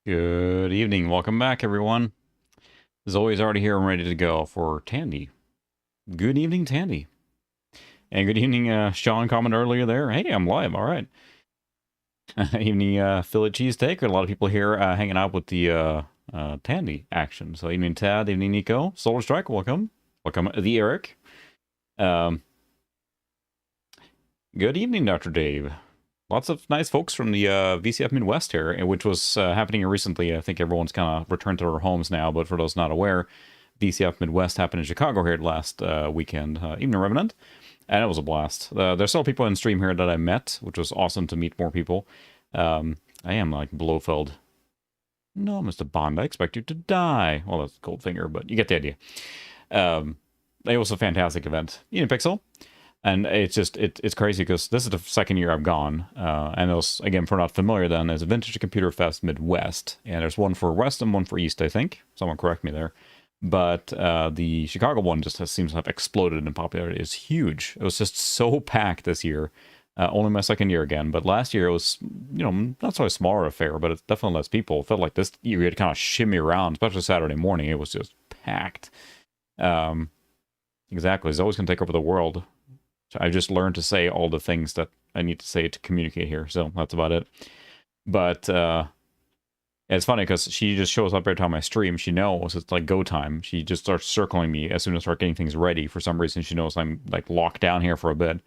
Good evening. Welcome back, everyone. As always, already here and ready to go for Tandy. Good evening, Tandy. And good evening, Sean comment earlier there. Hey, I'm live. All right. Evening, Philly cheesesteak. A lot of people here hanging out with the Tandy action. So evening, Tad. Evening, Nico. Solar Strike, welcome. Welcome, the Eric. Good evening, Dr. Dave. Lots of nice folks from the VCF Midwest here, which was happening recently. I think everyone's kind of returned to their homes now, but for those not aware, VCF Midwest happened in Chicago here last weekend, Evening Revenant, and it was a blast. There's still people in stream here that I met, which was awesome to meet more people. I am like Blofeld. No, Mr. Bond, I expect you to die. Well, that's Goldfinger, but you get the idea. It was a fantastic event. Evening Pixel. And it's crazy because this is the second year I've gone. And those, again, for not familiar then, there's a Vintage Computer Fest Midwest. And there's one for West and one for East, I think. Someone correct me there. But the Chicago one just seems to have exploded in popularity. It's huge. It was just so packed this year. Only my second year again. But last year it was, not so a smaller affair, but it's definitely less people. It felt like this year you had to kind of shimmy around, especially Saturday morning. It was just packed. Exactly. It's always going to take over the world. So I just learned to say all the things that I need to say to communicate here. So that's about it. But it's funny because she just shows up every time I stream. She knows it's like go time. She just starts circling me as soon as I start getting things ready. For some reason, she knows I'm like locked down here for a bit.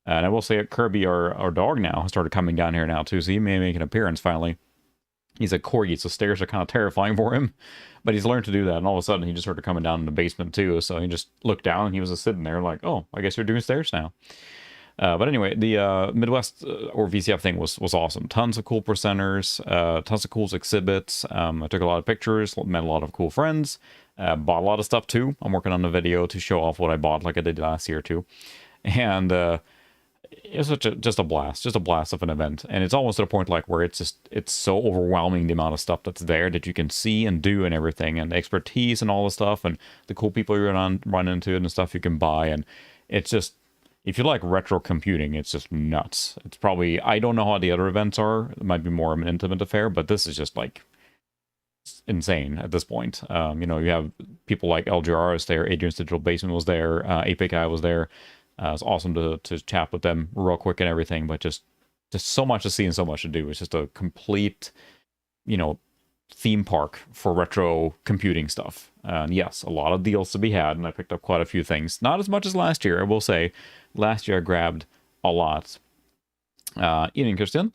And I will say Kirby, our dog now, has started coming down here now too. So he may make an appearance finally. He's a corgi, so stairs are kind of terrifying for him. But he's learned to do that, and all of a sudden he just started coming down in the basement too. So he just looked down, and he was just sitting there like, oh, I guess you're doing stairs now. But anyway, the Midwest or VCF thing was awesome. Tons of cool presenters, tons of cool exhibits. I took a lot of pictures, met a lot of cool friends, bought a lot of stuff too. I'm working on a video to show off what I bought like I did last year too. And it was just a blast of an event. And it's almost to the point like where it's so overwhelming the amount of stuff that's there that you can see and do and everything, and the expertise and all the stuff and the cool people you're gonna run into and the stuff you can buy. And it's just, if you like retro computing, it's just nuts. It's probably, I don't know how the other events are. It might be more of an intimate affair, but this is just like insane at this point. You have people like LGR is there, Adrian's Digital Basement was there, API was there. It's awesome to chat with them real quick and everything, but just so much to see and so much to do. It's just a complete, theme park for retro computing stuff. And yes, a lot of deals to be had, and I picked up quite a few things. Not as much as last year, I will say. Last year I grabbed a lot. Evening, Christian.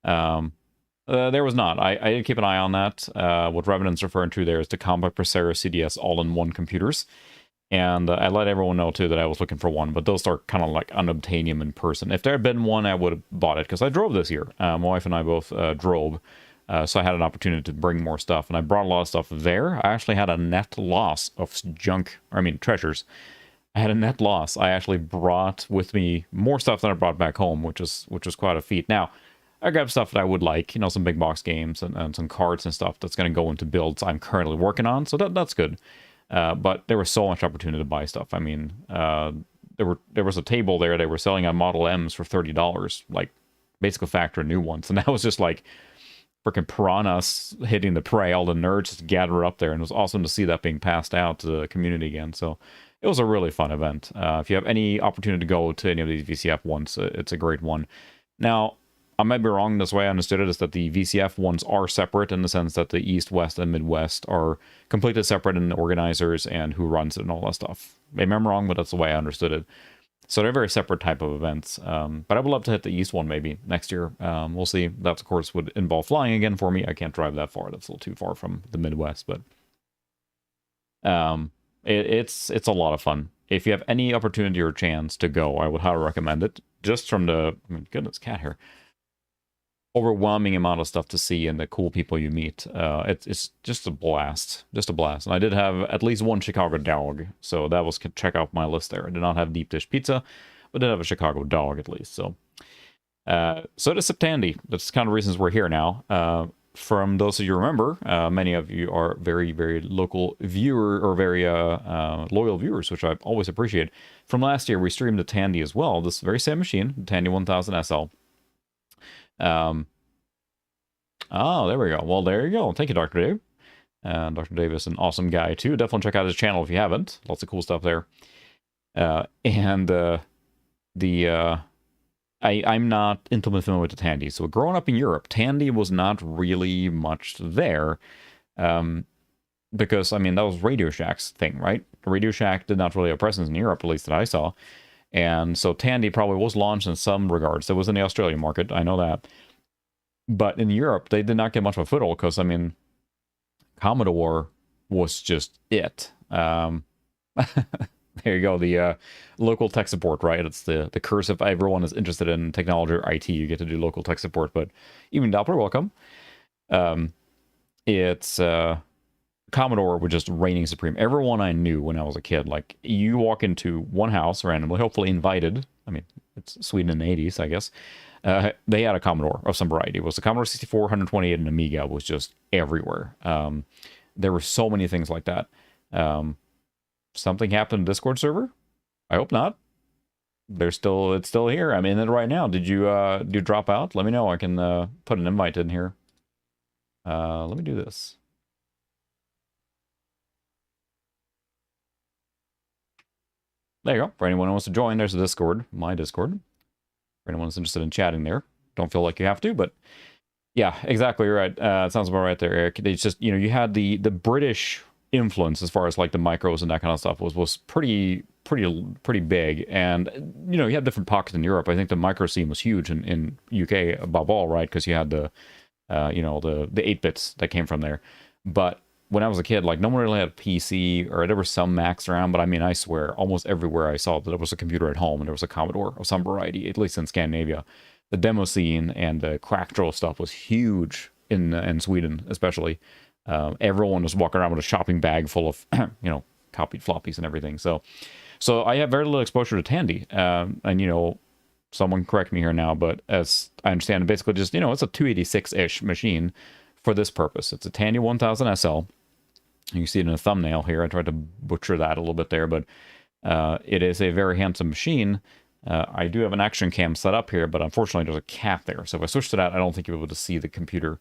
There was not. I did keep an eye on that. What Revenant's referring to there is the Compact Procera CDS all-in-one computers. And I let everyone know, too, that I was looking for one. But those are kind of like unobtainium in person. If there had been one, I would have bought it. Because I drove this year. My wife and I both drove. So I had an opportunity to bring more stuff. And I brought a lot of stuff there. I actually had a net loss of treasures. I had a net loss. I actually brought with me more stuff than I brought back home, which was quite a feat. Now, I grabbed stuff that I would like. Some big box games and some cards and stuff that's going to go into builds I'm currently working on. So that's good. But there was so much opportunity to buy stuff. I mean, there was a table there. They were selling on Model M's for $30, like basically factory new ones. And that was just like freaking piranhas hitting the prey. All the nerds just gathered up there. And it was awesome to see that being passed out to the community again. So it was a really fun event. If you have any opportunity to go to any of these VCF ones, it's a great one. Now, I might be wrong. This way I understood it is that the VCF ones are separate in the sense that the East, West, and Midwest are completely separate in the organizers and who runs it and all that stuff. Maybe I'm wrong, but that's the way I understood it. So they're very separate type of events. But I would love to hit the East one maybe next year. We'll see. That, of course, would involve flying again for me. I can't drive that far. That's a little too far from the Midwest. But it's a lot of fun. If you have any opportunity or chance to go, I would highly recommend it. Just from the, goodness, cat hair. Overwhelming amount of stuff to see and the cool people you meet. It's just a blast. And I did have at least one Chicago dog, so that was check out my list there. I did not have deep dish pizza, but did have a Chicago dog at least. So does Tandy. That's kind of reasons we're here now. From those of you who remember, many of you are very, very local viewer or very loyal viewers, which I always appreciate. From last year, we streamed the Tandy as well. This very same machine, the Tandy 1000 SL. Oh, there we go. Well, there you go. Thank you, Dr. Dave. Dr. Dave is an awesome guy, too. Definitely check out his channel if you haven't. Lots of cool stuff there. I'm not intimately familiar with the Tandy. So growing up in Europe, Tandy was not really much there. Because, I mean, that was Radio Shack's thing, right? Radio Shack did not really have a presence in Europe, at least that I saw. And so Tandy probably was launched in some regards. It was in the Australian market, I know that. But in Europe, they did not get much of a foothold because, I mean, Commodore was just it. There you go, the local tech support, right? It's the curse if everyone is interested in technology or IT, you get to do local tech support. But even Doppler, welcome. It's Commodore was just reigning supreme. Everyone I knew when I was a kid, like you walk into one house randomly, hopefully invited. I mean, it's Sweden in the 80s, I guess. They had a Commodore of some variety. It was the Commodore 64, 128, and Amiga was just everywhere. There were so many things like that. Something happened in Discord server? I hope not. It's still here. I'm in it right now. Did you drop out? Let me know. I can put an invite in here. Let me do this. There you go. For anyone who wants to join, there's a Discord, my Discord. For anyone who's interested in chatting there, don't feel like you have to, but yeah, exactly right. It sounds about right there, Eric. It's just, you know, you had the British influence as far as like the micros and that kind of stuff was pretty big, and you know, you had different pockets in Europe. I think the micro scene was huge in UK above all, right? Because you had the you know, the 8-bits that came from there. But when I was a kid, like no one really had a PC, or there were some Macs around, but I mean, I swear almost everywhere I saw that there was a computer at home and there was a Commodore of some variety, at least in Scandinavia. The demo scene and the crack draw stuff was huge in Sweden, especially. Everyone was walking around with a shopping bag full of, you know, copied floppies and everything. So I have very little exposure to Tandy. And, you know, someone correct me here now, but as I understand it, basically just, you know, it's a 286-ish machine for this purpose. It's a Tandy 1000 SL. You can see it in a thumbnail here. I tried to butcher that a little bit there, but it is a very handsome machine. I do have an action cam set up here, but unfortunately there's a cat there. So if I switch to that, I don't think you'll be able to see the computer.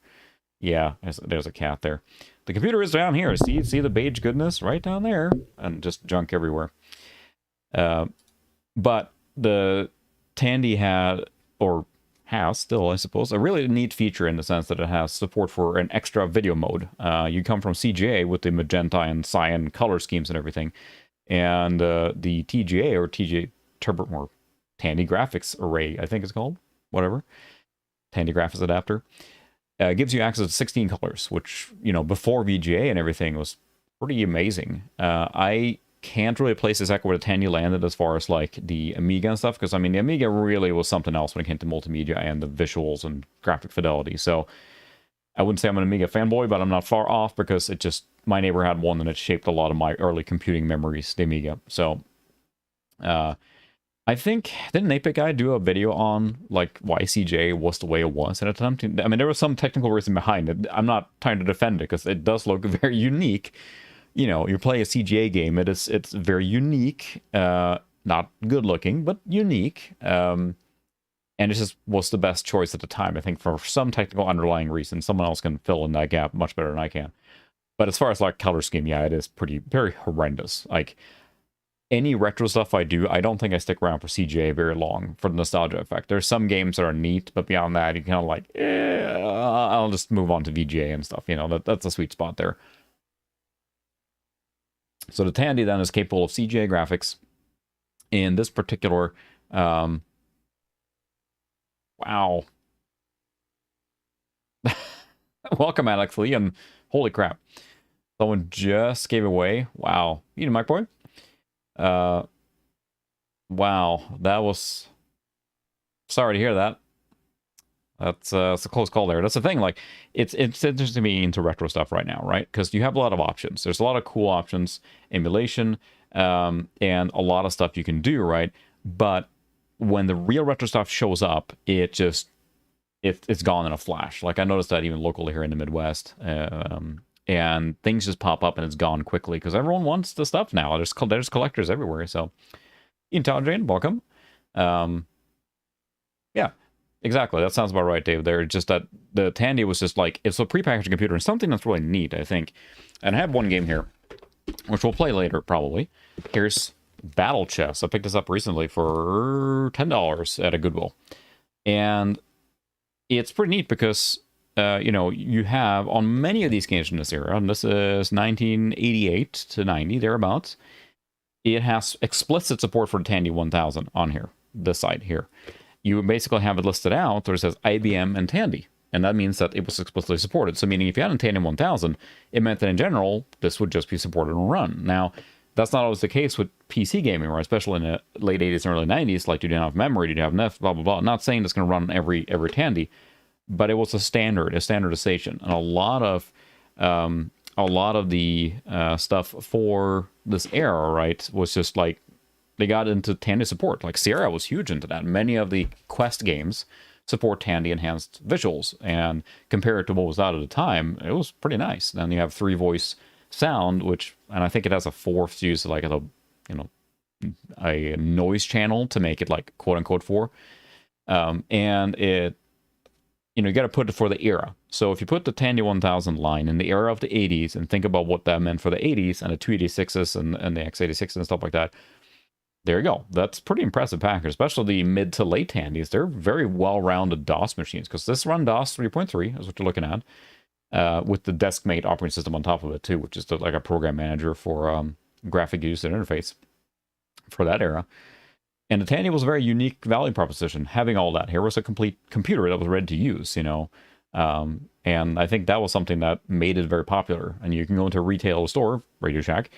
Yeah, there's a cat there. The computer is down here. See the beige goodness right down there, and just junk everywhere. But the Tandy had, or has still, I suppose, a really neat feature in the sense that it has support for an extra video mode. You come from CGA with the magenta and cyan color schemes and everything, and the TGA, or TGA Turbo, or Tandy Graphics Array, I think it's called, whatever, Tandy Graphics Adapter, gives you access to 16 colors, which, you know, before VGA and everything was pretty amazing. I can't really place exactly where the Tandy landed as far as like the Amiga and stuff, because I mean the Amiga really was something else when it came to multimedia and the visuals and graphic fidelity. So I wouldn't say I'm an Amiga fanboy, but I'm not far off, because it just, my neighbor had one and it shaped a lot of my early computing memories, the Amiga. So I think, didn't 8-Bit Guy do a video on like why CJ was the way it was at a time? I mean, there was some technical reason behind it. I'm not trying to defend it, because it does look very unique. You know, you play a CGA game, it's very unique, not good looking, but unique. And it just was the best choice at the time, I think, for some technical underlying reason. Someone else can fill in that gap much better than I can. But as far as like color scheme, yeah, it is very horrendous. Like any retro stuff I do, I don't think I stick around for CGA very long for the nostalgia effect. There's some games that are neat, but beyond that, you kind of like, I'll just move on to VGA and stuff. You know, that's a sweet spot there. So the Tandy then is capable of CGA graphics. In this particular, wow. Welcome, Alex Lee, and holy crap. Someone just gave away. Wow. You know, Mike Boy? Wow. That was... Sorry to hear that. It's a close call there. That's the thing. Like, it's interesting to me into retro stuff right now, right? Because you have a lot of options. There's a lot of cool options, emulation, and a lot of stuff you can do, right? But when the real retro stuff shows up, it's gone in a flash. Like I noticed that even locally here in the Midwest, and things just pop up and it's gone quickly because everyone wants the stuff now. There's collectors everywhere. So, Intelligent, welcome. Yeah. Exactly. That sounds about right, Dave. There, just that the Tandy was just like, it's a prepackaged computer and something that's really neat, I think. And I have one game here, which we'll play later, probably. Here's Battle Chess. I picked this up recently for $10 at a Goodwill. And it's pretty neat because, you know, you have on many of these games from this era, and this is 1988 to 90, thereabouts, it has explicit support for the Tandy 1000 on here, this side here. You basically have it listed out where it says IBM and Tandy. And that means that it was explicitly supported. So meaning if you had a Tandy 1000, it meant that in general, this would just be supported and run. Now, that's not always the case with PC gaming, right? Especially in the late 80s and early 90s, like you didn't have memory, you didn't have enough, blah, blah, blah. I'm not saying it's going to run every Tandy, but it was a standardization. And a lot of the stuff for this era, right, was just like, they got into Tandy support. Like Sierra was huge into that. Many of the Quest games support Tandy enhanced visuals, and compared to what was out at the time, it was pretty nice. Then you have 3-voice sound, which, and I think it has a fourth use like a, you know, a noise channel to make it like quote unquote 4. And it, you know, you got to put it for the era. So if you put the Tandy 1000 line in the era of the 80s and think about what that meant for the 80s and the 286s and the x86 and stuff like that, there you go. That's pretty impressive package, especially the mid to late Tandys. They're very well-rounded DOS machines, because this run DOS 3.3 is what you're looking at, with the DeskMate operating system on top of it too, which is like a program manager for graphic user interface for that era. And the Tandy was a very unique value proposition. Having all that, here was a complete computer that was ready to use, you know. And I think that was something that made it very popular. And you can go into a retail store, Radio Shack,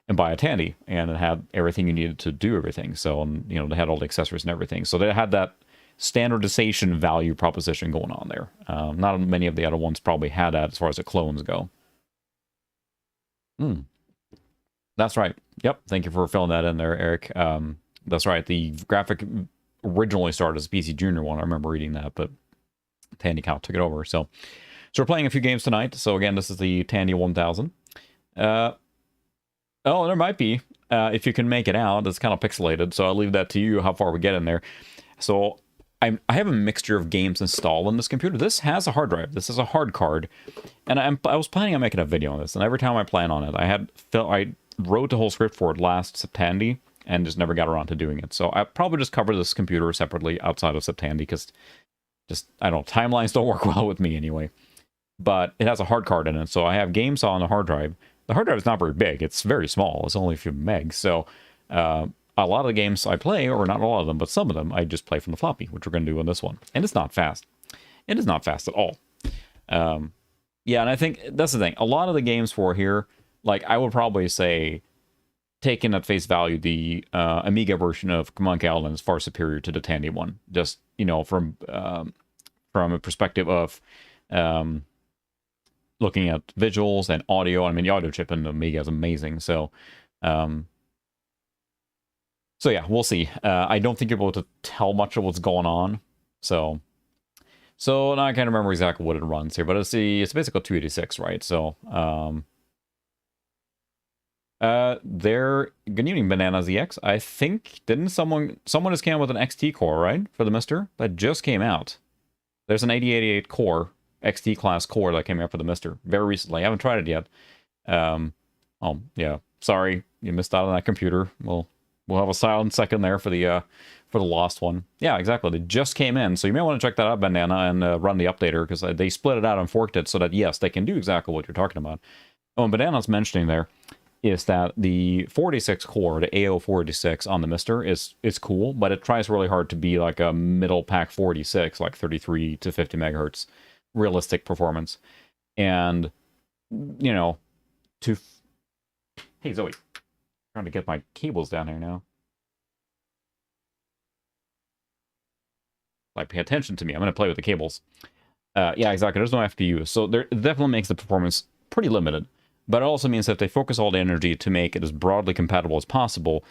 and buy a Tandy, and it had everything you needed to do everything. So, you know, they had all the accessories and everything. So they had that standardization value proposition going on there. Not many of the other ones probably had that as far as the clones go. That's right. Yep. Thank you for filling that in there, Eric. That's right. The graphic originally started as a PC Junior one. I remember reading that, but Tandy Cow took it over. So we're playing a few games tonight. So again, this is the Tandy 1000. Oh, there might be, if you can make it out. It's kind of pixelated, so I'll leave that to you, how far we get in there. So I have a mixture of games installed on this computer. This has a hard drive. This is a hard card. And I was planning on making a video on this, and every time I plan on it, I wrote the whole script for it last Septandy, and just never got around to doing it. So I probably just cover this computer separately outside of Septandy, because just, I don't know, timelines don't work well with me anyway. But it has a hard card in it, so I have games on the hard drive. The hard drive is not very big. It's very small. It's only a few megs. So a lot of the games I play, or not all of them, but some of them, I just play from the floppy, which we're going to do on this one. And it's not fast. It is not fast at all. Yeah, and I think that's the thing. A lot of the games for here, like I would probably say, taken at face value, the Amiga version of Monkey Island is far superior to the Tandy one. Just, you know, from a perspective of looking at visuals and audio. I mean, the audio chip in the Amiga is amazing. So yeah, we'll see. I don't think you're able to tell much of what's going on. So now I can't remember exactly what it runs here, but it's basically 286, right? So they're good evening, Banana ZX. I think someone just came out with an XT core, right, for the Mister that just came out. There's an 8088 core. XT class core that came out for the Mister very recently. I haven't tried it yet. Oh yeah, sorry, you missed out on that computer. We'll have a silent second there for the lost one. Yeah, exactly. They just came in, so you may want to check that out, Bandana, and run the updater, because they split it out and forked it so that yes, they can do exactly what you're talking about. Oh, and Bandana's mentioning there is that the 46 core, the AO46 on the Mister is cool, but it tries really hard to be like a middle pack 46, like 33 to 50 megahertz. Realistic performance. And, you know, hey Zoe, trying to get my cables down here now. Like, pay attention to me. I'm going to play with the cables. Yeah, exactly. There's no FPU. So it definitely makes the performance pretty limited. But it also means that if they focus all the energy to make it as broadly compatible as possible,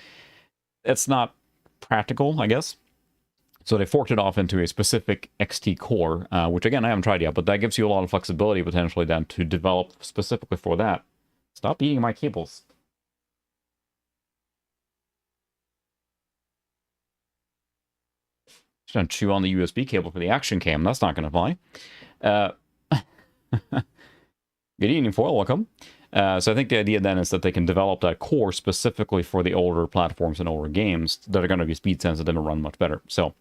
it's not practical, I guess. So they forked it off into a specific XT core, which again, I haven't tried yet, but that gives you a lot of flexibility potentially then to develop specifically for that. Stop eating my cables. Gonna chew on the USB cable for the action cam. That's not gonna fly. Good evening, Foil. Welcome. So I think the idea then is that they can develop that core specifically for the older platforms and older games that are going to be speed sensitive and run much better. So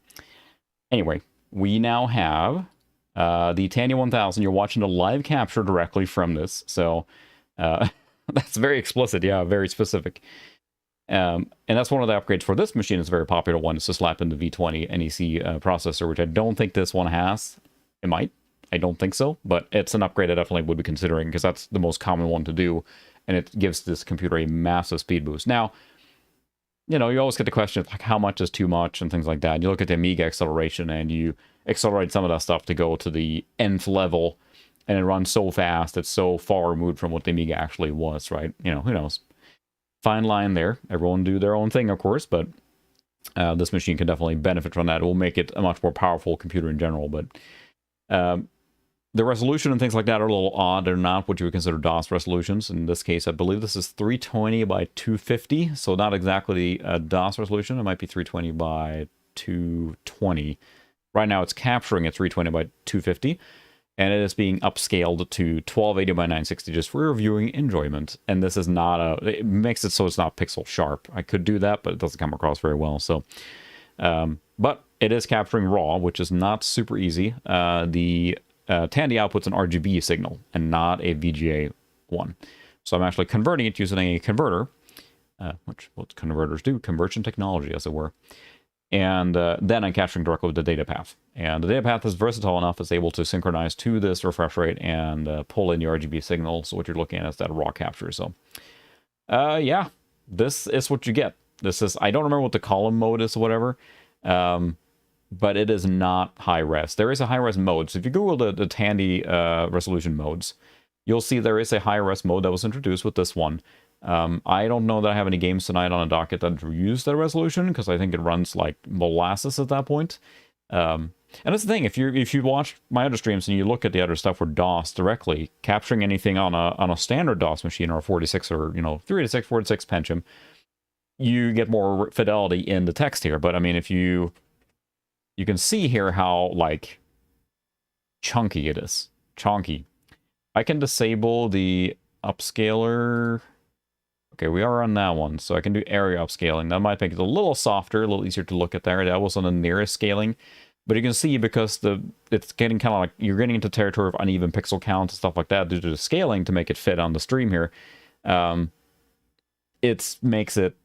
anyway, we now have the Tandy 1000. You're watching a live capture directly from this. So that's very explicit. Yeah, very specific. And that's one of the upgrades for this machine. It's a very popular one. It's to slap in the V20 NEC processor, which I don't think this one has. It might. I don't think so, but it's an upgrade I definitely would be considering because that's the most common one to do, and it gives this computer a massive speed boost. Now, you know, you always get the question, like, how much is too much and things like that. You look at the Amiga acceleration, and you accelerate some of that stuff to go to the nth level, and it runs so fast, it's so far removed from what the Amiga actually was, right? You know, who knows? Fine line there. Everyone do their own thing, of course, but this machine can definitely benefit from that. It will make it a much more powerful computer in general, but the resolution and things like that are a little odd. They're not what you would consider DOS resolutions. In this case, I believe this is 320 by 250, so not exactly a DOS resolution. It might be 320 by 220. Right now, it's capturing at 320 by 250, and it is being upscaled to 1280 by 960 just for your viewing enjoyment. And this is not a... It makes it so it's not pixel sharp. I could do that, but it doesn't come across very well. So, but it is capturing RAW, which is not super easy. The Tandy outputs an RGB signal and not a VGA one. So I'm actually converting it using a converter, which what converters do, conversion technology, as it were. And then I'm capturing directly with the data path. And the data path is versatile enough, it's able to synchronize to this refresh rate and pull in the RGB signal. So what you're looking at is that raw capture. So yeah, this is what you get. This is, I don't remember what the column mode is or whatever. But it is not high res. There is a high res mode. So if you Google the Tandy resolution modes, you'll see there is a high res mode that was introduced with this one. I don't know that I have any games tonight on a docket that use that resolution because I think it runs like molasses at that point. And that's the thing. If you watch my other streams and you look at the other stuff with DOS directly, capturing anything on a standard DOS machine or a 46 or 386, 46 Pentium, you get more fidelity in the text here. But I mean, if you can see here how, like, chunky it is. Chunky. I can disable the upscaler. Okay, we are on that one, so I can do area upscaling. That might make it a little softer, a little easier to look at there. That was on the nearest scaling. But you can see because it's getting kind of like, you're getting into territory of uneven pixel counts and stuff like that due to the scaling to make it fit on the stream here. It makes it,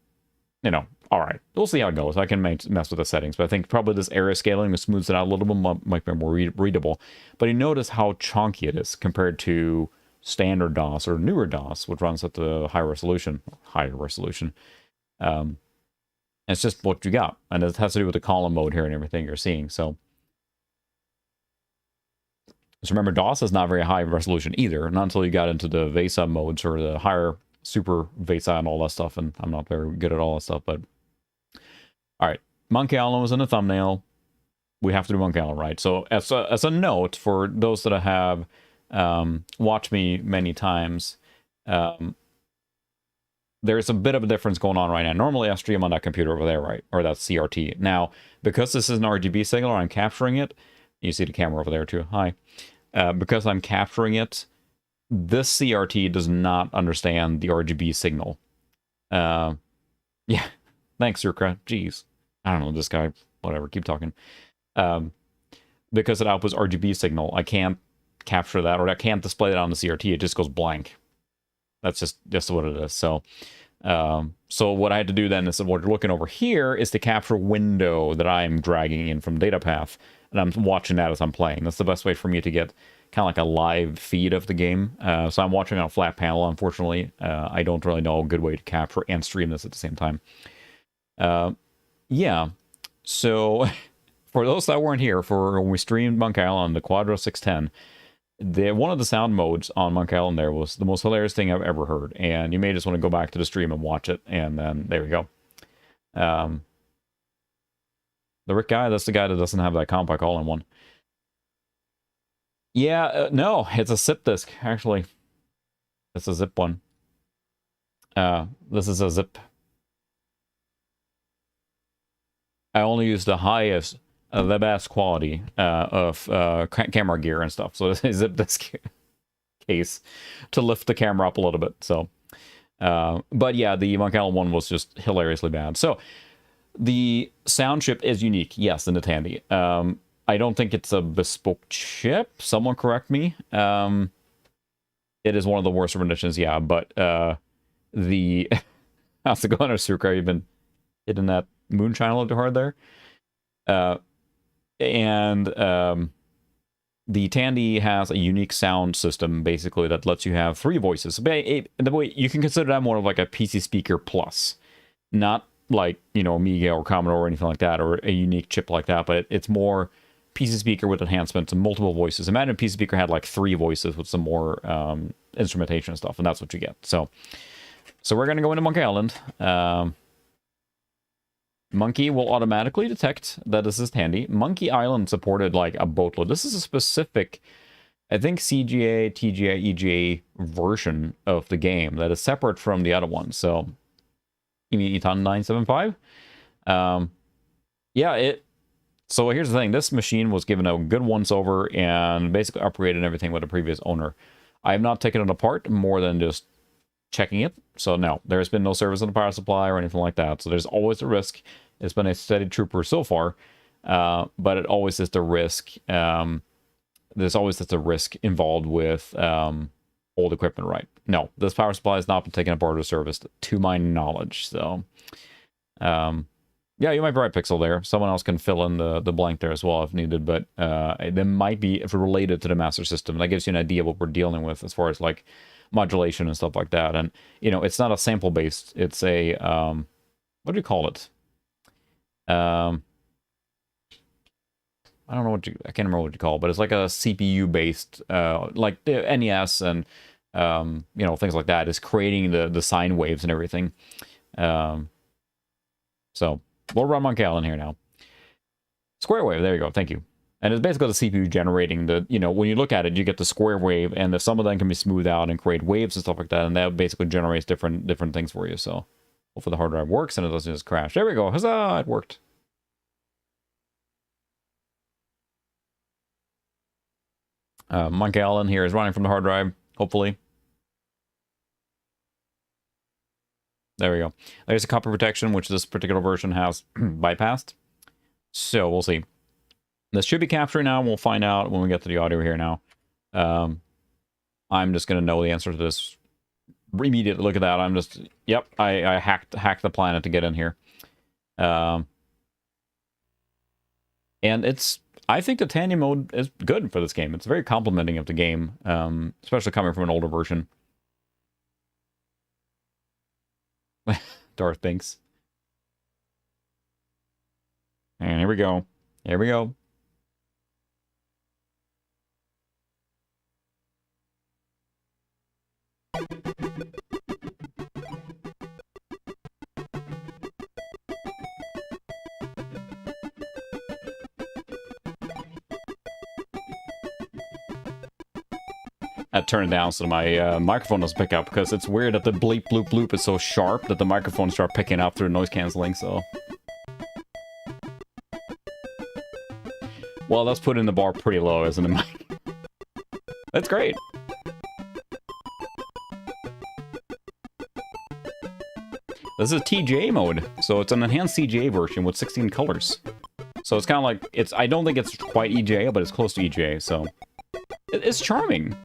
you know, all right, we'll see how it goes. I can mess with the settings, but I think probably this area scaling smooths it out a little bit, might be more readable. But you notice how chunky it is compared to standard DOS or newer DOS, which runs at the higher resolution. It's just what you got, and it has to do with the column mode here and everything you're seeing. So just remember, DOS is not very high resolution either, not until you got into the VESA modes or the higher super VESA and all that stuff, and I'm not very good at all that stuff, but all right, Monkey Island was in the thumbnail. We have to do Monkey Island, right? So as a note, for those that have watched me many times, there's a bit of a difference going on right now. Normally I stream on that computer over there, right? Or that CRT. Now, because this is an RGB signal, I'm capturing it. You see the camera over there too. Hi. Because I'm capturing it, this CRT does not understand the RGB signal. Yeah. Thanks, Zerka. Jeez. I don't know, this guy. Whatever, keep talking. Because it outputs RGB signal, I can't capture that, or I can't display that on the CRT. It just goes blank. That's just what it is. So, so what I had to do then is, what you're looking over here is the capture window that I'm dragging in from data path, and I'm watching that as I'm playing. That's the best way for me to get kind of like a live feed of the game. So I'm watching on a flat panel, unfortunately. I don't really know a good way to capture and stream this at the same time. Yeah, so for those that weren't here for when we streamed Monkey Island, the Quadro 610, one of the sound modes on Monkey Island there was the most hilarious thing I've ever heard, and you may just want to go back to the stream and watch it, and then there we go. The Rick guy, that's the guy that doesn't have that compact all-in-one. Yeah, no, it's a zip disk, actually. It's a zip one. This is a zip. I only use the highest the best quality of camera gear and stuff. So I zipped this case to lift the camera up a little bit. So, but yeah, the Monkey Island one was just hilariously bad. So the sound chip is unique, yes, in the Tandy. I don't think it's a bespoke chip. Someone correct me. It is one of the worst renditions, yeah. But the how's it going, Asuka? You've been hitting that moonshine a little too hard there. The Tandy has a unique sound system, basically, that lets you have 3 voices. The way you can consider that more of like a PC speaker plus, not like, you know, Amiga or Commodore or anything like that, or a unique chip like that, but it's more PC speaker with enhancements and multiple voices. Imagine if PC speaker had like 3 voices with some more instrumentation and stuff, and that's what you get. So we're gonna go into Monkey Island. Monkey will automatically detect that this is Tandy. Monkey Island supported like a boatload. This is a specific, I think, CGA, TGA, EGA version of the game that is separate from the other one. So, you mean Eton 975? Yeah, so here's the thing. This machine was given a good once-over and basically upgraded everything with the previous owner. I have not taken it apart more than just checking it. So no, there's been no service on the power supply or anything like that. So there's always a risk. It's been a steady trooper so far, but it always is the risk. There's always just a risk involved with old equipment, right? No, this power supply has not been taken apart or serviced to my knowledge. So, yeah, you might be right, Pixel, there. Someone else can fill in the blank there as well if needed, but they might be if related to the master system. That gives you an idea of what we're dealing with as far as like modulation and stuff like that. And, you know, it's not a sample based, it's a what do you call it? I don't know I can't remember what you call it, but it's like a CPU based like the NES and you know, things like that is creating the sine waves and everything. So we'll run Monkey Island here now. Square wave, there you go, thank you. And it's basically the CPU generating the, you know, when you look at it, you get the square wave, and if some of them can be smoothed out and create waves and stuff like that, and that basically generates different things for you. So hopefully the hard drive works and it doesn't just crash. There we go, huzzah, it worked. Monkey Island here is running from the hard drive, hopefully. There we go. There's a copy protection, which this particular version has bypassed. So we'll see. This should be capturing now. We'll find out when we get to the audio here now. I'm just going to know the answer to this immediately. Look at that. I'm just, yep, I hacked the planet to get in here. And I think the Tandy mode is good for this game. It's very complimenting of the game, especially coming from an older version. Darth Binks. And here we go. Here we go. I turned it down so my microphone doesn't pick up, because it's weird that the bleep bloop bloop is so sharp that the microphone starts picking up through noise canceling, so. Well, that's putting the bar pretty low, isn't it, Mike? That's great. This is TGA mode, so it's an enhanced CGA version with 16 colors. So it's kind of like, I don't think it's quite EGA, but it's close to EGA, so. It's charming.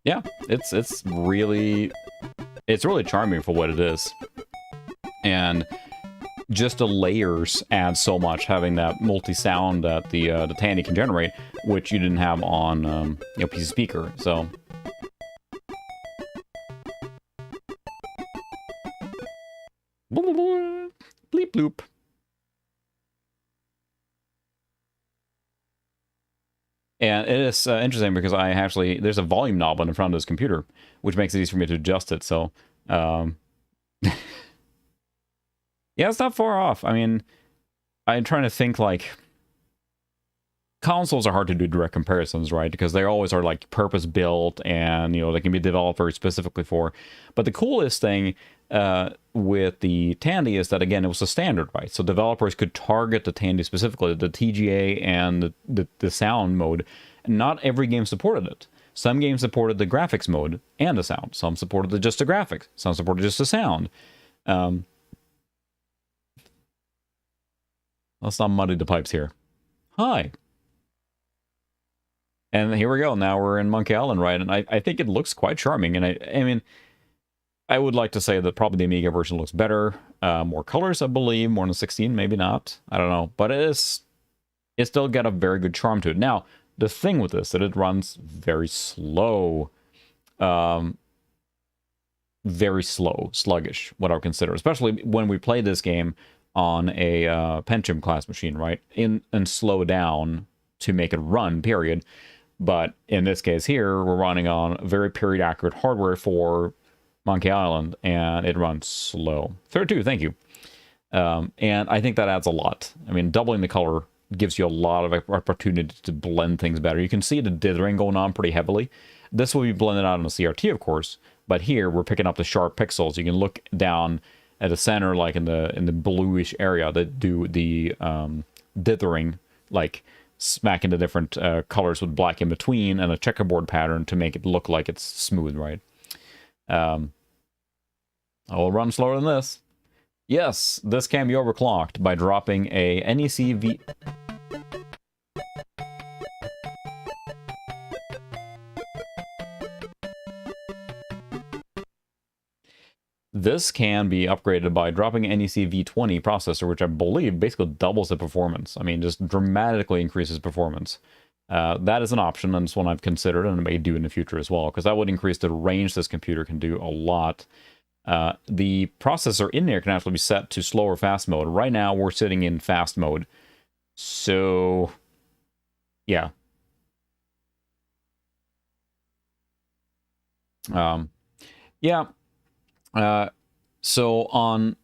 Yeah, it's really charming for what it is. And just the layers add so much, having that multi-sound that the Tandy can generate, which you didn't have on you know, PC speaker. So bleep bloop. And it is interesting because there's a volume knob on the front of this computer, which makes it easy for me to adjust it. So, yeah, it's not far off. I mean, I'm trying to think like, consoles are hard to do direct comparisons, right? Because they always are like purpose built, and they can be developed very specifically for. But the coolest thing with the Tandy is that, again, it was a standard, right? So developers could target the Tandy specifically, the TGA and the sound mode. Not every game supported it. Some games supported the graphics mode and the sound. Some supported just the graphics. Some supported just the sound. Let's not muddy the pipes here. Hi. And here we go. Now we're in Monkey Island, right? And I think it looks quite charming. And I mean, I would like to say that probably the Amiga version looks better. More colors, I believe. More than 16, maybe not. I don't know. But it still got a very good charm to it. Now, the thing with this, that it runs very slow. Very slow, sluggish, what I would consider. Especially when we play this game on a Pentium class machine, right? And slow down to make it run, period. But in this case here, we're running on very period accurate hardware for Monkey Island, and it runs slow. 32, thank you. And I think that adds a lot. I mean, doubling the color gives you a lot of opportunity to blend things better. You can see the dithering going on pretty heavily. This will be blended out on the CRT, of course, but here we're picking up the sharp pixels. You can look down at the center, like in the bluish area, that do the dithering, like smack into different colors with black in between and a checkerboard pattern to make it look like it's smooth, right? I will run slower than this. Yes, this can be overclocked by dropping a NEC-V... This can be upgraded by dropping an NEC V20 processor, which I believe basically doubles the performance. I mean, just dramatically increases performance. That is an option, and it's one I've considered and may do in the future as well, because that would increase the range this computer can do a lot. The processor in there can actually be set to slow or fast mode. Right now, we're sitting in fast mode. So, yeah. Yeah. So on,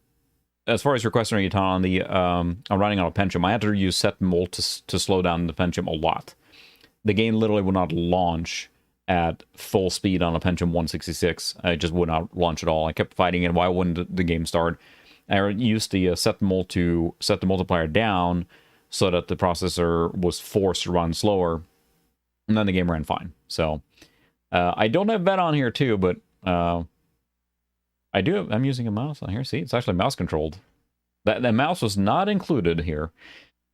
as far as your question, Ethan, on the I'm running on a Pentium, I had to use set mult to slow down the Pentium a lot. The game literally would not launch at full speed on a Pentium 166. It just would not launch at all. I kept fighting it. Why wouldn't the game start? I used the set mult to set the multiplier down so that the processor was forced to run slower, and then the game ran fine. So I don't have VET on here too, but I'm using a mouse on here. See, it's actually mouse controlled. That mouse was not included here.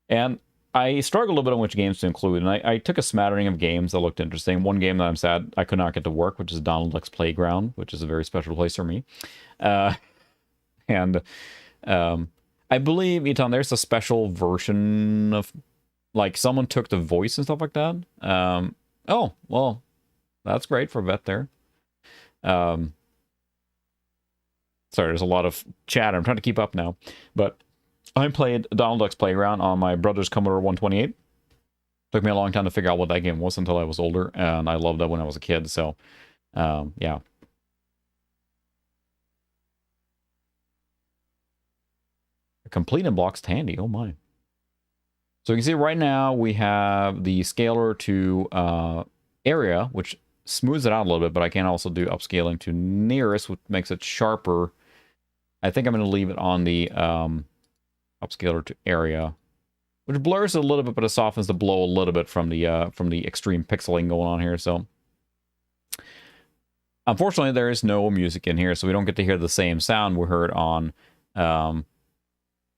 And I struggled a little bit on which games to include. And I took a smattering of games that looked interesting. One game that I'm sad I could not get to work, which is Donald Duck's Playground, which is a very special place for me. I believe, Eton, there's a special version of, like, someone took the voice and stuff like that. Oh, well, that's great for VET there. Sorry, there's a lot of chat. I'm trying to keep up now. But I played Donald Duck's Playground on my brother's Commodore 128. Took me a long time to figure out what that game was until I was older, and I loved that when I was a kid, so, yeah. Complete in blocks Tandy, oh my. So you can see right now we have the scaler to area, which smooths it out a little bit, but I can also do upscaling to nearest, which makes it sharper. I think I'm going to leave it on the upscaler to area, which blurs it a little bit, but it softens the blow a little bit from the extreme pixeling going on here. So, unfortunately, there is no music in here, so we don't get to hear the same sound we heard on.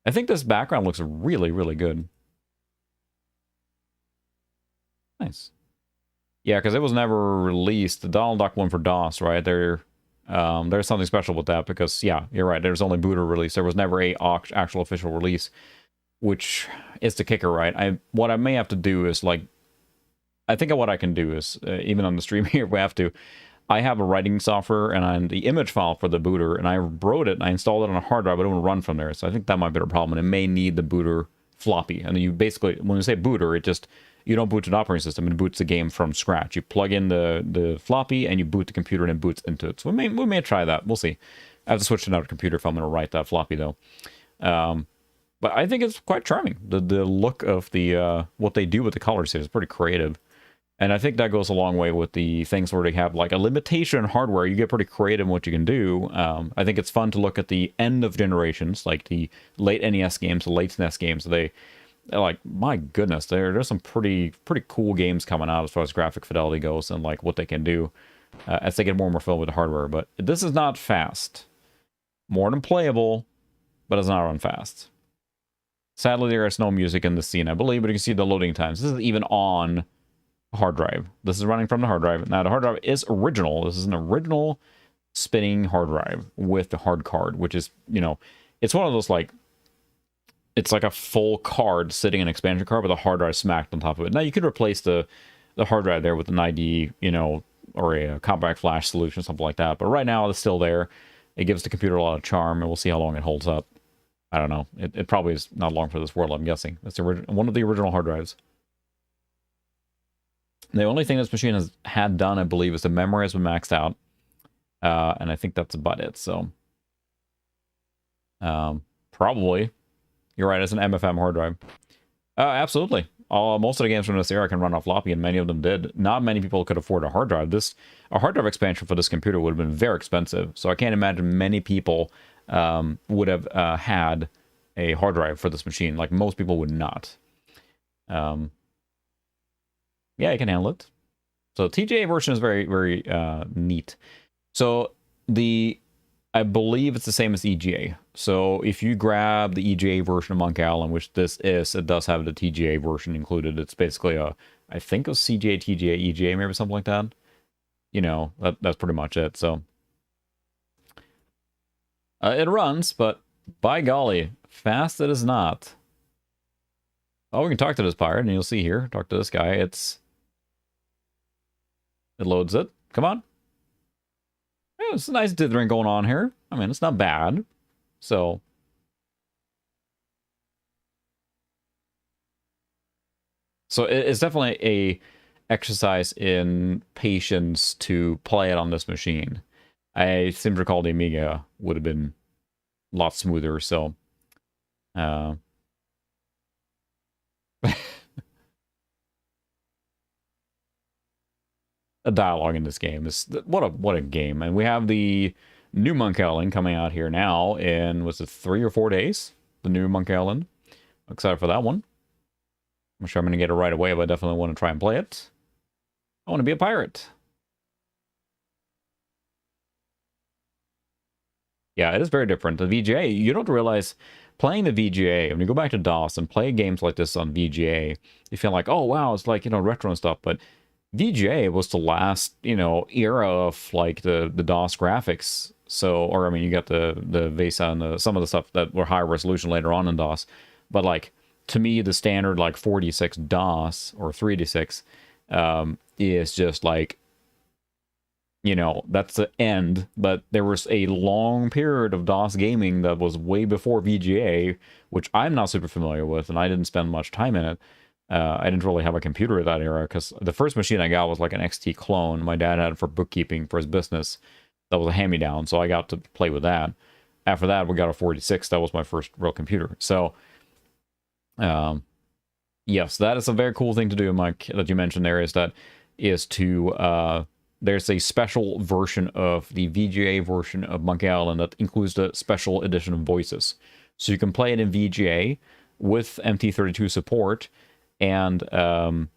I think this background looks really, really good. Nice. Yeah, because it was never released. The Donald Duck one for DOS, right? There's something special with that because, yeah, you're right. There's only booter release. There was never a actual official release, which is the kicker, right? What I may have to do is, like, I think what I can do is, even on the stream here, I have a writing software and the image file for the booter, and I wrote it and I installed it on a hard drive, but it won't run from there. So I think that might be a problem, and it may need the booter floppy. And you basically, when you say booter, you don't boot an operating system, it boots the game from scratch. You plug in the floppy and you boot the computer and it boots into it. So we may try that. We'll see. I have to switch to another computer if I'm going to write that floppy, though. But I think it's quite charming. The look of the what they do with the colors here is pretty creative. And I think that goes a long way with the things where they have like a limitation in hardware. You get pretty creative in what you can do. I think it's fun to look at the end of generations, like the late NES games, the late SNES games. They're like, my goodness, there's some pretty cool games coming out as far as graphic fidelity goes and like what they can do as they get more and more filled with the hardware. But this is not fast. More than playable, but it's not run fast. Sadly, there is no music in the scene, I believe, but you can see the loading times. This is even on hard drive. This is running from the hard drive. Now, the hard drive is original. This is an original spinning hard drive with the hard card, which is, you know, it's one of those like, it's like a full card sitting in an expansion card with a hard drive smacked on top of it. Now, you could replace the hard drive there with an ID, you know, or a compact flash solution, something like that. But right now, it's still there. It gives the computer a lot of charm, and we'll see how long it holds up. I don't know. It probably is not long for this world, I'm guessing. It's one of the original hard drives. The only thing this machine has had done, I believe, is the memory has been maxed out. And I think that's about it, so... probably. You're right, it's an MFM hard drive. Absolutely. Most of the games from this era can run off floppy, and many of them did. Not many people could afford a hard drive. A hard drive expansion for this computer would have been very expensive, so I can't imagine many people would have had a hard drive for this machine. Like, most people would not. Yeah, I can handle it. So TGA version is very, very neat. So I believe it's the same as EGA. So if you grab the EGA version of Monkey Island, which this is, it does have the TGA version included. It's basically I think it was CGA, TGA, EGA, maybe something like that. You know, that's pretty much it. So it runs, but by golly, fast it is not. Oh, we can talk to this pirate, and you'll see here. Talk to this guy. It loads it. Come on. Yeah, it's a nice dithering going on here. I mean, it's not bad. So it's definitely a exercise in patience to play it on this machine. I seem to recall the Amiga would have been a lot smoother, so a dialogue in this game is what a game. And we have the new Monkey Island coming out here now in, was it 3 or 4 days? The new Monkey Island. Excited for that one. I'm sure I'm going to get it right away, but I definitely want to try and play it. I want to be a pirate. Yeah, it is very different. The VGA, you don't realize playing the VGA, when you go back to DOS and play games like this on VGA, you feel like, oh, wow, it's like, you know, retro and stuff. But VGA was the last, you know, era of like the DOS graphics. So, or I mean, you got the VESA and some of the stuff that were higher resolution later on in DOS. But like, to me, the standard like 486 DOS or 386 is just like, you know, that's the end. But there was a long period of DOS gaming that was way before VGA, which I'm not super familiar with, and I didn't spend much time in it. I didn't really have a computer at that era, because the first machine I got was like an XT clone. My dad had it for bookkeeping for his business. That was a hand-me-down, so I got to play with that. After that, we got a 486. That was my first real computer. So, yes, that is a very cool thing to do, Mike, that you mentioned there, is to there's a special version of the VGA version of Monkey Island that includes the special edition of voices. So you can play it in VGA with MT32 support and the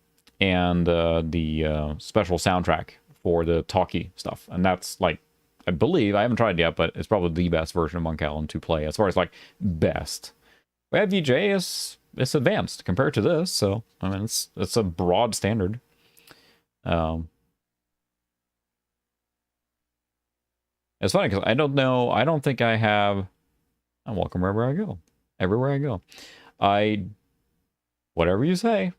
special soundtrack for the talkie stuff. And that's like, I believe, I haven't tried it yet, but it's probably the best version of Monkey Island to play as far as like best. But yeah, VGA it's advanced compared to this, so I mean it's a broad standard. It's funny because I don't think I have. I'm welcome wherever I go. Everywhere I go. Whatever you say.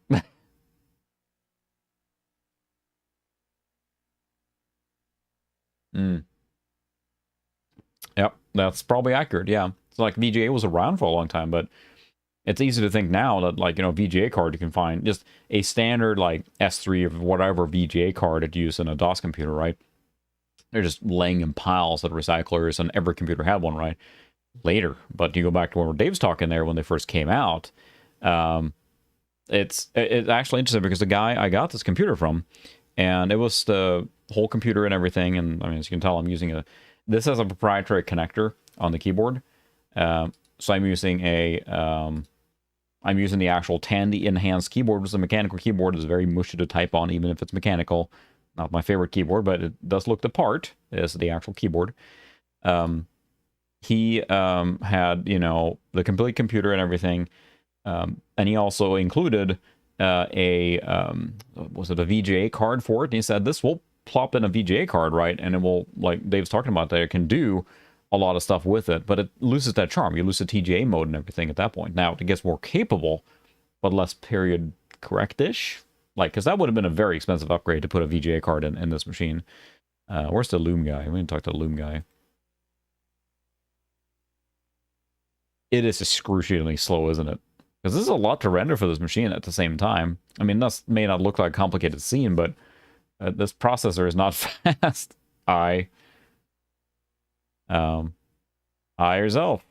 Yep, that's probably accurate, yeah. It's like VGA was around for a long time, but it's easy to think now that, like, you know, VGA card you can find just a standard, like, S3 or whatever VGA card that you use in a DOS computer, right? They're just laying in piles at recyclers, and every computer had one, right? later. But you go back to where Dave's talking there when they first came out. It's actually interesting because the guy I got this computer from, and it was the whole computer and everything. And I mean, as you can tell, I'm using this has a proprietary connector on the keyboard. So I'm using I'm using the actual Tandy enhanced keyboard, which is a mechanical keyboard. It's very mushy to type on, even if it's mechanical. Not my favorite keyboard, but it does look the part. It's the actual keyboard. He had, the complete computer and everything. And he also included was it a VGA card for it? And he said, this will plop in a VGA card, right? And it will, like Dave's talking about, that it can do a lot of stuff with it, but it loses that charm. You lose the TGA mode and everything at that point. Now, it gets more capable, but less period correct-ish. Like, because that would have been a very expensive upgrade to put a VGA card in this machine. Where's the Loom guy? We didn't talk to the Loom guy. It is excruciatingly slow, isn't it? Because this is a lot to render for this machine at the same time. I mean, this may not look like a complicated scene, but this processor is not fast. I yourself.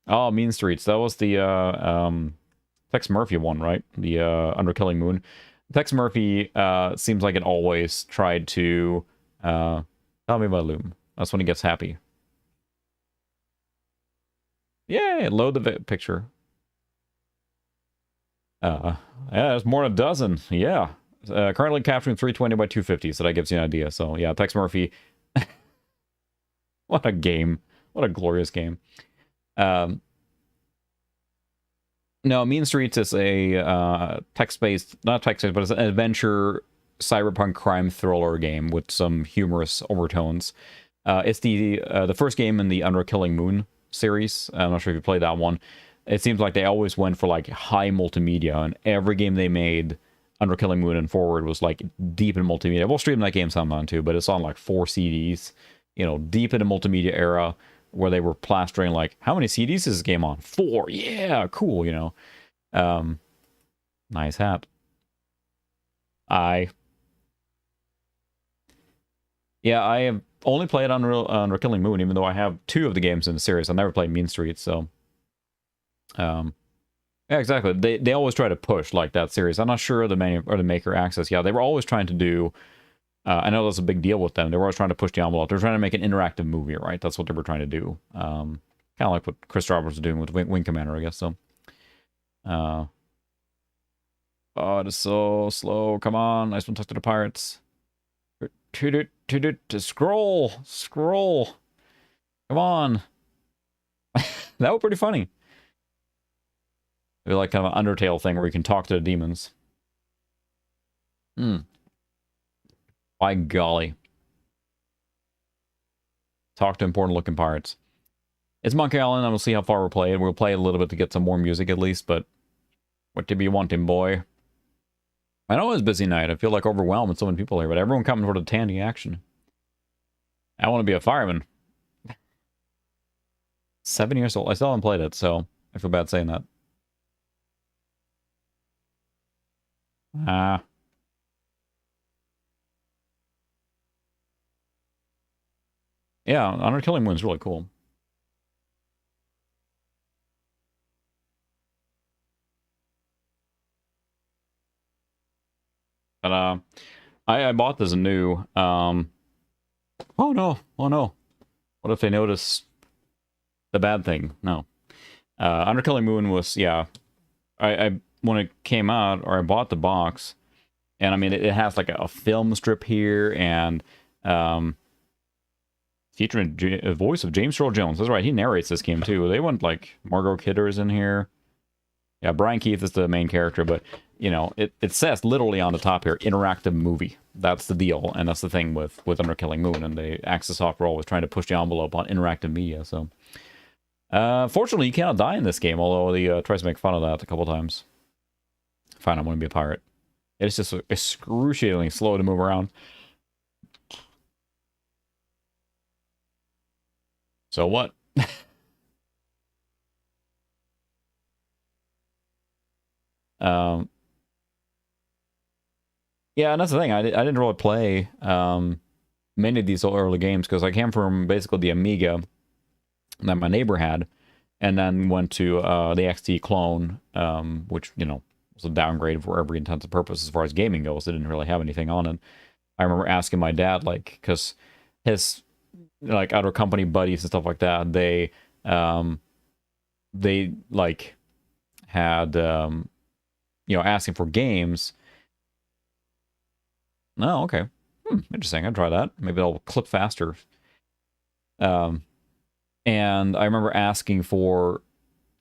Oh, Mean Streets. That was the Tex Murphy one, right? The Under Killing Moon. Tex Murphy seems like it always tried to tell me about Loom. That's when he gets happy. Yay, load the picture. Yeah, there's more than a dozen. Yeah. Currently capturing 320 by 250, so that gives you an idea. So yeah, Tex Murphy. What a game. What a glorious game. No, Mean Streets is a text-based, not text-based, but it's an adventure cyberpunk crime thriller game with some humorous overtones. It's the first game in the Under Killing Moon series. I'm not sure if you played that one. It seems like they always went for like high multimedia, and every game they made, Under Killing Moon and forward, was like deep in multimedia. We'll stream that game sometime too, but it's on like 4 CDs, deep in the multimedia era, where they were plastering like, how many CDs is this game on? 4. Yeah, cool, Nice hat. Yeah, I have only played Under Killing Moon, even though I have 2 of the games in the series. I never played Mean Streets, so yeah, exactly. They always try to push like that series. I'm not sure the maker access. Yeah, they were always trying to do. I know that's a big deal with them. They were always trying to push the envelope. They were trying to make an interactive movie, right? That's what they were trying to do. Kind of like what Chris Roberts was doing with Wing Commander, I guess. So, oh, it is so slow. Come on, I just want to talk to the pirates. Scroll. Come on. That was pretty funny. Maybe like kind of an Undertale thing where you can talk to the demons. By golly. Talk to important looking pirates. It's Monkey Island, and we'll see how far we'll play. We'll play a little bit to get some more music at least, but what do you wanting, boy? I know it's a busy night. I feel like overwhelmed with so many people here, but everyone coming toward the Tandy action. I want to be a fireman. 7 years old. I still haven't played it, so I feel bad saying that. Yeah, Under Killing Moon's really cool. But I bought this new. Oh no! What if they notice the bad thing? No. Under Killing Moon was, yeah. I when it came out, or I bought the box, and I mean it has like a film strip here, and featuring a voice of James Earl Jones. That's right, he narrates this game too. They went like Margot Kidder's in here. Yeah, Brian Keith is the main character, but it says literally on the top here, interactive movie. That's the deal, and that's the thing with Under Killing Moon, and the Axis Software always trying to push the envelope on interactive media. So, fortunately, you cannot die in this game, although he tries to make fun of that a couple times. Fine, I'm going to be a pirate. It's just excruciatingly slow to move around. So what? Yeah, and that's the thing. I didn't really play many of these early games because I came from basically the Amiga that my neighbor had, and then went to the XT clone, which, you know, was a downgrade for every intents and purpose as far as gaming goes. It didn't really have anything on it. I remember asking my dad, like, because his, like, other company buddies and stuff like that, they like, had, you know, asking for games. Oh, okay. Interesting. I'd try that. Maybe it'll clip faster. And I remember asking for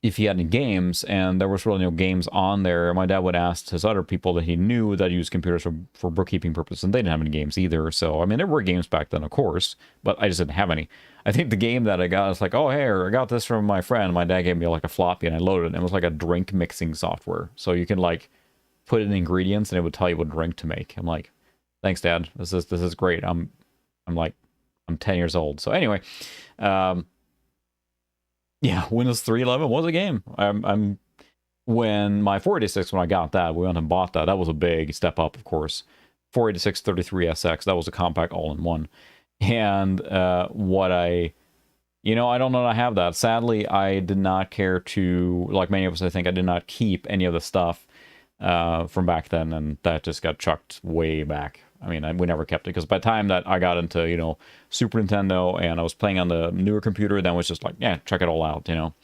if he had any games, and there was really no games on there. My dad would ask his other people that he knew that used computers for bookkeeping purposes, and they didn't have any games either. So, I mean, there were games back then, of course, but I just didn't have any. I think the game that I got was like, oh, hey, I got this from my friend. My dad gave me like a floppy, and I loaded it, and it was like a drink mixing software. So you can like put in ingredients, and it would tell you what drink to make. I'm like, thanks, Dad. This is great. I'm 10 years old. So anyway, yeah, Windows 3.11 was a game. When my 486, when I got that, we went and bought that. That was a big step up, of course. 486 33SX, that was a compact all-in-one. And you know, I don't know that I have that. Sadly, I did not care to, like many of us, I think, I did not keep any of the stuff from back then, and that just got chucked way back. I mean, we never kept it, because by the time that I got into, you know, Super Nintendo and I was playing on the newer computer, then it was just like, yeah, check it all out, you know.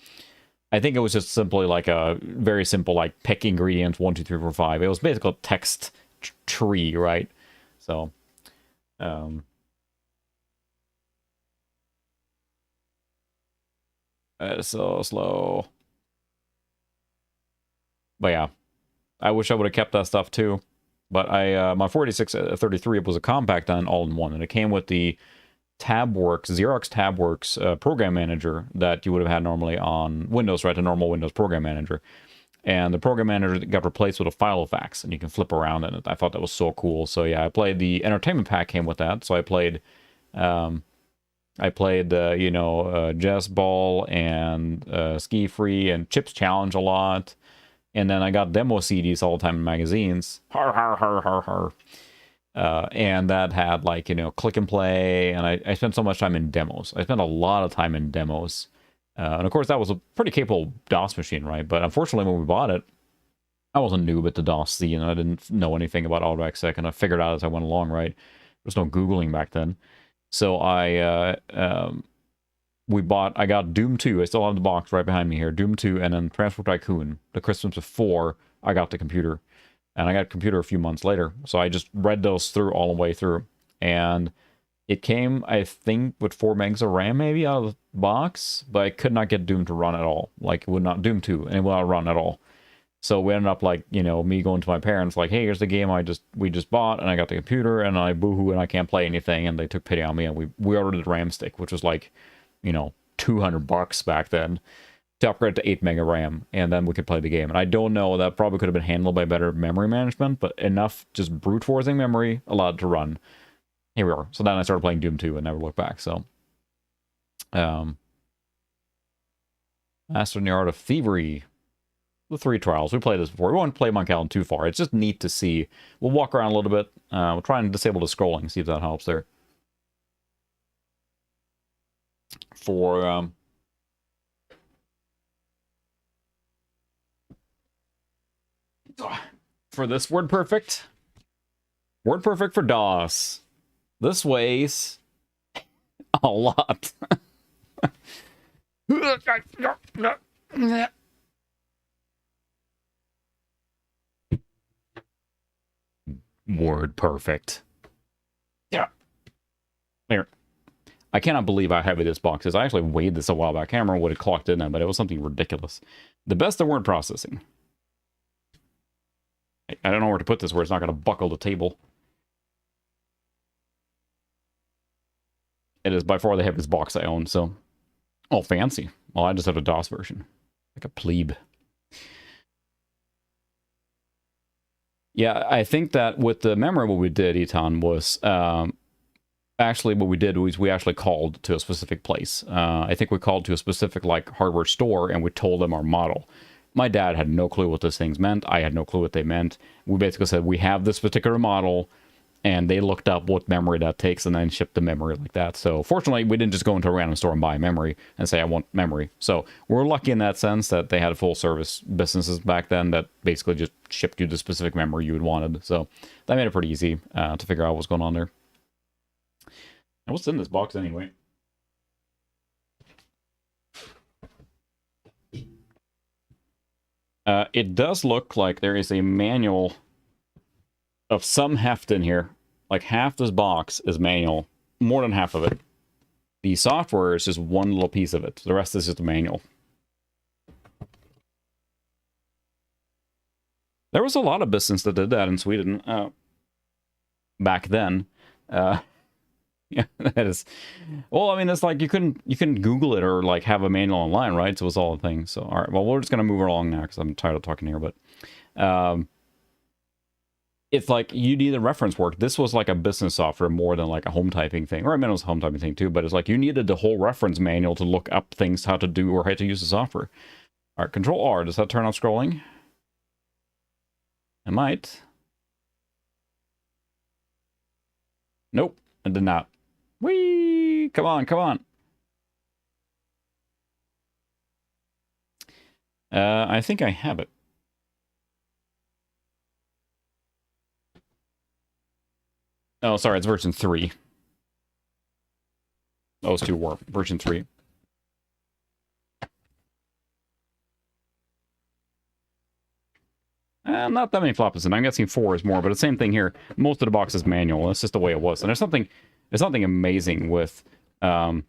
I think it was just simply like a very simple, like, pick ingredients, 1, 2, 3, 4, 5. It was basically a text tree, right? So, it's so slow. But yeah, I wish I would have kept that stuff too. But my 4633 was a compact on all-in-one, and it came with the TabWorks, Xerox TabWorks program manager that you would have had normally on Windows, right? The normal Windows program manager. And the program manager got replaced with a Filofax, and you can flip around in it. I thought that was so cool. So yeah, I played the entertainment pack came with that. So I played, you know, Jazz Ball and Ski Free and Chips Challenge a lot. And then I got demo CDs all the time in magazines. Har, har, har, har, har. And that had, like, you know, click and play. And I spent so much time in demos. I spent a lot of time in demos. And of course, that was a pretty capable DOS machine, right? But unfortunately, when we bought it, I was a noob at the DOS C, and I didn't know anything about AutoExec, and I figured out as I went along, right? There was no Googling back then. So I got Doom 2. I still have the box right behind me here. Doom 2, and then Transport Tycoon. The Christmas before I got the computer. And I got a computer a few months later. So I just read those through all the way through. And it came, I think, with 4 megs of RAM maybe out of the box. But I could not get Doom to run at all. Like, it would not, Doom 2, and it would not run at all. So we ended up, like, you know, me going to my parents, like, hey, here's the game we just bought, and I got the computer, and I boohoo, and I can't play anything. And they took pity on me, and we ordered the RAM stick, which was like, you know, $200 back then to upgrade to 8 mega RAM, and then we could play the game. And I don't know, that probably could have been handled by better memory management, but enough just brute forcing memory allowed to run. Here we are. So then I started playing Doom 2 and never looked back. So, Master in the Art of Thievery, the 3 trials. We played this before. We won't play Monkey Island too far. It's just neat to see. We'll walk around a little bit. We'll try and disable the scrolling, see if that helps there. For this WordPerfect for DOS, this weighs a lot. WordPerfect. Yeah. There. I cannot believe how heavy this box is. I actually weighed this a while back. I can't remember what it clocked in at, but it was something ridiculous. The best of word processing. I don't know where to put this where it's not going to buckle the table. It is by far the heaviest box I own, so... Oh, fancy. Well, I just have a DOS version. Like a plebe. Yeah, I think that with the memory, what we did, Eton, was... actually, what we did was we actually called to a specific place. I think we called to a specific, like, hardware store, and we told them our model. My dad had no clue what those things meant. I had no clue what they meant. We basically said, we have this particular model. and they looked up what memory that takes and then shipped the memory like that. So fortunately, we didn't just go into a random store and buy memory and say, I want memory. So we're lucky in that sense that they had full service businesses back then that basically just shipped you the specific memory you had wanted. So that made it pretty easy to figure out what's going on there. And what's in this box anyway? It does look like there is a manual of some heft in here. Like half this box is manual, more than half of it. The software is just one little piece of it. The rest is just a manual. There was a lot of business that did that in Sweden back then. Yeah, that is. Well, I mean, it's like you couldn't Google it or like have a manual online, right? So it was all a thing. So all right, well, we're just gonna move along now because I'm tired of talking here. But it's like you need a reference work. This was like a business software more than like a home typing thing, or I mean, it was a home typing thing too. But it's like you needed the whole reference manual to look up things, how to do or how to use the software. All right, Control R. Does that turn off scrolling? It might. Nope, it did not. Whee! Come on, come on. I think I have it. Oh, sorry, it's version 3. Those two were version 3. Not that many floppies, and I'm guessing 4 is more, but the same thing here. Most of the box is manual. That's just the way it was. And there's something amazing with, yeah,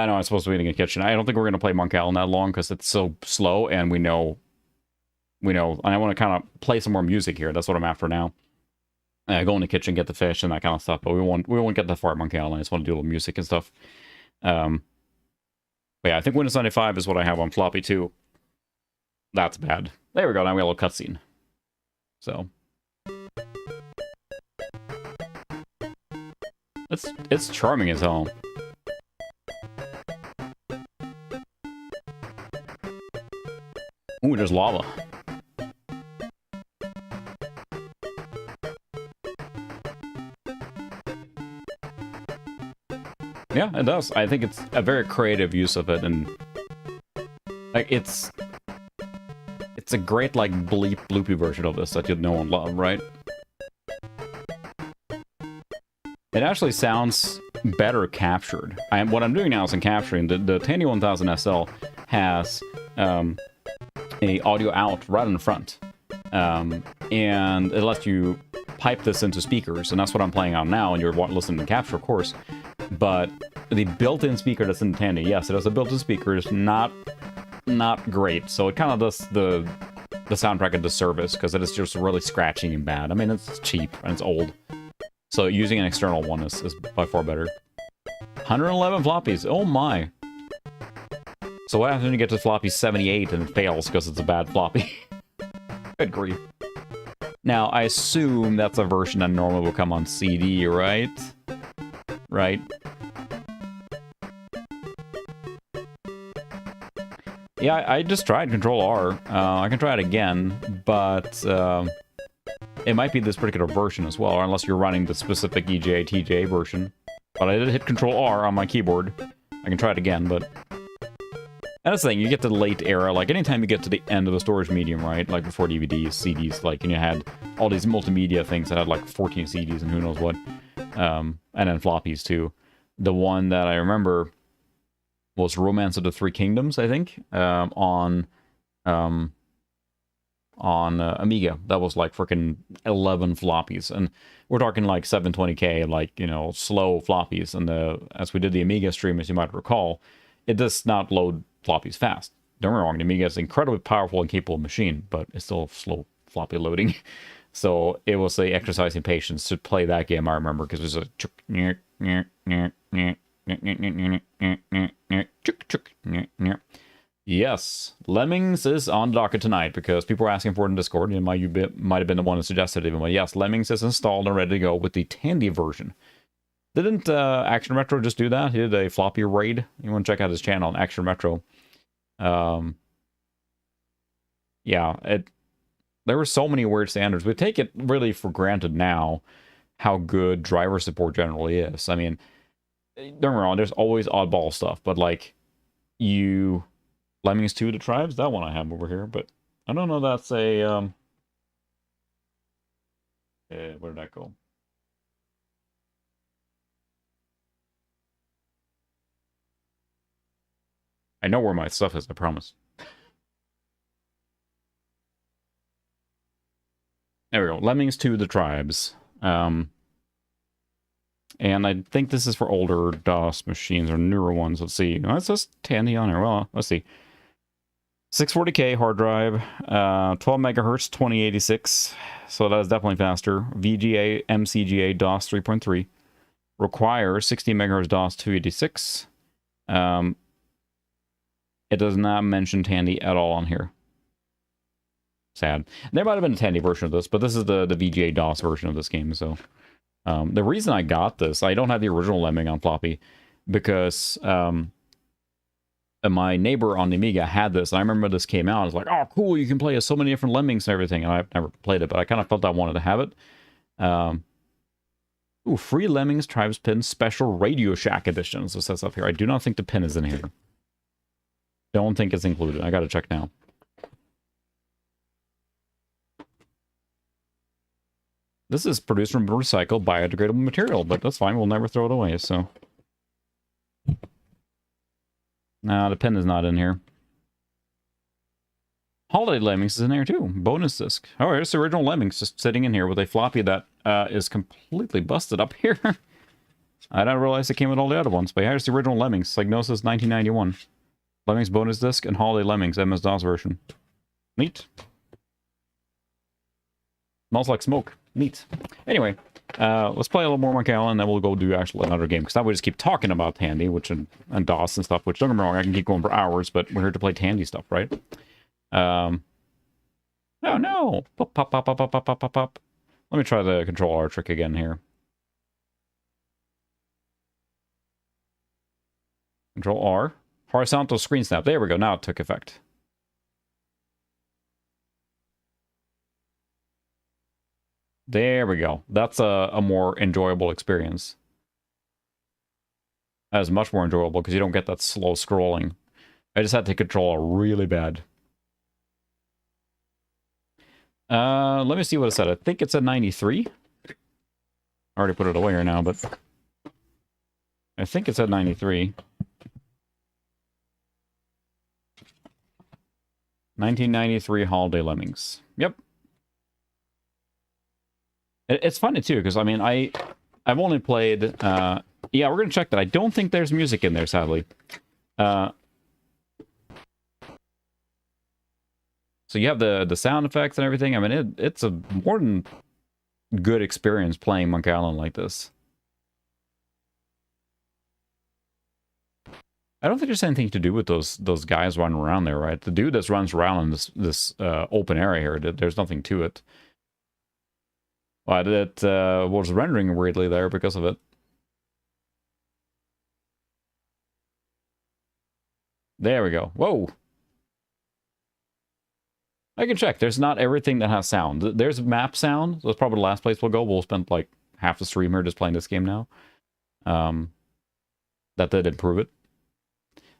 I know I'm supposed to be in a kitchen. I don't think we're going to play Monk Island that long because it's so slow, and we know, and I want to kind of play some more music here. That's what I'm after now. Go in the kitchen, get the fish and that kind of stuff, but we won't get that far at Monk Island. I just want to do a little music and stuff. But yeah, I think Windows 95 is what I have on floppy too. That's bad. There we go. Now we have a little cutscene. So it's charming as hell. Ooh, there's lava. Yeah, it does. I think it's a very creative use of it, and like it's a great like bloopy version of this that you'd know and love, right? It actually sounds better captured. What I'm doing now is I'm capturing the Tandy 1000 SL has a audio out right in the front, and it lets you pipe this into speakers, and that's what I'm playing on now. And you're listening to capture, of course. But the built-in speaker that's in Tandy, yes, it has a built-in speaker. It's not great. So it kind of does the soundtrack a disservice because it is just really scratchy and bad. I mean, it's cheap and it's old. So using an external one is by far better. 111 floppies. Oh my. So what happens when you get to floppy 78 and it fails because it's a bad floppy? Good grief. Now, I assume that's a version that normally will come on CD, right? Right? Yeah, I just tried Control R. I can try it again, but it might be this particular version as well, or unless you're running the specific EJ TJ version. But I did hit Control R on my keyboard. I can try it again, but... And that's the thing, you get to the late era, like anytime you get to the end of the storage medium, right? Like before DVDs, CDs, like, and you had all these multimedia things that had like 14 CDs and who knows what. And then floppies too. The one that I remember was Romance of the Three Kingdoms, I think, on Amiga. That was like freaking 11 floppies, and we're talking like 720k, like, you know, slow floppies. And as we did the Amiga stream, as you might recall, it does not load floppies fast. Don't get me wrong, the Amiga is an incredibly powerful and capable machine, but it's still slow floppy loading. So it was the exercise in patience to play that game, I remember, because it was a... Yes, Lemmings is on the docket tonight, because people were asking for it in Discord, and might have been the one that suggested it even. But yes, Lemmings is installed and ready to go with the Tandy version. Didn't Action Retro just do that? He did a floppy raid. You want to check out his channel on Action Retro. Yeah, there were so many weird standards. We take it really for granted now, how good driver support generally is. I mean, don't get me wrong, there's always oddball stuff, but like Lemmings 2 The Tribes, that one I have over here, but I don't know that's a where did that go? I know where my stuff is, I promise. There we go. Lemmings 2 The Tribes. And I think this is for older DOS machines or newer ones. Let's see. Oh, it says Tandy on here. Well, let's see. 640K hard drive, 12 megahertz, 2086. So that is definitely faster. VGA, MCGA, DOS 3.3. Requires 60 megahertz DOS 286. It does not mention Tandy at all on here. Sad. There might have been a Tandy version of this, but this is the VGA DOS version of this game. So the reason I got this, I don't have the original Lemming on floppy, because my neighbor on the Amiga had this, and I remember this came out. I was like, oh, cool, you can play as so many different Lemmings and everything, and I've never played it, but I kind of felt I wanted to have it. Ooh, free Lemmings Tribes Pin Special Radio Shack Edition. So it says up here. I do not think the pin is in here. Don't think it's included. I gotta check now. This is produced from recycled biodegradable material, but that's fine. We'll never throw it away, so. No, the pin is not in here. Holiday Lemmings is in there too. Bonus disc. Oh, here's the original Lemmings just sitting in here with a floppy that is completely busted up here. I didn't realize it came with all the other ones, but here's the original Lemmings. Psygnosis 1991. Lemmings bonus disc and Holiday Lemmings MS-DOS version. Neat. Smells like smoke. Neat. Anyway, let's play a little more Monkey Island, and then we'll go do actually another game, because now we just keep talking about Tandy, which and DOS and stuff, which, don't get me wrong, I can keep going for hours, but we're here to play Tandy stuff, right? Oh no! Pop, pop, pop, pop, pop, pop, pop, pop, pop. Let me try the Control R trick again here. Control R. Horizontal screen snap. There we go. Now it took effect. There we go. That's a more enjoyable experience. That is much more enjoyable because you don't get that slow scrolling. I just had to control really bad. Let me see what it said. I think it's a 93. I already put it away here now, but I think it's at 93. 1993 Holiday Lemmings. Yep. It's funny too, because I mean, I've only played. Yeah, we're gonna check that. I don't think there's music in there, sadly. So you have the sound effects and everything. I mean, it's a more than good experience playing Monkey Island like this. I don't think there's anything to do with those guys running around there, right? The dude that runs around in this open area here, there's nothing to it. But it was rendering weirdly there because of it. There we go. Whoa! I can check. There's not everything that has sound. There's map sound. That's probably the last place we'll go. We'll spend like half the stream here just playing this game now. That did improve it.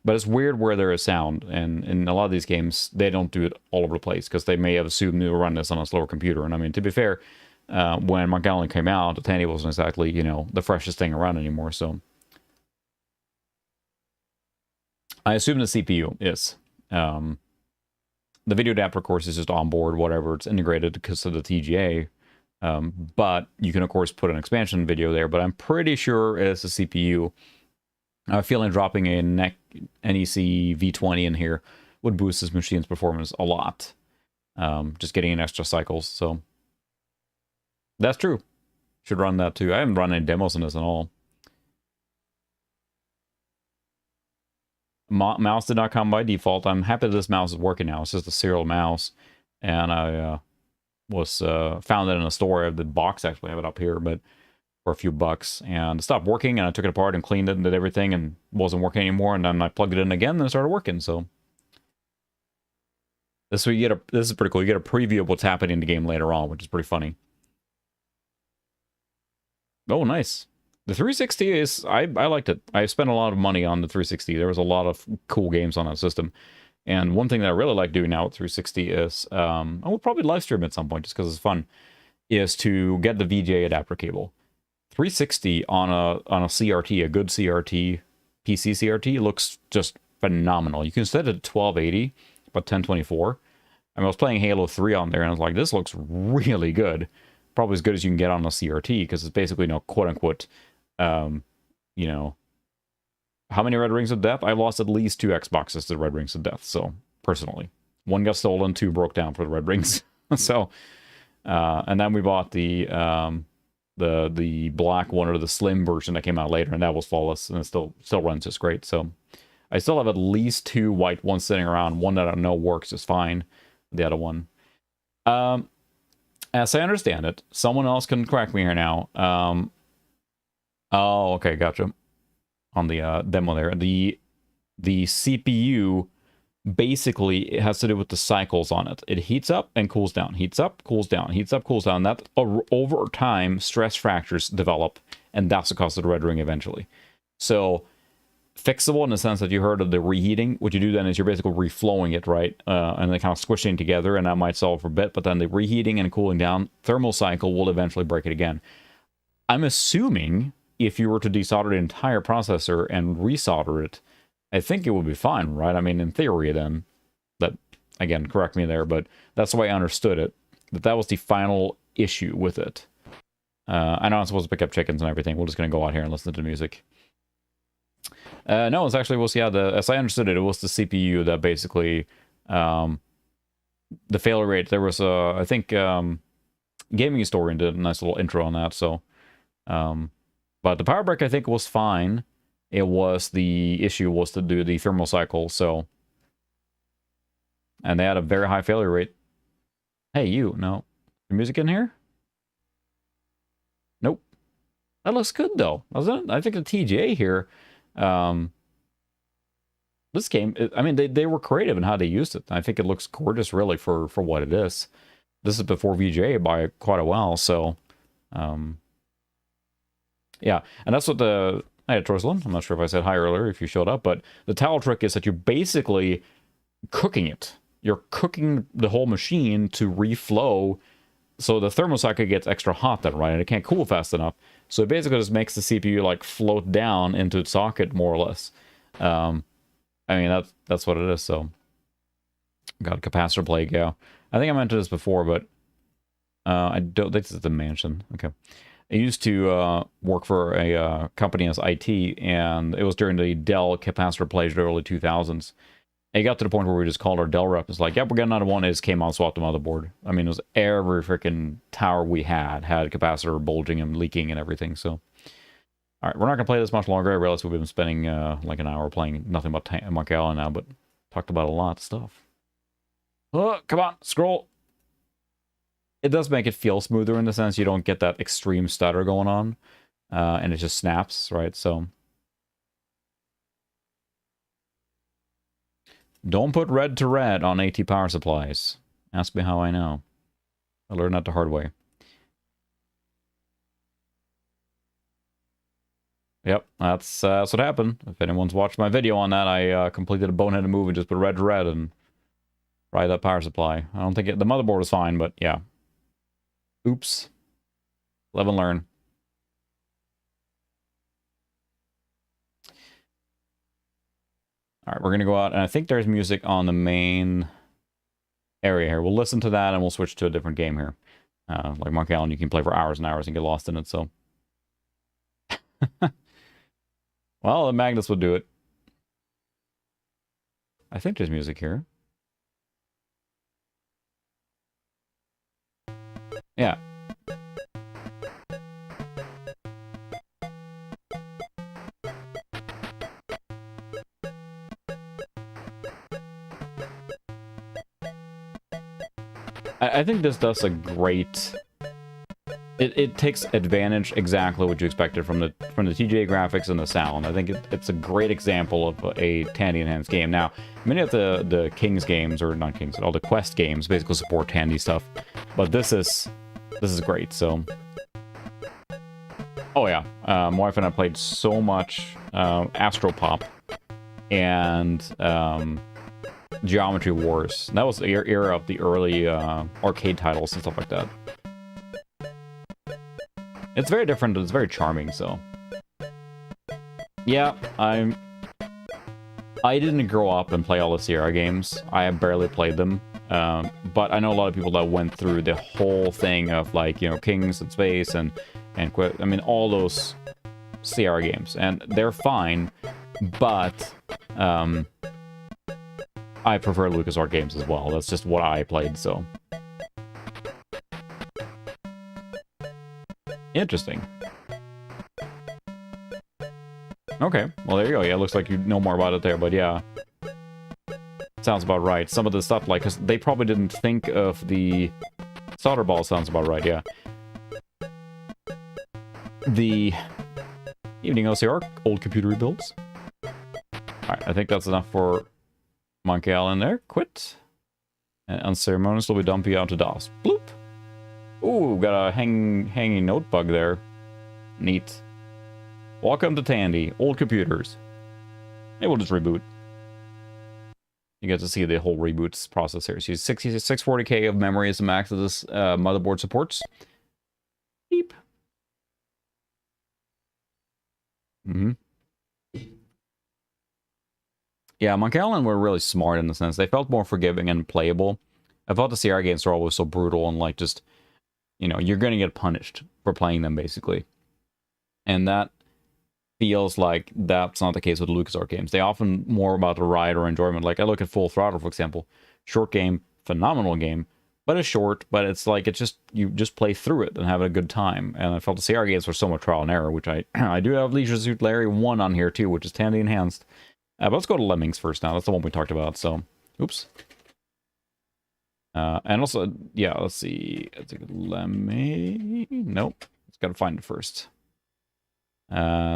But it's weird where there is sound, and in a lot of these games, they don't do it all over the place, because they may have assumed they will run this on a slower computer. And I mean, to be fair, when Monkey Island came out, the Tandy wasn't exactly, you know, the freshest thing around anymore, so. I assume the CPU is. The video adapter, of course, is just on board, whatever, it's integrated because of the TGA. But you can, of course, put an expansion video there, but I'm pretty sure it's a CPU. I have a feeling dropping a NEC V20 in here would boost this machine's performance a lot. Just getting in extra cycles, so. That's true. Should run that too. I haven't run any demos in this at all. Mouse did not come by default. I'm happy that this mouse is working now. It's just a serial mouse. And I found it in a store. I have the box, actually. I have it up here, but for a few bucks. And it stopped working, and I took it apart and cleaned it and did everything, and wasn't working anymore. And then I plugged it in again, and it started working, so. This is pretty cool. You get a preview of what's happening in the game later on, which is pretty funny. Oh, nice. The 360 is... I liked it. I spent a lot of money on the 360. There was a lot of cool games on that system. And one thing that I really like doing now with 360 is... I will probably live stream at some point just because it's fun. Is to get the VGA adapter cable. 360 on a CRT, a good CRT, PC CRT, looks just phenomenal. You can set it at 1280, but 1024. I was playing Halo 3 on there, and I was like, this looks really good. Probably as good as you can get on a CRT, because it's basically, you know, quote-unquote, you know, how many Red Rings of Death? I lost at least 2 Xboxes to Red Rings of Death, so, personally. 1 got stolen, 2 broke down for the Red Rings. So, and then we bought the black one, or the slim version that came out later, and that was flawless, and it still runs just great. So I still have at least 2 white ones sitting around, one that I know works just fine, the other one. As I understand it, someone else can correct me here now. Oh, okay, gotcha. On the demo there, the CPU basically it has to do with the cycles on it. It heats up and cools down, heats up, cools down, heats up, cools down. That over time, stress fractures develop, and that's the cause of the red ring eventually. So fixable in the sense that you heard of the reheating. What you do then is you're basically reflowing it, right? And then kind of squishing together, and that might solve for a bit, but then the reheating and cooling down thermal cycle will eventually break it again. I'm assuming if you were to desolder the entire processor and resolder it, I think it would be fine, right? I mean, in theory, then, that, again, correct me there, but that's the way I understood it, that was the final issue with it. I know I'm supposed to pick up chickens and everything. We're just going to go out here and listen to the music. No, it's actually, as I understood it, it was the CPU that basically, the failure rate, there was I think, Gaming Historian did a nice little intro on that, so, but the power brick, I think, was fine. It was, the issue was to do the thermal cycle, so, and they had a very high failure rate. Hey, no, your music in here? Nope. That looks good, though, doesn't it? I think the TGA here, this game, I mean, they were creative in how they used it. I think it looks gorgeous, really, for what it is. This is before VGA by quite a while, so, yeah, and that's what the... Hi, Trorsland. I'm not sure if I said hi earlier, if you showed up, but the towel trick is that you're basically cooking it. You're cooking the whole machine to reflow, so the thermocycle gets extra hot then, right? And it can't cool fast enough. So it basically just makes the CPU, like, float down into its socket, more or less. I mean, that's what it is, so. Got a capacitor plague, yeah. I think I mentioned this before, but I don't think this is the mansion. Okay. I used to work for a company as IT, and it was during the Dell capacitor plague in the early 2000s. It got to the point where we just called our Dell rep. It's like, yep, we're getting another one. It just came out and swapped the motherboard. I mean, it was every freaking tower we had a capacitor bulging and leaking and everything, so. All right, we're not going to play this much longer. I realize we've been spending like an hour playing nothing but Monkey Island now, but talked about a lot of stuff. Oh, come on, scroll. It does make it feel smoother in the sense you don't get that extreme stutter going on, and it just snaps, right? So don't put red to red on AT power supplies. Ask me how I know. I learned that the hard way. Yep, that's what happened. If anyone's watched my video on that, I completed a boneheaded move and just put red to red and fried that power supply. I don't think the motherboard is fine, but yeah. Oops. Live and learn. All right, we're going to go out, and I think there's music on the main area here. We'll listen to that, and we'll switch to a different game here. Like Monkey Island, you can play for hours and hours and get lost in it, so. Well, the Magnus would do it. I think there's music here. Yeah. I think this does a great... It takes advantage exactly what you expected from the TGA graphics and the sound. I think it's a great example of a Tandy enhanced game. Now, many of the Kings games, or not Kings, all the Quest games basically support Tandy stuff, but this is great. So Oh yeah, my wife and I played so much Astropop and Geometry Wars. That was the era of the early arcade titles and stuff like that. It's very different, but it's very charming, so. Yeah, I didn't grow up and play all the Sierra games. I have barely played them. But I know a lot of people that went through the whole thing of, like, you know, Kings and Space and I mean, all those Sierra games. And they're fine, but I prefer LucasArts games as well. That's just what I played, so. Interesting. Okay, well there you go. Yeah, looks like you know more about it there, but yeah. Sounds about right. Some of the stuff, like, 'cause they probably didn't think of the solder ball. Sounds about right, yeah. The evening OCR, old computer rebuilds. Alright, I think that's enough for Monkey Island there. Quit. And unceremoniously dump you out to DOS. Bloop. Ooh, got a hanging note bug there. Neat. Welcome to Tandy, old computers. Maybe we'll just reboot. You get to see the whole reboots process here. So 640K of memory is the max of this motherboard supports. Beep. Yeah, Monkey Island were really smart in the sense they felt more forgiving and playable. I thought the CR games were always so brutal and, like, just, you know, you're gonna get punished for playing them, basically. And that feels like that's not the case with the LucasArts games. They often more about the ride or enjoyment. Like, I look at Full Throttle, for example. Short game, phenomenal game, but it's short, but it's like, it's just, you just play through it and have a good time. And I felt the CR games were so much trial and error, which I do have Leisure Suit Larry 1 on here too, which is Tandy enhanced. But let's go to Lemmings first now. That's the one we talked about, so, oops. And also, yeah, let's see. Let's take Lemming. Nope. Let's gotta find it first.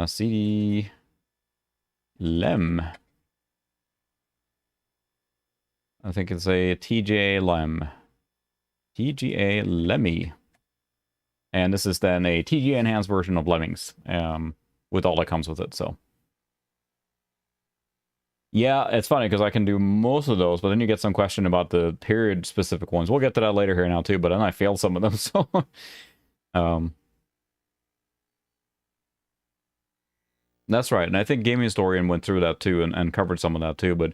CD Lem. I think it's a TGA Lem. TGA Lemmy. And this is then a TGA enhanced version of Lemmings, with all that comes with it, so. Yeah, it's funny because I can do most of those, but then you get some question about the period-specific ones. We'll get to that later here now, too, but then I failed some of them, so... That's right, and I think Gaming Historian went through that, too, and covered some of that, too, but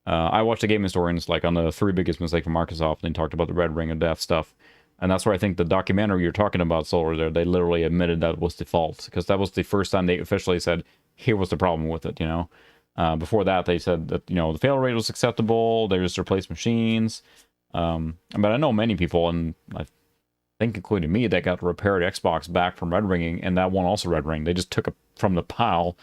I watched the Gaming Historians, like, on the 3 biggest mistakes from Microsoft, and they talked about the Red Ring of Death stuff, and that's where I think the documentary you're talking about, Solar, there, they literally admitted that was the fault, because that was the first time they officially said, here was the problem with it, you know? Before that, they said that, you know, the fail rate was acceptable, they just replaced machines. But I know many people, and I think including me, that got repaired Xbox back from red ringing, and that one also red ring. They just took it from the pile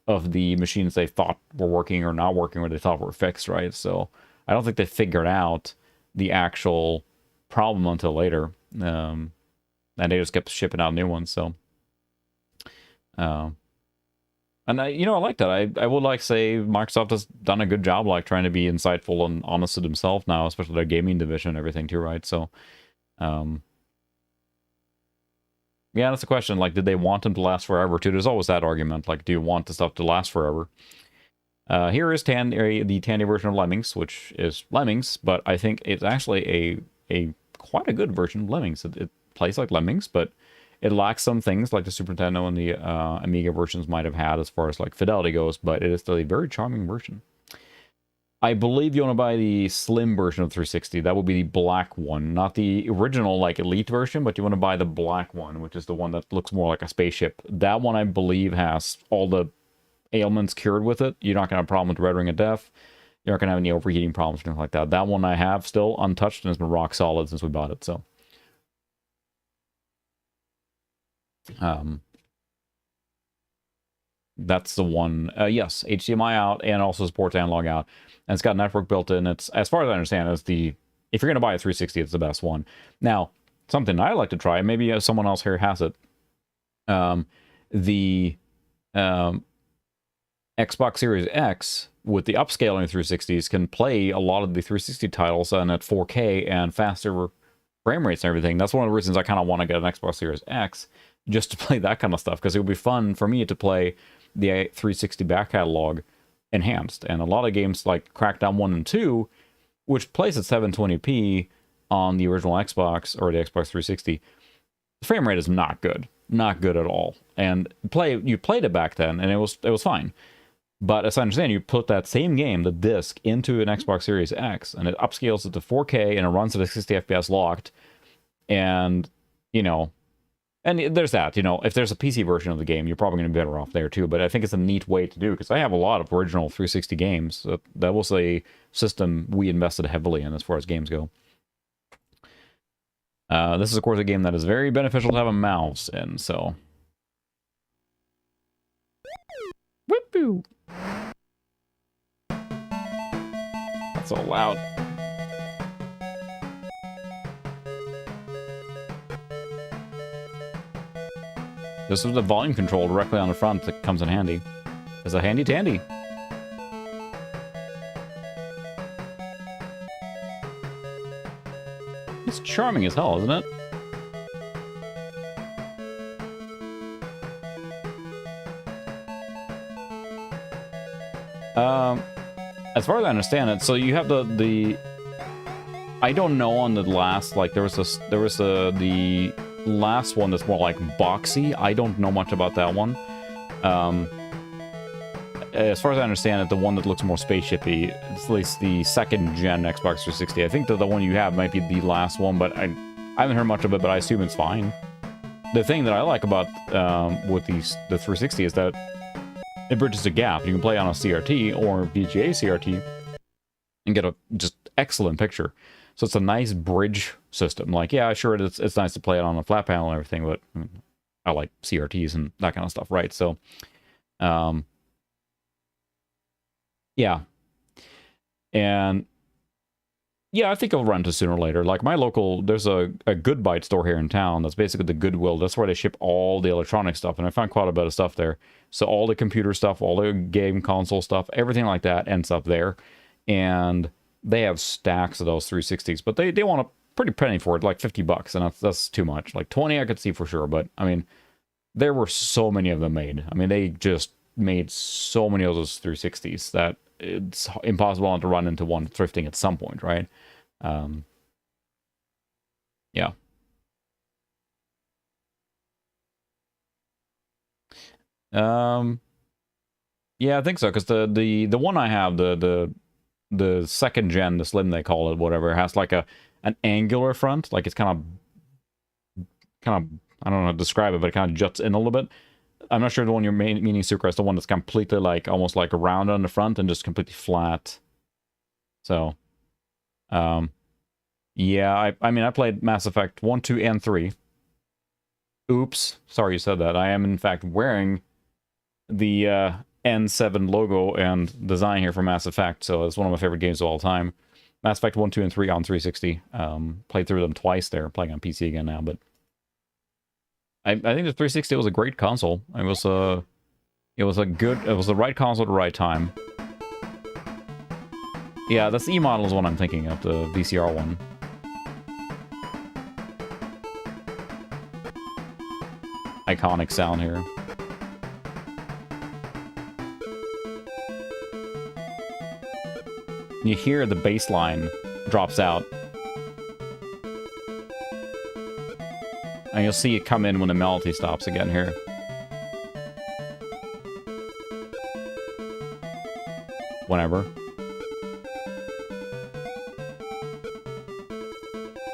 of the machines they thought were working or not working, or they thought were fixed, right? So I don't think they figured out the actual problem until later. And they just kept shipping out new ones, so... And I like that. I would like say Microsoft has done a good job, like trying to be insightful and honest to themselves now, especially their gaming division and everything too, right? So, yeah, that's the question. Like, did they want them to last forever too? There's always that argument. Like, do you want the stuff to last forever? Here is the Tandy version of Lemmings, which is Lemmings, but I think it's actually a quite a good version of Lemmings. It plays like Lemmings, but it lacks some things like the Super Nintendo and the Amiga versions might have had as far as like fidelity goes, but it is still a very charming version. I believe you want to buy the slim version of 360. That would be the black one, not the original like Elite version, but you want to buy the black one, which is the one that looks more like a spaceship. That one I believe has all the ailments cured with it. You're not going to have a problem with Red Ring of Death. You're not going to have any overheating problems or anything like that. That one I have still untouched and has been rock solid since we bought it, so... that's the one. Yes, HDMI out and also supports analog out, and it's got network built in. It's, as far as I understand, it's the, if you're gonna buy a 360, it's the best one. Now, something I like to try, maybe someone else here has it. The Xbox Series X with the upscaling 360s can play a lot of the 360 titles and at 4K and faster frame rates and everything. That's one of the reasons I kind of want to get an Xbox Series X. just to play that kind of stuff, because it would be fun for me to play the 360 back catalog enhanced. And a lot of games like Crackdown 1 and 2, which plays at 720p on the original Xbox or the Xbox 360, the frame rate is not good. Not good at all. And you played it back then, and it was fine. But as I understand, you put that same game, the disc, into an Xbox Series X, and it upscales it to 4K, and it runs at a 60 FPS locked. And, you know, and there's that, you know, if there's a PC version of the game, you're probably going to be better off there too. But I think it's a neat way to do, because I have a lot of original 360 games. That was a system we invested heavily in as far as games go. This is, of course, a game that is very beneficial to have a mouse in, so... Whoop-oo! That's so loud. This is the volume control directly on the front that comes in handy. It's a handy dandy. It's charming as hell, isn't it? As far as I understand it, so you have the I don't know on the last, like the last one that's more like boxy. I don't know much about that one. As far as I understand it, the one that looks more spaceshipy, it's at least the second gen Xbox 360. I think that the one you have might be the last one, but I haven't heard much of it, but I assume it's fine. The thing that I like about with the 360 is that it bridges a gap. You can play on a CRT or VGA CRT and get a just excellent picture. So it's a nice bridge system. Like, yeah, sure, it's nice to play it on a flat panel and everything, but I like CRTs and that kind of stuff, right? So, yeah. And yeah, I think I'll run to sooner or later. Like my local, there's a Good Bite store here in town. That's basically the Goodwill. That's where they ship all the electronic stuff. And I found quite a bit of stuff there. So all the computer stuff, all the game console stuff, everything like that ends up there. And they have stacks of those 360s, but they want a pretty penny for it, like $50. And that's too much. Like 20 I could see for sure. But I mean, there were so many of them made. I mean, they just made so many of those 360s that it's impossible not to run into one thrifting at some point, right? Yeah. Yeah, I think so, because the one I have, the second gen, the Slim they call it, whatever, has like an angular front, like it's kind of I don't know how to describe it, but it kind of juts in a little bit. I'm not sure the one you're meaning, Sucre, is the one that's completely like almost like round on the front and just completely flat. So, yeah, I mean, I played Mass Effect 1, 2, and 3. Oops, sorry you said that. I am in fact wearing the N7 logo and design here for Mass Effect, so it's one of my favorite games of all time. Mass Effect 1, 2, and 3 on 360. Played through them twice there, playing on PC again now, but I think the 360 was a great console. It was the right console at the right time. Yeah, that's the E-model is what I'm thinking of, the VCR one. Iconic sound here. You hear the bass line drops out. And you'll see it come in when the melody stops again here. Whenever.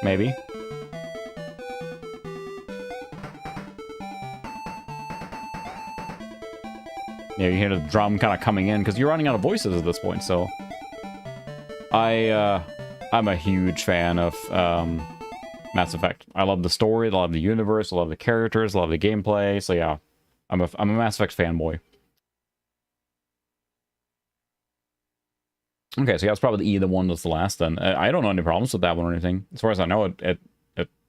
Maybe. Yeah, you hear the drum kind of coming in, because you're running out of voices at this point, so... I'm a huge fan of Mass Effect. I love the story, I love the universe, I love the characters, I love the gameplay, so yeah. I'm a Mass Effect fanboy. Okay, so yeah, it's probably the one that's the last then. I don't know any problems with that one or anything. As far as I know,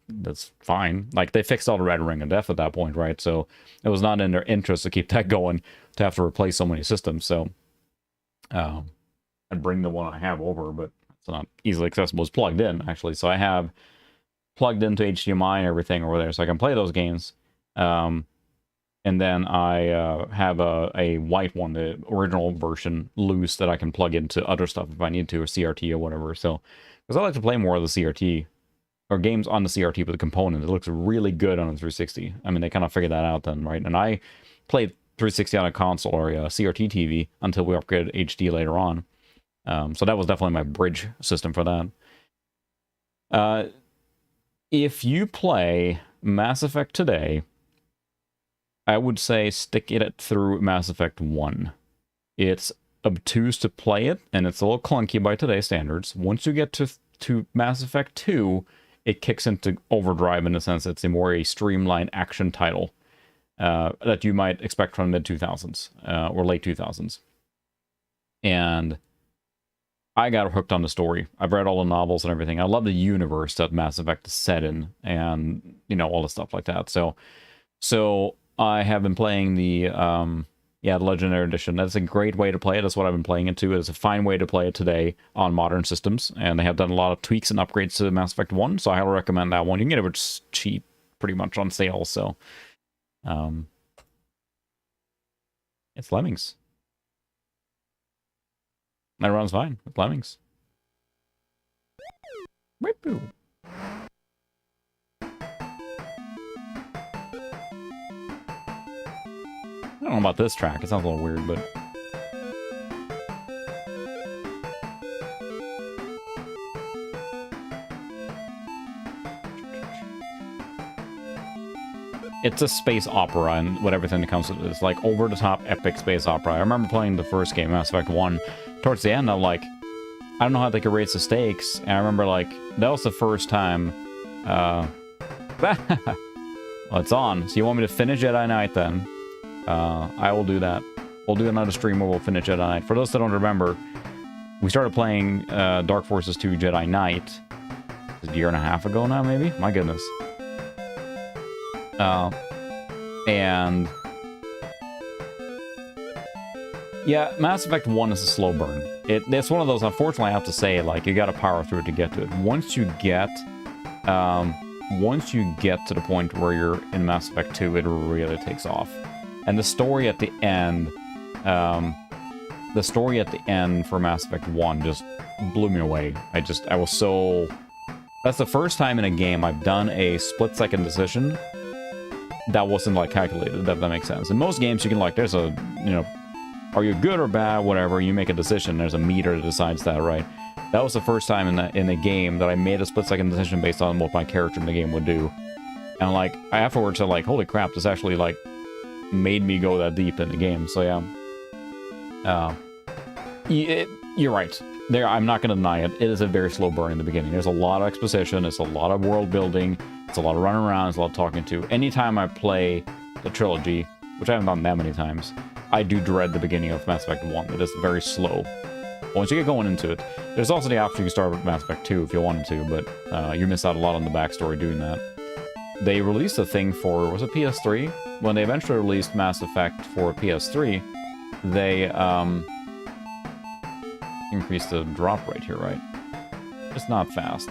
that's fine. Like, they fixed all the Red Ring of Death at that point, right? So it was not in their interest to keep that going, to have to replace so many systems, so... I'd bring the one I have over, but it's not easily accessible. It's plugged in, actually. So I have plugged into HDMI and everything over there, so I can play those games. And then I have a white one, the original version, loose, that I can plug into other stuff if I need to, or CRT or whatever. So, because I like to play more of the CRT, or games on the CRT with the component. It looks really good on a 360. I mean, they kind of figured that out then, right? And I played 360 on a console or a CRT TV until we upgraded HD later on. So that was definitely my bridge system for that. If you play Mass Effect today, I would say stick it through Mass Effect 1. It's obtuse to play it, and it's a little clunky by today's standards. Once you get to Mass Effect 2, it kicks into overdrive in the sense it's a streamlined action title that you might expect from the mid-2000s or late 2000s. And I got hooked on the story. I've read all the novels and everything. I love the universe that Mass Effect is set in, and, you know, all the stuff like that. So I have been playing the Legendary Edition. That's a great way to play it. That's what I've been playing it to. It's a fine way to play it today on modern systems, and they have done a lot of tweaks and upgrades to Mass Effect 1, so I highly recommend that one. You can get it cheap, pretty much on sale, so... it's Lemmings. That runs fine with Lemmings. Whip-boo. I don't know about this track. It sounds a little weird, but... it's a space opera, and what everything that comes with it. It's like over-the-top epic space opera. I remember playing the first game, Mass Effect 1. Towards the end, I'm like, I don't know how they could raise the stakes. And I remember, like, that was the first time... well, it's on. So you want me to finish Jedi Knight, then? I will do that. We'll do another stream where we'll finish Jedi Knight. For those that don't remember, we started playing Dark Forces 2 Jedi Knight a year and a half ago now, maybe? My goodness. And... yeah, Mass Effect 1 is a slow burn. It's one of those, unfortunately, I have to say, like, you gotta power through it to get to it. Once you get to the point where you're in Mass Effect 2, it really takes off. And the story at the end, for Mass Effect 1 just blew me away. I was so... That's the first time in a game I've done a split-second decision that wasn't, like, calculated, if that makes sense. In most games, you can, like, there's a, you know, are you good or bad, whatever, you make a decision, there's a meter that decides that, right? That was the first time in the game that I made a split-second decision based on what my character in the game would do. And, like, afterwards, I'm like, holy crap, this actually, like, made me go that deep in the game, so yeah. You're right. I'm not going to deny it. It is a very slow burn in the beginning. There's a lot of exposition, there's a lot of world building, it's a lot of running around, it's a lot of talking to. Anytime I play the trilogy, which I haven't done that many times, I do dread the beginning of Mass Effect 1. It is very slow. Once you get going into it, there's also the option you can start with Mass Effect 2 if you wanted to, but you miss out a lot on the backstory doing that. They released a thing for, was it PS3? When they eventually released Mass Effect for PS3, they increased the drop rate here, right? It's not fast.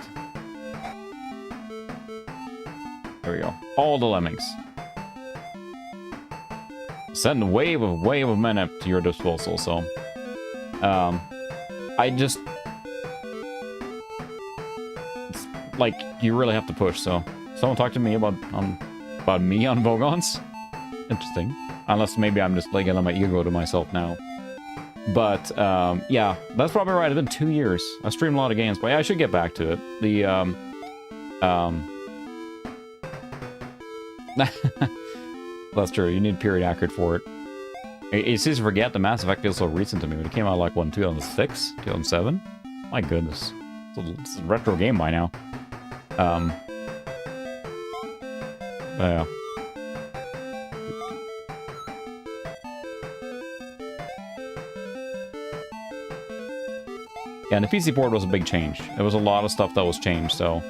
There we go. All the lemmings. Send a wave of men up to your disposal, so... I just... It's like, you really have to push, so... Someone talk to me about me on Vogons? Interesting. Unless maybe I'm just like getting my ego to myself now. But, yeah, that's probably right. It's been 2 years. I streamed a lot of games, but yeah, I should get back to it. That's true. You need period accurate for it. It's easy to forget the Mass Effect feels so recent to me. When it came out like, what, 2006? 2007? My goodness. It's a retro game by now. Yeah. Yeah, and the PC port was a big change. There was a lot of stuff that was changed, so...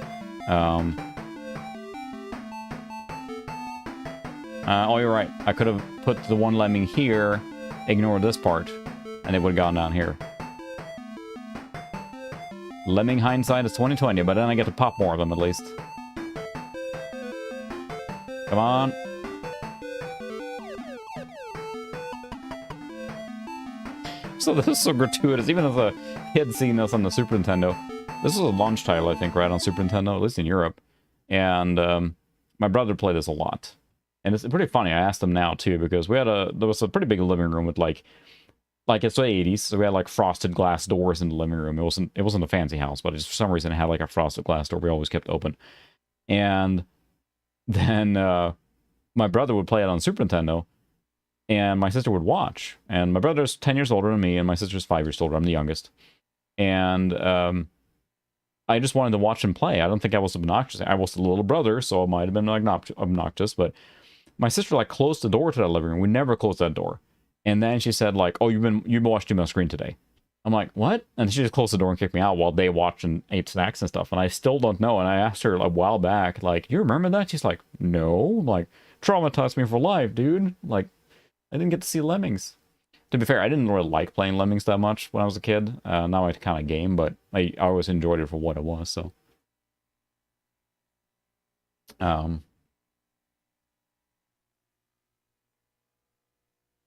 oh, you're right. I could have put the one lemming here, ignore this part, and it would have gone down here. Lemming hindsight is 2020, but then I get to pop more of them at least. Come on. So this is so gratuitous. Even as a kid seeing this on the Super Nintendo. This is a launch title, I think, right, on Super Nintendo, at least in Europe. And my brother played this a lot. And it's pretty funny. I asked him now, too, because there was a pretty big living room with, like it's the 80s, so we had, like, frosted glass doors in the living room. It wasn't a fancy house, but for some reason it had, like, a frosted glass door we always kept open. And then my brother would play it on Super Nintendo, and my sister would watch. And my brother's 10 years older than me, and my sister's 5 years older. I'm the youngest. And I just wanted to watch him play. I don't think I was obnoxious. I was the little brother, so it might have been, like, not obnoxious, but my sister, like, closed the door to that living room. We never closed that door. And then she said, like, oh, you've been watching my screen today. I'm like, what? And she just closed the door and kicked me out while they watched and ate snacks and stuff. And I still don't know. And I asked her a while back, like, you remember that? She's like, no. I'm like, traumatized me for life, dude. Like, I didn't get to see Lemmings. To be fair, I didn't really like playing Lemmings that much when I was a kid. Not my kind of game, but I always enjoyed it for what it was, so.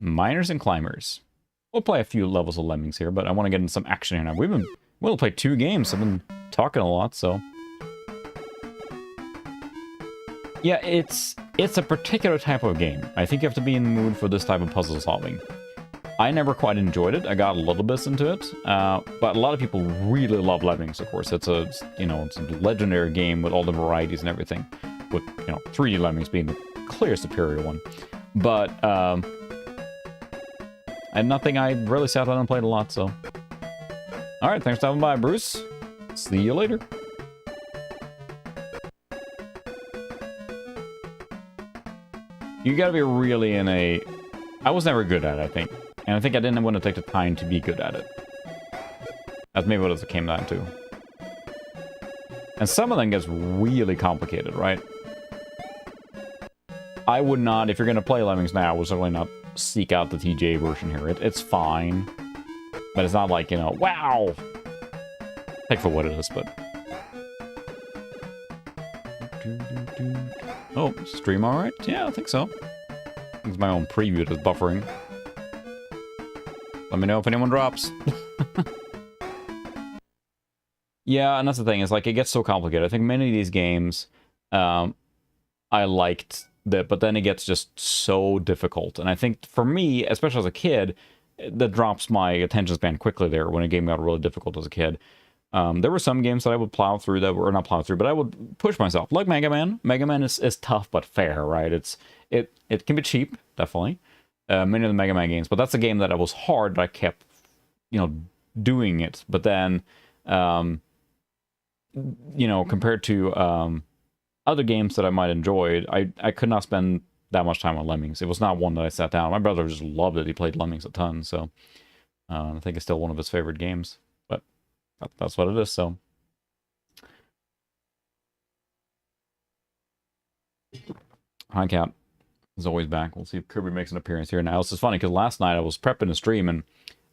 Miners and Climbers. We'll play a few levels of Lemmings here, but I want to get into some action here now. We'll play 2 games. I've been talking a lot, so. Yeah, it's a particular type of game. I think you have to be in the mood for this type of puzzle solving. I never quite enjoyed it. I got a little bit into it, but a lot of people really love Lemmings. Of course, it's a legendary game with all the varieties and everything. With 3D Lemmings being the clear superior one, but and nothing I really sat down and played a lot. So, all right, thanks for stopping by, Bruce. See you later. You gotta be really in a. I was never good at it, I think. And I think I didn't want to take the time to be good at it. That's maybe what it came down to. And some of them gets really complicated, right? I would not, if you're going to play Lemmings now, I would certainly not seek out the TJ version here. It's fine. But it's not like, wow! Take for what it is, but... Oh, stream alright? Yeah, I think so. It's my own preview that's buffering. Let me know if anyone drops. Yeah, and that's the thing. It's like, it gets so complicated. I think many of these games, I liked that, but then it gets just so difficult. And I think, for me, especially as a kid, that drops my attention span quickly there when a game got really difficult as a kid. There were some games that I would plow through that were not plow through, but I would push myself. Like Mega Man. Mega Man is tough but fair, right? It can be cheap, definitely. Many of the Mega Man games, but that's a game that I was hard, but I kept, doing it. But then, compared to other games that I might enjoy, I could not spend that much time on Lemmings. It was not one that I sat down. My brother just loved it. He played Lemmings a ton, so I think it's still one of his favorite games. But that's what it is, so. Hi, Cat. Is always back. We'll see if Kirby makes an appearance here now. This is funny because last night I was prepping a stream, and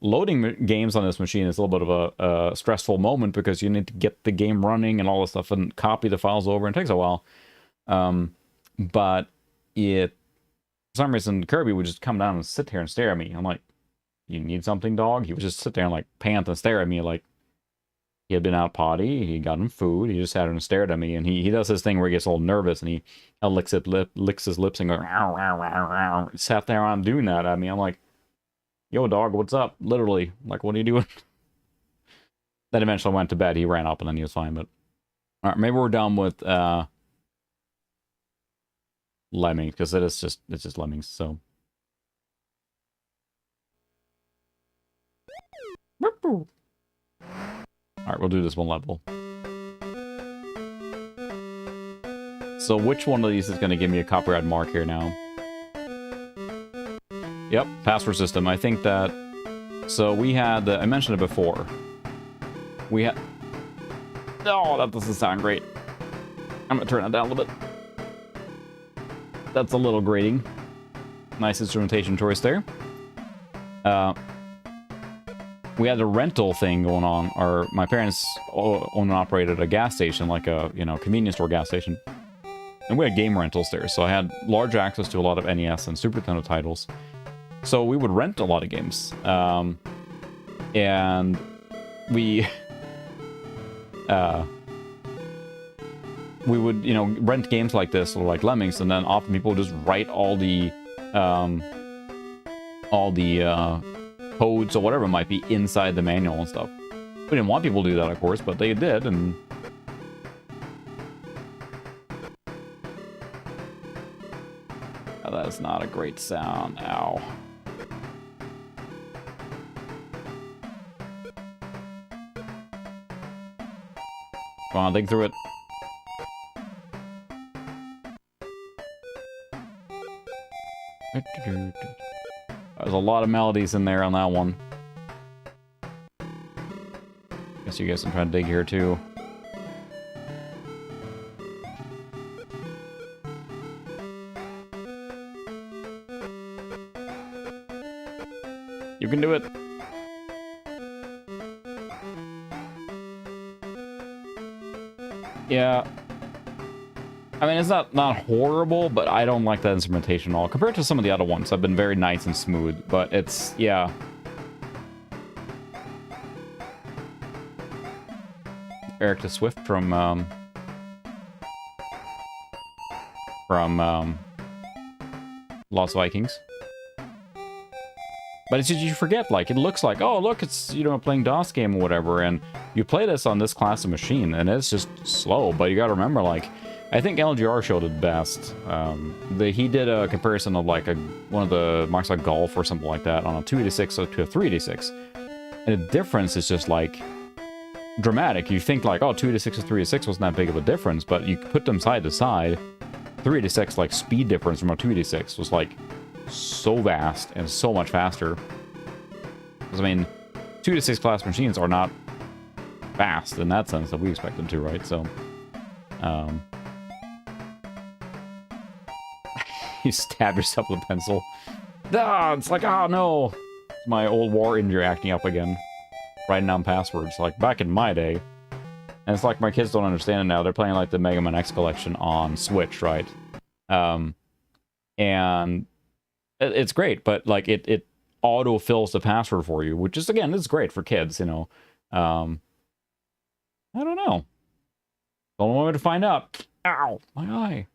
loading games on this machine is a little bit of a stressful moment because you need to get the game running and all this stuff and copy the files over, and it takes a while. But for some reason, Kirby would just come down and sit here and stare at me. I'm like, you need something, dog? He would just sit there and like pant and stare at me like he had been out potty, he got him food, he just sat there and stared at me, and he does this thing where he gets all nervous, and he licks his lips and goes, ow, ow, ow, ow. Sat there on doing that at me. I'm like, yo, dog, what's up? Literally. Like, what are you doing? Then eventually went to bed, he ran up, and then he was fine, but... Alright, maybe we're done with, Lemmings, because it's just Lemmings, so... Alright, we'll do this one level. So which one of these is going to give me a copyright mark here now? Yep, password system. I think that... So we had... I mentioned it before. We had... Oh, that doesn't sound great. I'm going to turn that down a little bit. That's a little grating. Nice instrumentation choice there. We had a rental thing going on. My parents own and operated a gas station, like a, convenience store gas station. And we had game rentals there, so I had large access to a lot of NES and Super Nintendo titles. So we would rent a lot of games. And we we would, you know, rent games like this, or like Lemmings, and then often people would just write all the codes or whatever it might be inside the manual and stuff. We didn't want people to do that, of course, but they did, and oh, that's not a great sound. Ow. Come on, dig through it. There's a lot of melodies in there on that one. Guess you guys can try to dig here too. You can do it. Yeah. I mean, it's not horrible, but I don't like that instrumentation at all. Compared to some of the other ones, I've been very nice and smooth, but it's, yeah. Eric the Swift from Lost Vikings. But it's just, you forget, like, it looks like, oh, look, it's, you know, playing DOS game or whatever, and you play this on this class of machine, and it's just slow, but you gotta remember, like, I think LGR showed it best. He did a comparison of, like, one of the Microsoft Golf or something like that on a 286 to a 386, and the difference is just, like, dramatic. You think, like, oh, 286 to 386 wasn't that big of a difference, but you put them side to side, 386, like, speed difference from a 286 was, like, so vast and so much faster. Because, I mean, 286 class machines are not fast in that sense that we expect them to, right? So, you stab yourself with a pencil. Ah, it's like, oh no! It's my old war injury acting up again. Writing down passwords, like back in my day. And it's like my kids don't understand it now. They're playing like the Mega Man X collection on Switch, right? And it's great, but like it auto-fills the password for you, which is, again, it's great for kids, you know. I don't know. Don't know where to find out. Ow! My eye.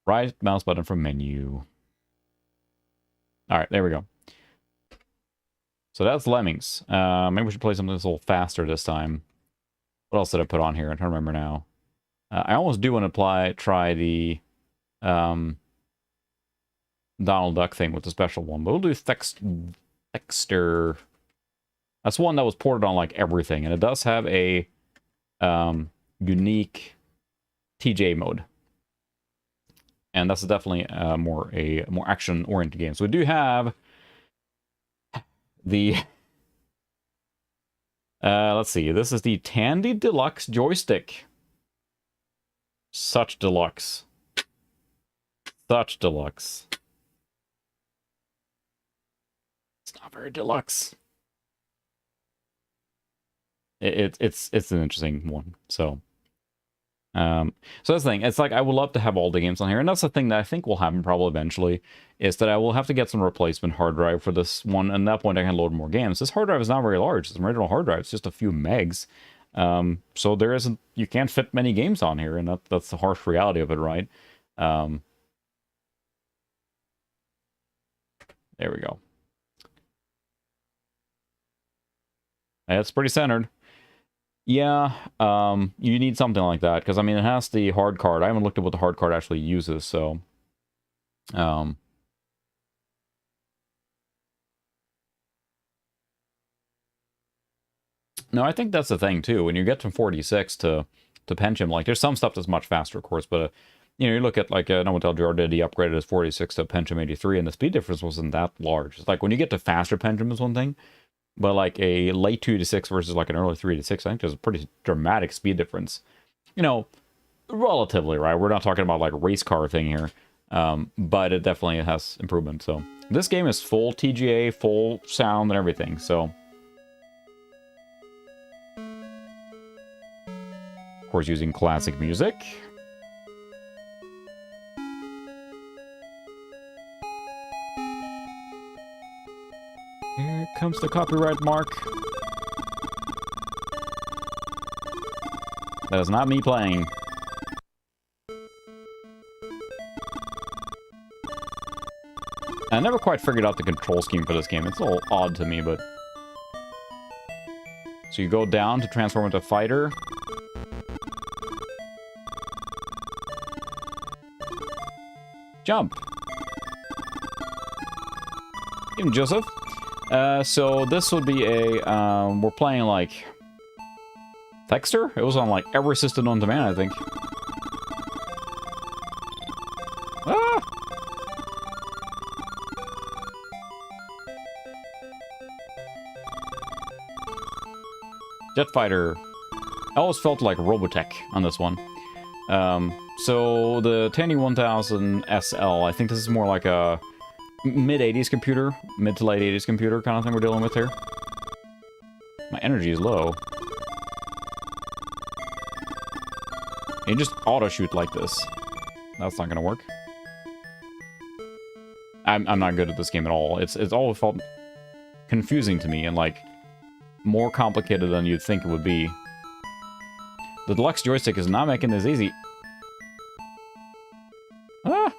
Right mouse button from menu. Alright, there we go. So that's Lemmings. Maybe we should play something that's a little faster this time. What else did I put on here? I don't remember now. I almost do want to try the Donald Duck thing with the special one, but we'll do Thexter. That's one that was ported on like everything, and it does have a unique TJ mode. And that's definitely a more action-oriented game. So we do have the let's see, this is the Tandy Deluxe joystick. Such deluxe. Such deluxe. It's not very deluxe. It's an interesting one. So so that's the thing. It's like, I would love to have all the games on here, and that's the thing that I think will happen probably eventually, is that I will have to get some replacement hard drive for this one, and at that point I can load more games. This hard drive is not very large. It's an original hard drive. It's just a few megs. So there isn't, you can't fit many games on here, and that's the harsh reality of it, right? There we go. It's pretty centered. Yeah, you need something like that, because, I mean, it has the hard card. I haven't looked at what the hard card actually uses, so... No, I think that's the thing, too. When you get from 46 to Pentium, like, there's some stuff that's much faster, of course, but, you know, you look at, like, Novotel Jar did, he upgraded his 46 to Pentium 83, and the speed difference wasn't that large. It's like, when you get to faster Pentium is one thing, but like a late 286 versus like an early 386, I think there's a pretty dramatic speed difference. You know, relatively, right? We're not talking about like a race car thing here, but it definitely has improvement. So this game is full TGA, full sound and everything. So, of course, using classic music. Here comes the copyright mark. That is not me playing. I never quite figured out the control scheme for this game. It's a little odd to me, but... So you go down to transform into a fighter. Jump. Even Joseph. So this would be a, we're playing like Texter? It was on like every system known to man, I think. Ah! Jet Fighter. I always felt like Robotech on this one. So the Tandy 1000 SL, I think this is more like a mid-80s computer, mid to late 80s computer kind of thing we're dealing with here. My energy is low. You just auto-shoot like this. That's not gonna work. I'm not good at this game at all. It's always felt confusing to me and like more complicated than you'd think it would be. The deluxe joystick is not making this easy. Ah!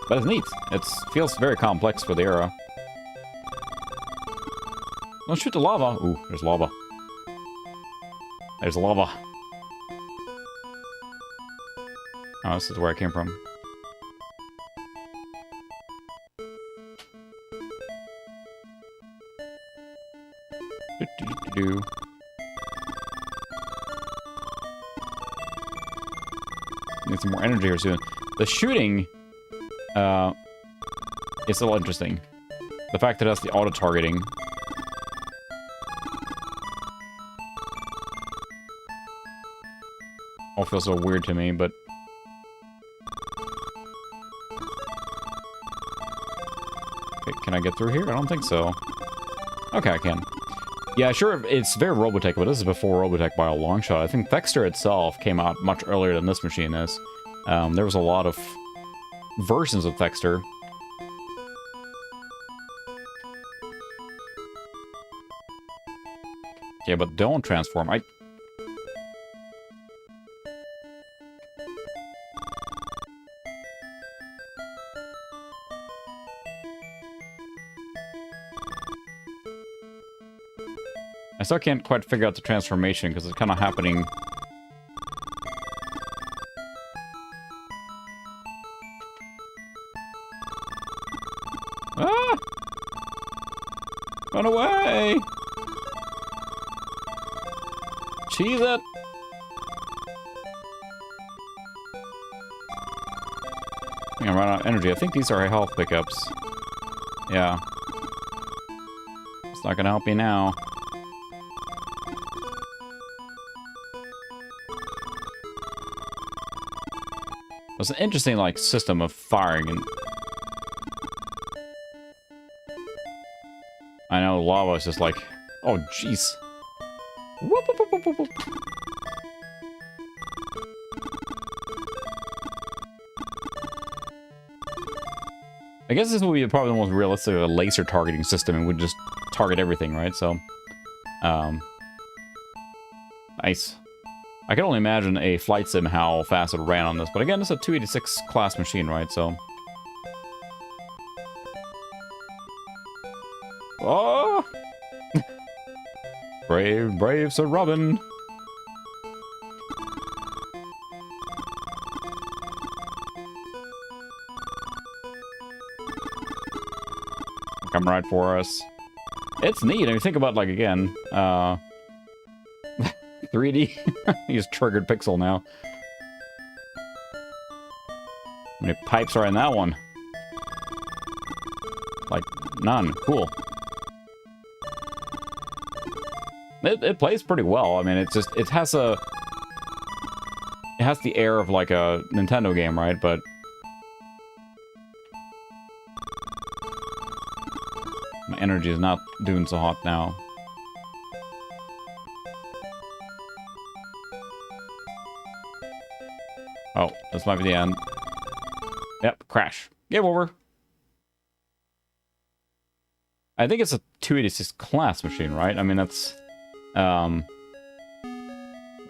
But it's neat. It feels very complex for the era. Don't shoot the lava. Ooh, there's lava. There's lava. Oh, this is where I came from. Do. Need some more energy here soon. The shooting is a little interesting. The fact that it has the auto-targeting. All feels so weird to me, but... Okay, can I get through here? I don't think so. Okay, I can. Yeah, sure, it's very Robotech, but this is before Robotech by a long shot. I think Thexter itself came out much earlier than this machine is. There was a lot of versions of Thexter. Yeah, but don't transform. I still can't quite figure out the transformation because it's kind of happening. Ah! Run away! Cheese it! I'm gonna run out of energy. I think these are health pickups. Yeah. It's not gonna help me now. It's an interesting, like, system of firing, and... I know lava is just like... Oh, jeez. Whoop, whoop, whoop, whoop, whoop. I guess this would be probably the most realistic laser targeting system, and would just target everything, right? So... Nice. I can only imagine a flight sim how fast it ran on this, but again, it's a 286 class machine, right? So, oh, brave Sir Robin. Come right for us. It's neat. I mean, think about, like, again, 3D. He's triggered pixel now. How many pipes are in that one? Like, none. Cool. It plays pretty well. I mean, it's just, it has the air of like a Nintendo game, right? But my energy is not doing so hot now. Oh, this might be the end. Yep, crash. Game over. I think it's a 286 class machine, right? I mean, that's... I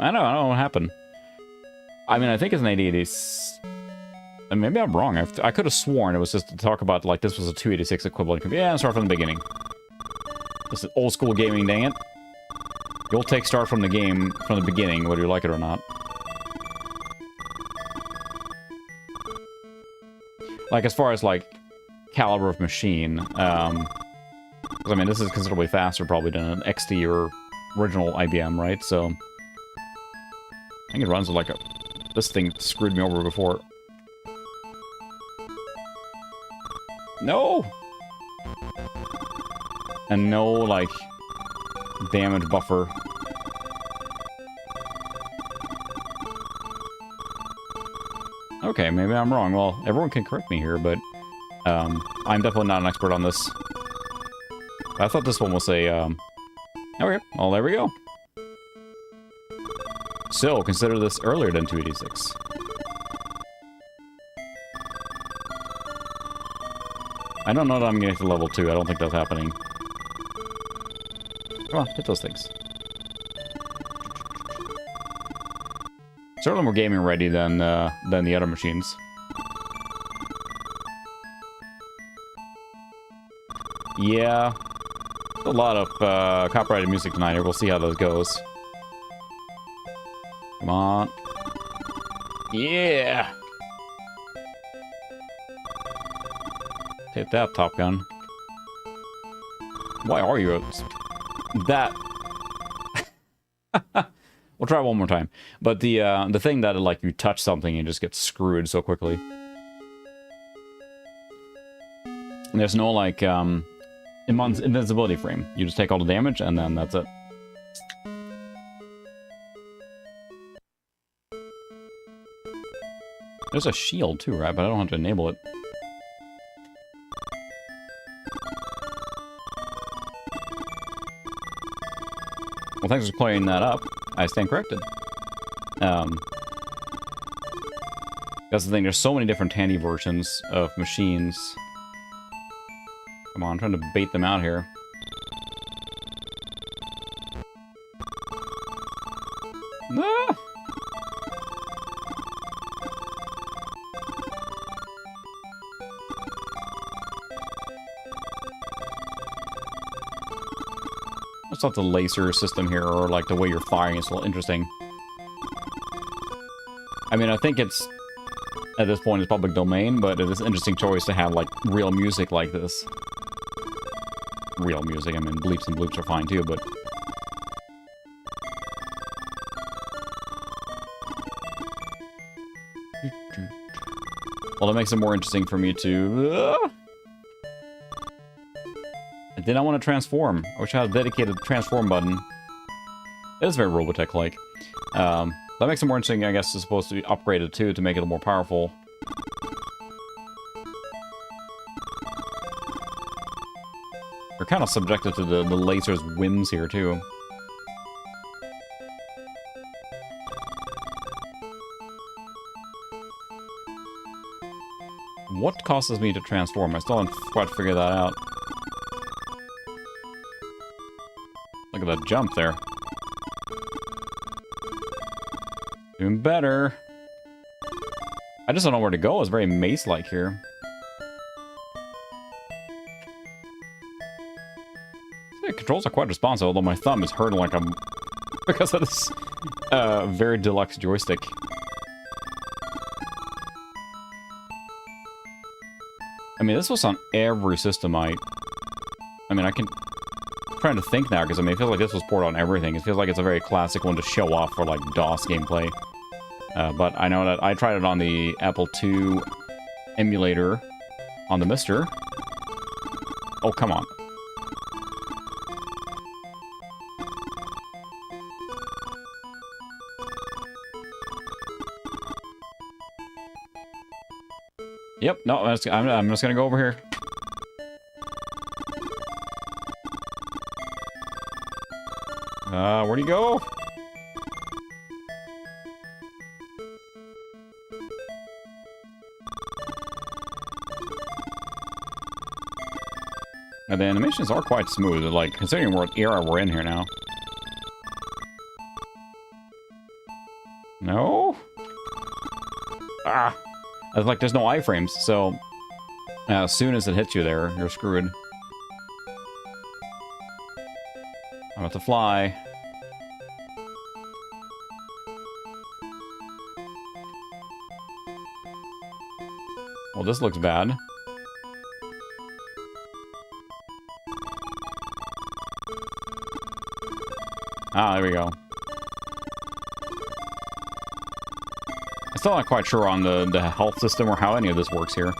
don't know what happened. I mean, I think it's an 8086... And maybe I'm wrong. I could have sworn it was just to talk about, like, this was a 286 equivalent. Yeah, start from the beginning. This is old school gaming, dang it. You'll take start from the game, from the beginning, whether you like it or not. Like, as far as, like, caliber of machine, I mean, this is considerably faster, probably, than an XT or original IBM, right? So, I think it runs like a... This thing screwed me over before. No! And no, like, damage buffer. Okay, maybe I'm wrong. Well, everyone can correct me here, but I'm definitely not an expert on this. I thought this one was a... Okay, well, there we go. So, consider this earlier than 286. I don't know that I'm getting to level 2. I don't think that's happening. Come on, hit those things. Certainly more gaming ready than the other machines. Yeah. A lot of copyrighted music tonight here. We'll see how that goes. Come on. Yeah! Hit that, Top Gun. Why are you... That... We'll try one more time. But the thing that, like, you touch something and just get screwed so quickly. And there's no, like, invincibility frame. You just take all the damage, and then that's it. There's a shield, too, right? But I don't have to enable it. Well, thanks for clearing that up. I stand corrected. That's the thing, there's so many different Tandy versions of machines. Come on, I'm trying to bait them out here. Ah! It's not the laser system here, or like the way you're firing is a little interesting. I mean, I think it's, at this point, it's public domain, but it is an interesting choice to have, like, real music like this. Real music, I mean, bleeps and bloops are fine too, but... Well, that makes it more interesting for me to... I did not want to transform. I wish I had a dedicated transform button. It is very Robotech-like. That makes it more interesting, I guess, it's supposed to be upgraded too, to make it more powerful. You're kind of subjected to the laser's whims here, too. What causes me to transform? I still haven't quite figured that out. Look at that jump there. Doing better. I just don't know where to go. It's very maze-like here. The controls are quite responsive, although my thumb is hurting like I'm... because of this very deluxe joystick. I mean, this was on every system I mean, I'm trying to think now, because I mean, it feels like this was ported on everything. It feels like it's a very classic one to show off for, like, DOS gameplay. But I know that I tried it on the Apple II emulator on the Mister. Oh, come on. Yep, no, I'm just gonna go over here. Where'd he go? And the animations are quite smooth, like, considering what era we're in here now. No? Ah! It's like there's no iframes, so as soon as it hits you there, you're screwed. I'm about to fly. Well, this looks bad. Ah, there we go. I'm still not quite sure on the health system or how any of this works here.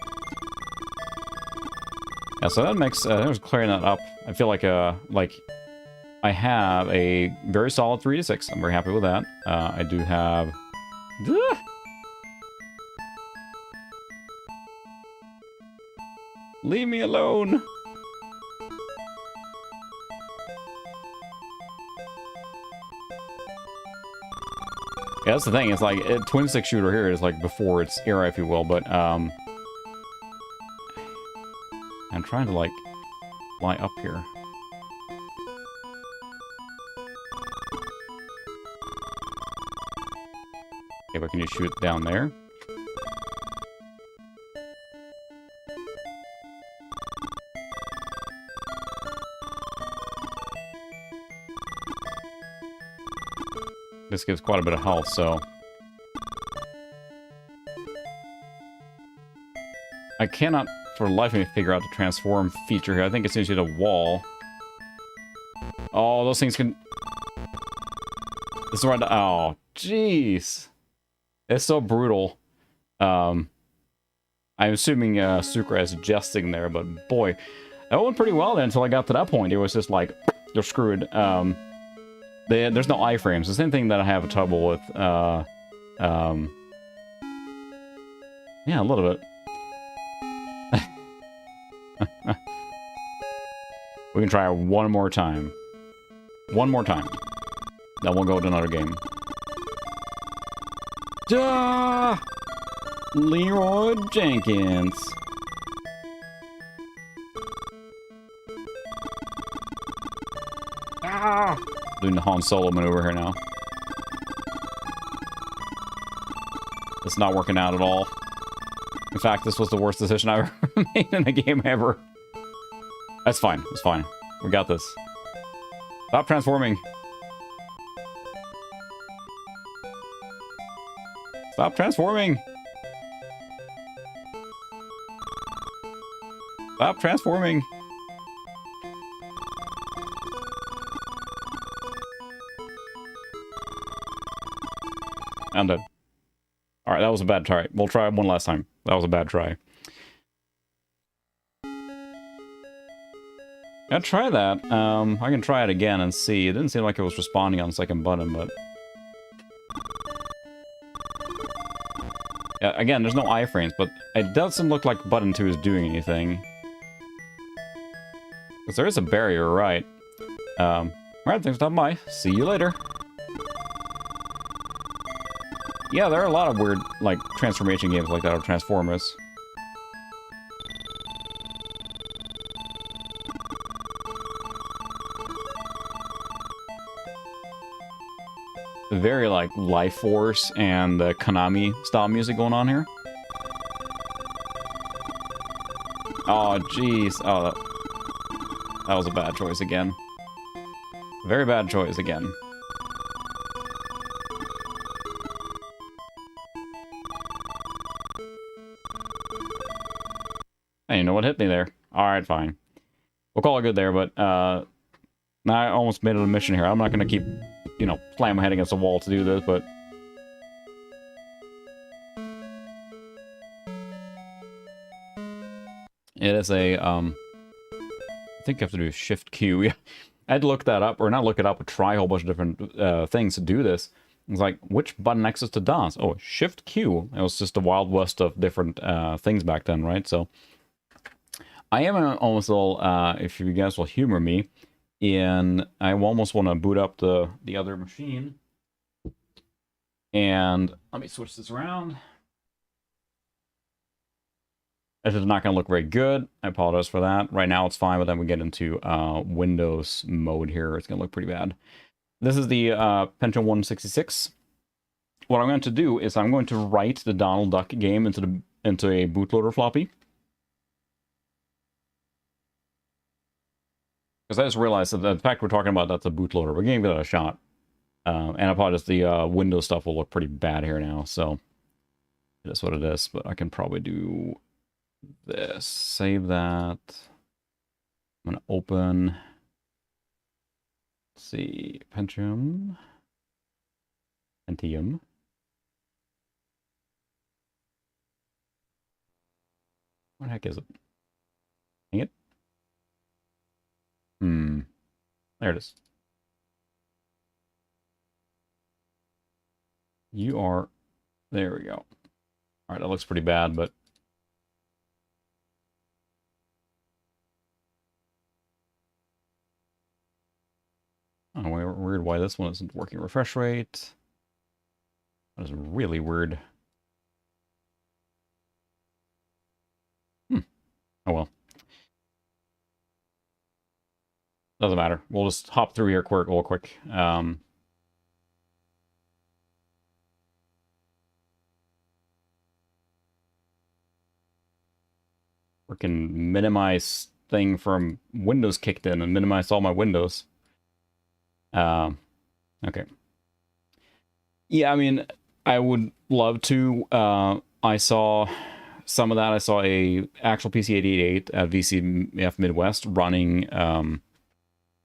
Yeah, so that makes... there's clearing that up. I feel like I have a very solid 3 to 6. I'm very happy with that. I do have... Leave me alone! Yeah, that's the thing. It's like twin stick shooter here is like before its era, if you will. But I'm trying to like fly up here. Okay, but can you shoot down there? This gives quite a bit of health, so... I cannot, for the life of me, figure out the transform feature here. I think it's usually the wall. Oh, those things can... This is right... Oh, jeez. It's so brutal. I'm assuming Sucra is jesting there, but boy... That went pretty well then until I got to that point. It was just like, you're screwed. There's no iframes. The same thing that I have trouble with. Yeah, a little bit. We can try one more time. One more time. Then we'll go to another game. Duh! Leroy Jenkins. Ah! Doing the Han Solo maneuver here now. It's not working out at all. In fact, this was the worst decision I've ever made in a game ever. That's fine. It's fine. We got this. Stop transforming. Stop transforming. Stop transforming. I'm dead. Alright, that was a bad try. We'll try one last time. That was a bad try. Yeah, try that. I can try it again and see. It didn't seem like it was responding on the second button, but... Yeah, again, there's no iframes, but it doesn't look like button 2 is doing anything. Because there is a barrier, right? Alright, thanks for stopping by. See you later. Yeah, there are a lot of weird, like, transformation games like that, or Transformers. Very, like, Life Force and the Konami-style music going on here. Oh, jeez. Oh, that was a bad choice again. Very bad choice again. Hey, you know what hit me there? Alright, fine. We'll call it good there, but, now I almost made it a mission here. I'm not gonna keep, you know, slam my head against the wall to do this, but... It is a, I think you have to do Shift Q. Yeah, I had to look that up, or not look it up, but try a whole bunch of different things to do this. It's like, which button access to DOS? Oh, Shift Q. It was just the Wild West of different things back then, right? So... I am almost a little, if you guys will humor me, I almost want to boot up the other machine. And let me switch this around. This is not going to look very good. I apologize for that. Right now it's fine, but then we get into Windows mode here. It's going to look pretty bad. This is the Pentium 166. What I'm going to do is I'm going to write the Donald Duck game into a bootloader floppy. Because I just realized that the fact we're talking about that's a bootloader. We're giving it a shot. And I apologize, the Windows stuff will look pretty bad here now, so it is what it is. But I can probably do this. Save that. I'm going to open... Let's see, Pentium. What the heck is it? Dang it. There it is. You are... There we go. Alright, that looks pretty bad, but... Oh, weird why this one isn't working. Refresh rate. That is really weird. Oh well. Doesn't matter. We'll just hop through here real quick. We can minimize thing from Windows kicked in and minimize all my windows. Okay. Yeah, I mean, I would love to. I saw some of that. I saw a actual PC-888 at VCF Midwest running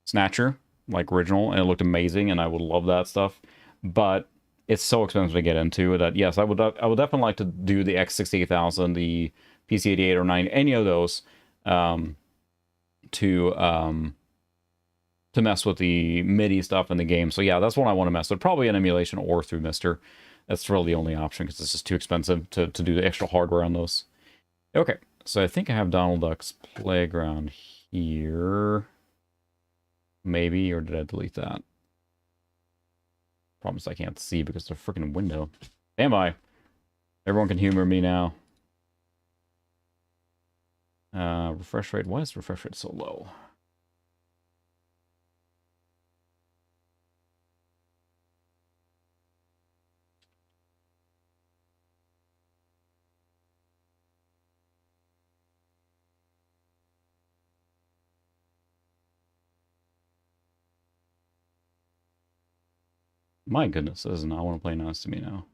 Snatcher, like original, and it looked amazing, and I would love that stuff. But it's so expensive to get into that. Yes, I would definitely like to do the X68000, the PC-88 or 9, any of those, to mess with the MIDI stuff in the game. So yeah, that's what I want to mess with. Probably an emulation or through Mister. That's really the only option because it's just too expensive to do the extra hardware on those. Okay, so I think I have Donald Duck's Playground here. Maybe, or did I delete that? Problem is I can't see because it's a freaking window. Am I? Everyone can humor me now. Refresh rate. Why is refresh rate so low? My goodness, this does not want to play nice to me now.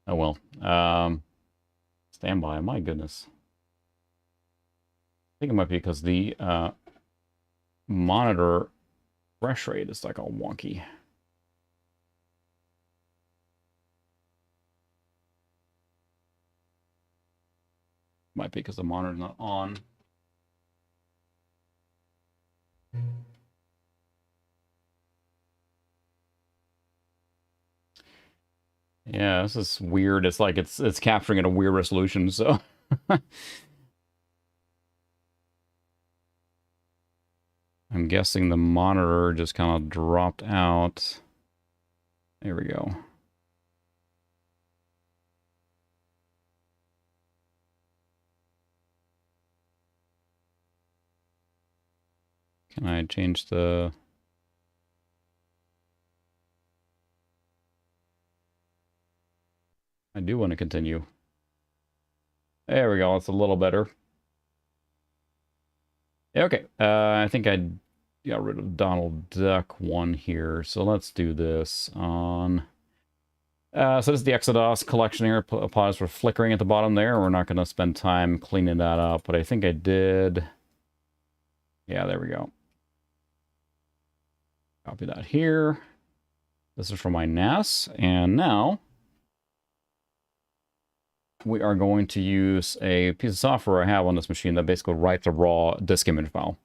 Oh well. Stand by, my goodness. I think it might be because the monitor refresh rate is like all wonky. Might be because the monitor's not on. Yeah, this is weird. It's like it's capturing at a weird resolution, so I'm guessing the monitor just kind of dropped out. There we go. Can I change the... I do want to continue. There we go. It's a little better. Okay. I think I got rid of Donald Duck 1 here. So let's do this on... so this is the Exodus collection here. Apologize for flickering at the bottom there. We're not going to spend time cleaning that up, but I think I did. Yeah, there we go. Copy that here. This is for my NAS. And now we are going to use a piece of software I have on this machine that basically writes a raw disk image file.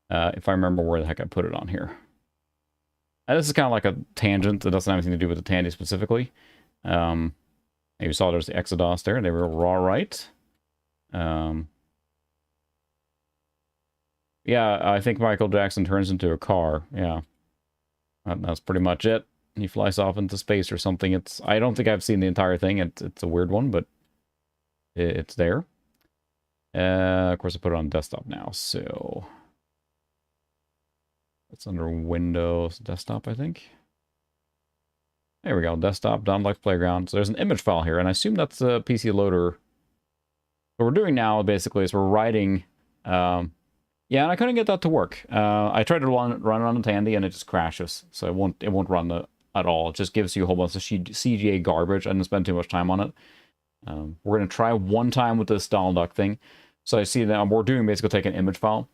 If I remember where the heck I put it on here. This is kind of like a tangent. It doesn't have anything to do with the Tandy specifically. You saw there's the Exodus there. They were raw right. Yeah, I think Michael Jackson turns into a car. Yeah. That's pretty much it. He flies off into space or something. I don't think I've seen the entire thing. It's a weird one, but it's there. Of course, I put it on desktop now, so it's under Windows Desktop, I think. There we go, desktop, Donluck Playground. So there's an image file here, and I assume that's a PC loader. What we're doing now, basically, is we're writing... yeah, and I couldn't get that to work. I tried to run it on Tandy, and it just crashes. So it won't run at all. It just gives you a whole bunch of CGA garbage. I didn't spend too much time on it. We're going to try one time with this Donluck thing. So I see that we're doing basically take an image file,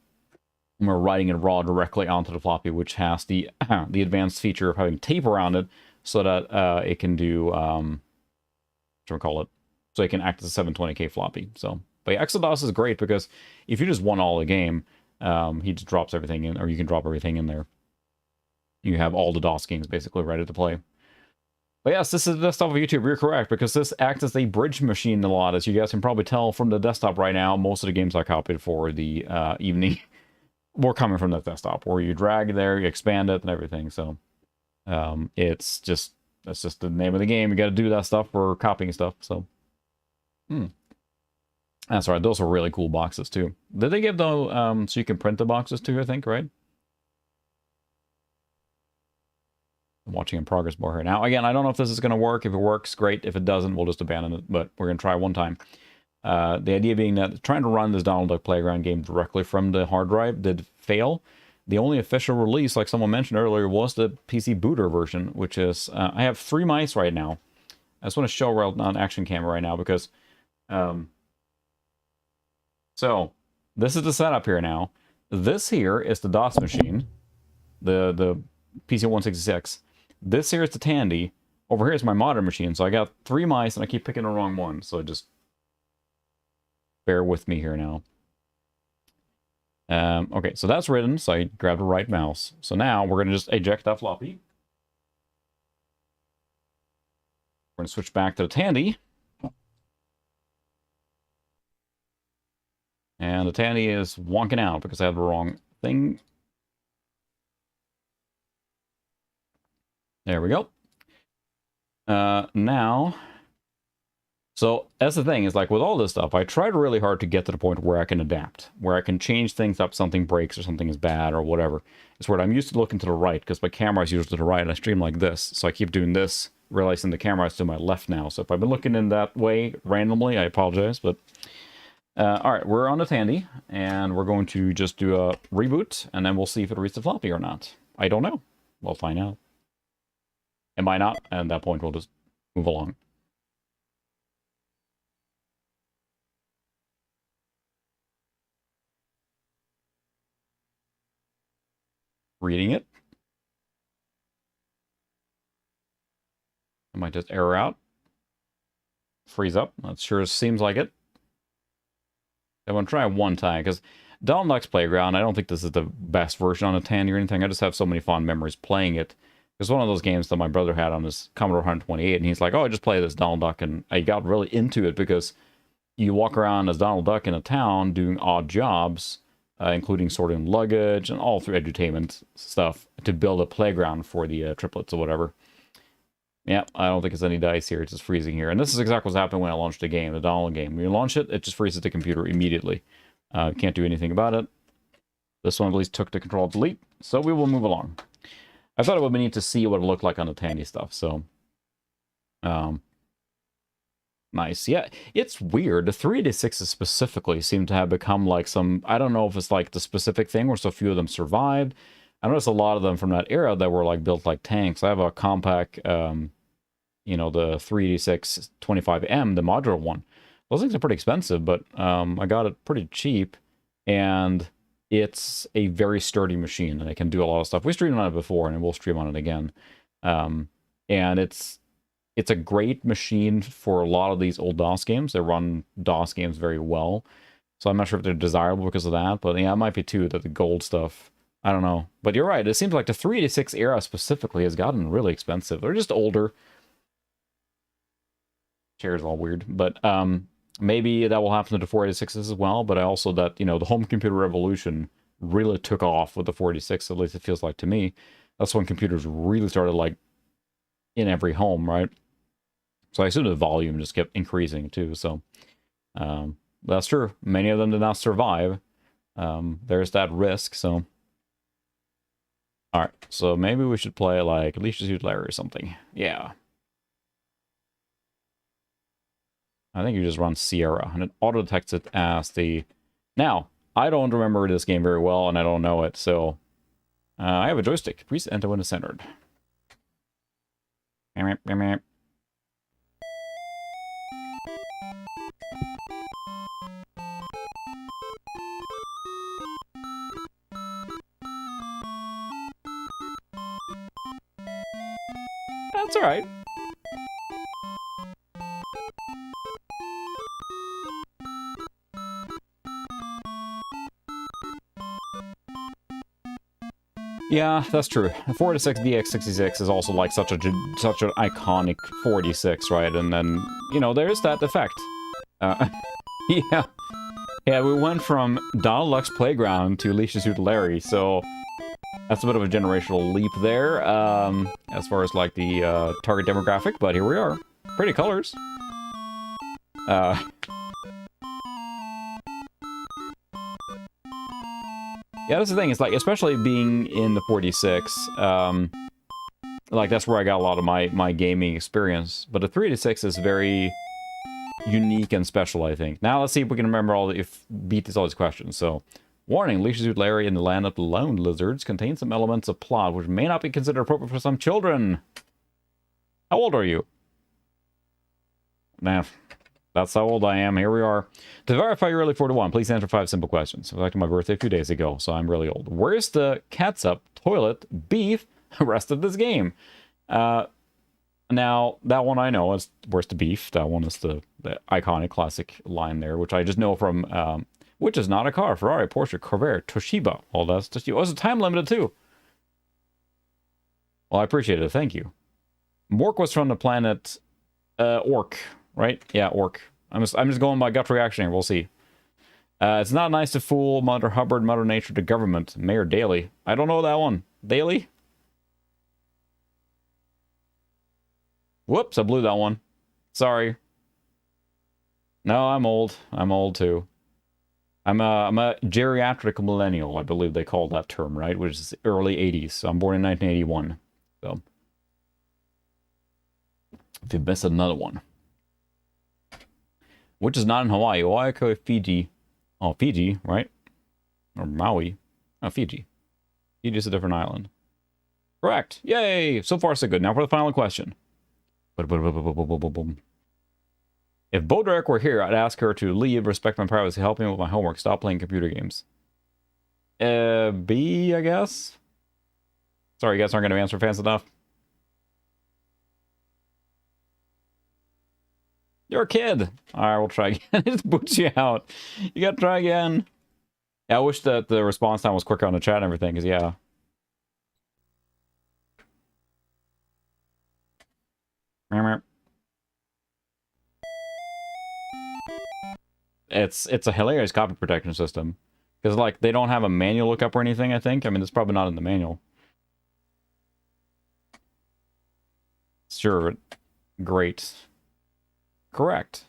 and we're writing it raw directly onto the floppy, which has the the advanced feature of having tape around it, so that it can do what do we call it? So it can act as a 720k floppy. So, but yeah, Exodus is great because if you just want all the game, he just drops everything in, or you can drop everything in there. You have all the DOS games basically ready to play. But yes, this is the desktop of YouTube. You're correct, because this acts as a bridge machine a lot. As you guys can probably tell from the desktop right now, most of the games I copied for the evening were coming from that desktop, where you drag there, you expand it, and everything. So that's just the name of the game. You got to do that stuff for copying stuff. So that's right. Those are really cool boxes too. Did they give so you can print the boxes too? I think, right? I'm watching in progress bar here now. Again, I don't know if this is going to work. If it works, great. If it doesn't, we'll just abandon it. But we're going to try one time. The idea being that trying to run this Donald Duck Playground game directly from the hard drive did fail. The only official release, like someone mentioned earlier, was the PC booter version, which is... I have 3 mice right now. I just want to show on action camera right now because... so, this is the setup here now. This here is the DOS machine. The PC-166. This here is the Tandy. Over here is my modern machine. So I got 3 mice and I keep picking the wrong one. So just bear with me here now. Okay, so that's written. So I grabbed the right mouse. So now we're going to just eject that floppy. We're going to switch back to the Tandy. And the Tandy is wonking out because I have the wrong thing. There we go. Now, so that's the thing, is like with all this stuff, I tried really hard to get to the point where I can adapt, where I can change things up, something breaks or something is bad or whatever. It's where I'm used to looking to the right, because my camera is usually to the right. I stream like this, so I keep doing this, realizing the camera is to my left now. So if I've been looking in that way randomly, I apologize, but... all right, we're on the Tandy, and we're going to just do a reboot, and then we'll see if it reads the floppy or not. I don't know. We'll find out. It might not, and at that point we'll just move along. Reading it. I might just error out. Freeze up. That sure seems like it. I'm going to try one time, because Donluck's Playground, I don't think this is the best version on a Tandy or anything. I just have so many fond memories playing it. It's one of those games that my brother had on his Commodore 128, and he's like, oh, just play this Donald Duck, and I got really into it because you walk around as Donald Duck in a town doing odd jobs, including sorting luggage and all through edutainment stuff to build a playground for the triplets or whatever. Yeah, I don't think it's any dice here. It's just freezing here. And this is exactly what's happening when I launched the game, the Donald game. When you launch it, it just freezes the computer immediately. Can't do anything about it. This one at least took the control delete, so we will move along. I thought it would be neat to see what it looked like on the Tandy stuff, so... nice. Yeah, it's weird. The 386s specifically seem to have become like some... I don't know if it's like the specific thing where so few of them survived. I noticed a lot of them from that era that were like built like tanks. I have a compact, you know, the 386 25M, the modular one. Those things are pretty expensive, but I got it pretty cheap, and it's a very sturdy machine, and it can do a lot of stuff. We streamed on it before, and we'll stream on it again. And it's a great machine for a lot of these old DOS games. They run DOS games very well, so I'm not sure if they're desirable because of that, but yeah, it might be too, that the gold stuff... I don't know. But you're right. It seems like the 386 era specifically has gotten really expensive. They're just older. Chair's all weird. But maybe that will happen to the 486s as well. But I also, that, you know, the home computer revolution really took off with the 46, at least it feels like to me. That's when computers really started, like, in every home, right? So I assume the volume just kept increasing too, so that's true. Many of them did not survive. There's that risk, so... Alright, so maybe we should play, like, Leisure Suit Larry or something. Yeah. I think you just run Sierra, and it auto-detects it as the... Now, I don't remember this game very well, and I don't know it, so... I have a joystick. Please enter when it's centered. That's alright. Yeah, that's true. The 46 DX66 is also like such an iconic 46, right? And then, you know, there's that effect. Yeah. Yeah, we went from Donald Duck's Playground to Leisure Suit Larry, so that's a bit of a generational leap there, as far as, like, the target demographic, but here we are. Pretty colors. Yeah, that's the thing. It's like, especially being in the 46, like, that's where I got a lot of my gaming experience. But the 386 is very unique and special, I think. Now, let's see if we can remember beat all these questions. So, warning, Leisure Suit Larry in the Land of the Lone Lizards contains some elements of plot which may not be considered appropriate for some children. How old are you? Nah. That's how old I am. Here we are. To verify you're really 41, please answer 5 simple questions. It was actually my birthday a few days ago, so I'm really old. Where's the catsup, toilet, beef, rest of this game? Now, that one I know is where's the beef. That one is the iconic classic line there, which I just know from, which is not a car. Ferrari, Porsche, Corvair, Toshiba. Well, that's just you. Oh, it's a time limited too. Well, I appreciate it. Thank you. Mork was from the planet Orc. Right? Yeah, Orc. I'm just going by gut reaction here. We'll see. It's not nice to fool Mother Hubbard, Mother Nature, the government. Mayor Daley. I don't know that one. Daley? Whoops, I blew that one. Sorry. No, I'm old. I'm old too. I'm a geriatric millennial, I believe they call that term, right? Which is early 80s. So I'm born in 1981. So if you missed another one. Which is not in Hawaii. Oahu, Fiji. Oh, Fiji, right? Or Maui. Oh, Fiji. Fiji is a different island. Correct. Yay! So far, so good. Now for the final question. If Boderick were here, I'd ask her to leave, respect my privacy, help me with my homework, stop playing computer games. B, I guess? Sorry, you guys aren't going to answer fast enough. You're a kid. Alright, we'll try again. It just boots you out. You gotta try again. Yeah, I wish that the response time was quicker on the chat and everything, because yeah. It's a hilarious copy protection system. Because, like, they don't have a manual lookup or anything, I think. I mean, it's probably not in the manual. Sure. Great. Correct.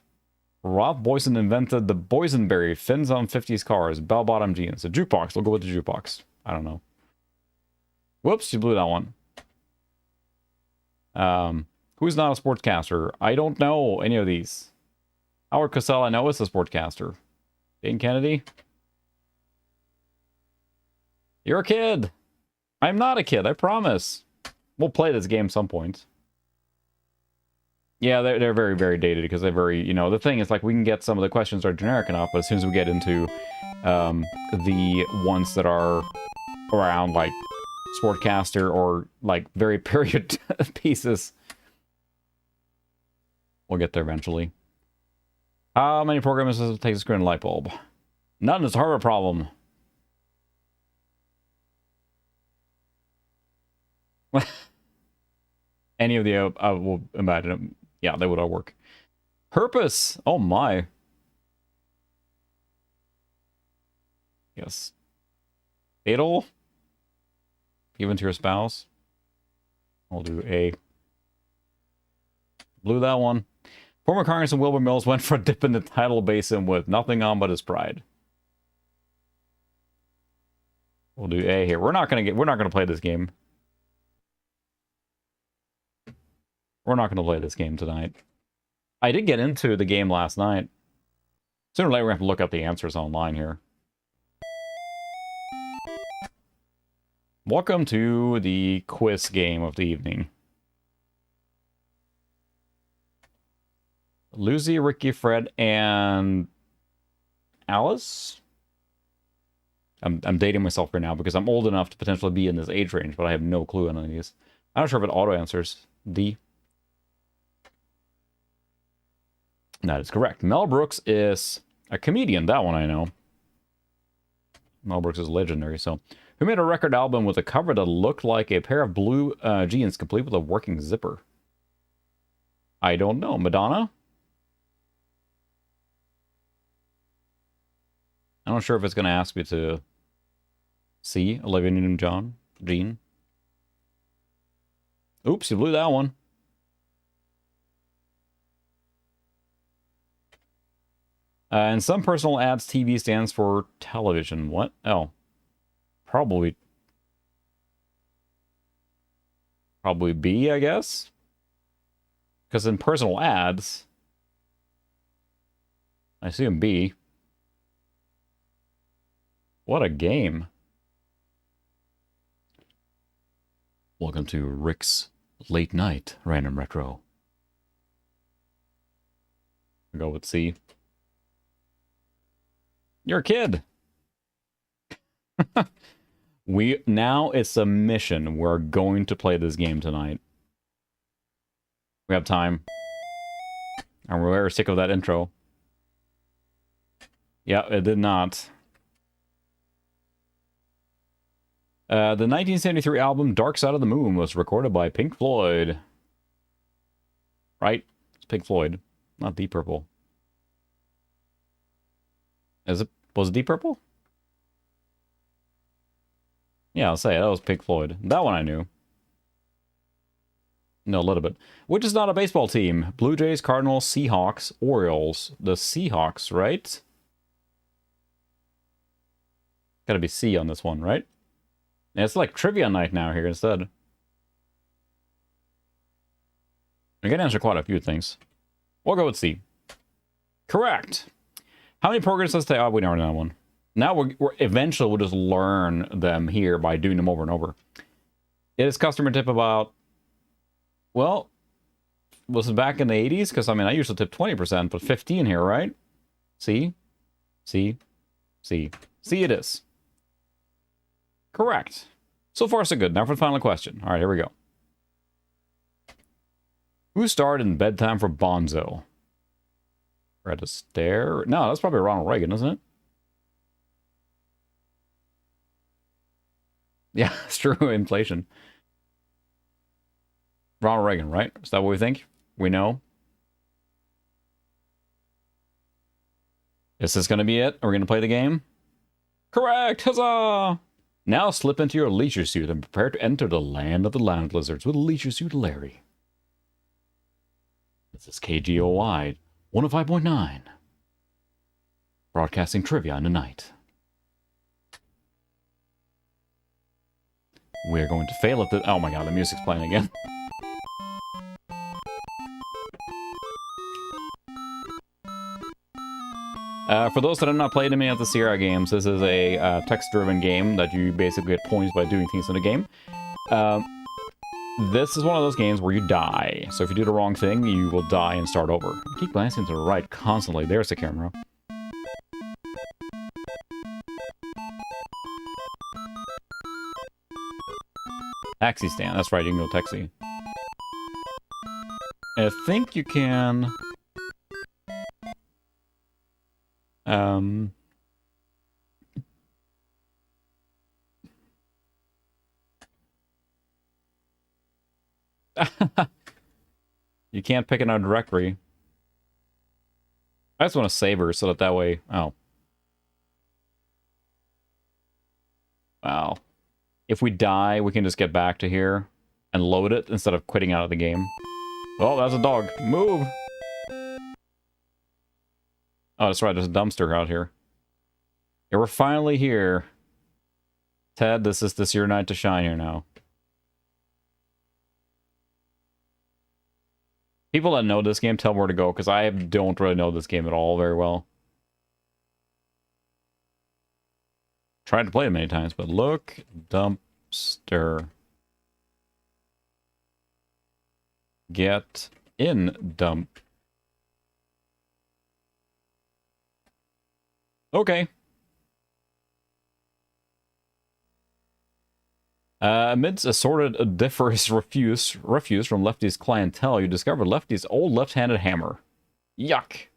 Rob Boyson invented the boysenberry fins on 50s cars, bell-bottom jeans. A jukebox. We'll go with the jukebox. I don't know. Whoops, you blew that one. Who's not a sportscaster? I don't know any of these. Howard Cosell, I know is a sportscaster. Dane Kennedy? You're a kid. I'm not a kid, I promise. We'll play this game some point. Yeah, they're very, very dated because they're very, you know, the thing is, like, we can get some of the questions that are generic enough, but as soon as we get into the ones that are around, like, Sportcaster or, like, very period pieces, we'll get there eventually. How many programs does it take to screw in a light bulb? None is a hardware problem. Any of the, I will imagine, yeah, they would all work. Purpose! Oh my. Yes. Fatal? Even to your spouse? I'll do A. Blew that one. Former Congressman Wilbur Mills went for a dip in the tidal basin with nothing on but his pride. We'll do A here. We're not gonna play this game. We're not gonna play this game tonight. I did get into the game last night. Sooner or later, we have to look up the answers online here. Welcome to the quiz game of the evening. Lucy, Ricky, Fred, and Alice? I'm dating myself right now because I'm old enough to potentially be in this age range, but I have no clue on any of these. I'm not sure if it auto answers. D. That is correct. Mel Brooks is a comedian. That one I know. Mel Brooks is legendary, so. Who made a record album with a cover that looked like a pair of blue jeans complete with a working zipper? I don't know. Madonna? I'm not sure if it's going to ask me to see Olivia Newton-John, Jean. Oops, you blew that one. And some personal ads, TV stands for television. What? Oh. Probably B, I guess? Because in personal ads, I assume B. What a game. Welcome to Rick's Late Night Random Retro. I'll go with C. You're a kid. Now it's a mission. We're going to play this game tonight. We have time. And we're very sick of that intro. Yeah, it did not. The 1973 album Dark Side of the Moon was recorded by Pink Floyd. Right? It's Pink Floyd, not Deep Purple. Was it Deep Purple? Yeah, I'll say it. That was Pink Floyd. That one I knew. No, a little bit. Which is not a baseball team? Blue Jays, Cardinals, Seahawks, Orioles. The Seahawks, right? Gotta be C on this one, right? Yeah, it's like trivia night now here instead. I can answer quite a few things. We'll go with C. Correct. How many programs does it take? Oh, we already know that one. Now we're eventually we'll just learn them here by doing them over and over. It is customer tip about, well, was it back in the 80s? Because I mean I usually tip 20%, but 15 here, right? C, C, C, C it is. Correct. So far so good. Now for the final question. All right, here we go. Who starred in Bedtime for Bonzo? Fred Astaire? No, that's probably Ronald Reagan, isn't it? Yeah, it's true. Inflation. Ronald Reagan, right? Is that what we think? We know? Is this going to be it? Are we going to play the game? Correct! Huzzah! Now slip into your leisure suit and prepare to enter the land of the land lizards with Leisure Suit Larry. This is KGOI 105.9. Broadcasting trivia tonight. We're going to fail at the... Oh my god, the music's playing again. For those that have not played any of the Sierra games, this is a text-driven game that you basically get points by doing things in the game. This is one of those games where you die. So if you do the wrong thing, you will die and start over. You keep glancing to the right constantly. There's the camera. Taxi stand. That's right, you can go taxi. I think you can... You can't pick another directory. I just want to save her so that way... Oh. Wow. If we die, we can just get back to here and load it instead of quitting out of the game. Oh, that's a dog. Move! Oh, that's right. There's a dumpster out here. Yeah, we're finally here. Ted, this is your night to shine here now. People that know this game, tell me where to go, because I don't really know this game at all very well. Tried to play it many times, but look, dumpster. Get in dump. Okay. Amidst assorted odoriferous refuse from Lefty's clientele, you discover Lefty's old left-handed hammer. Yuck.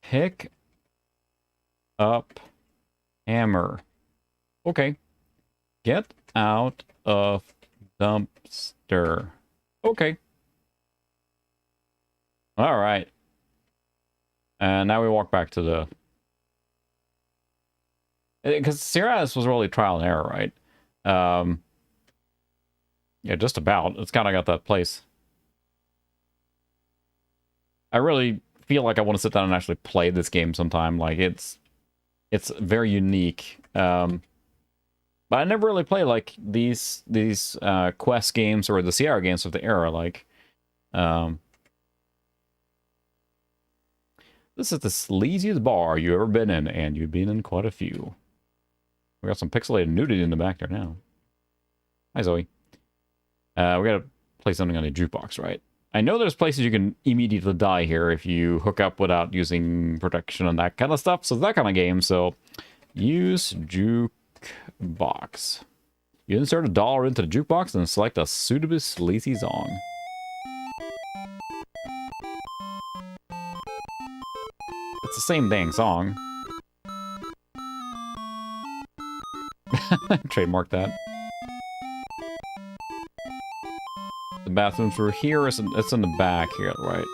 Pick up hammer. Okay. Get out of dumpster. Okay. All right. And now we walk back to the... Because Sierra's was really trial and error, right? Yeah, just about. It's kind of got that place. I really feel like I want to sit down and actually play this game sometime. Like, it's very unique. But I never really play, like, these Quest games or the Sierra games of the era. Like, this is the sleaziest bar you've ever been in, and you've been in quite a few. We got some pixelated nudity in the back there now. Hi, Zoe. We gotta play something on the jukebox, right? I know there's places you can immediately die here if you hook up without using protection and that kind of stuff. So that kind of game. So use jukebox. You insert $1 into the jukebox and select a suitably sleazy song. It's the same dang song. Trademark that. The bathrooms were here. It's in the back here, right?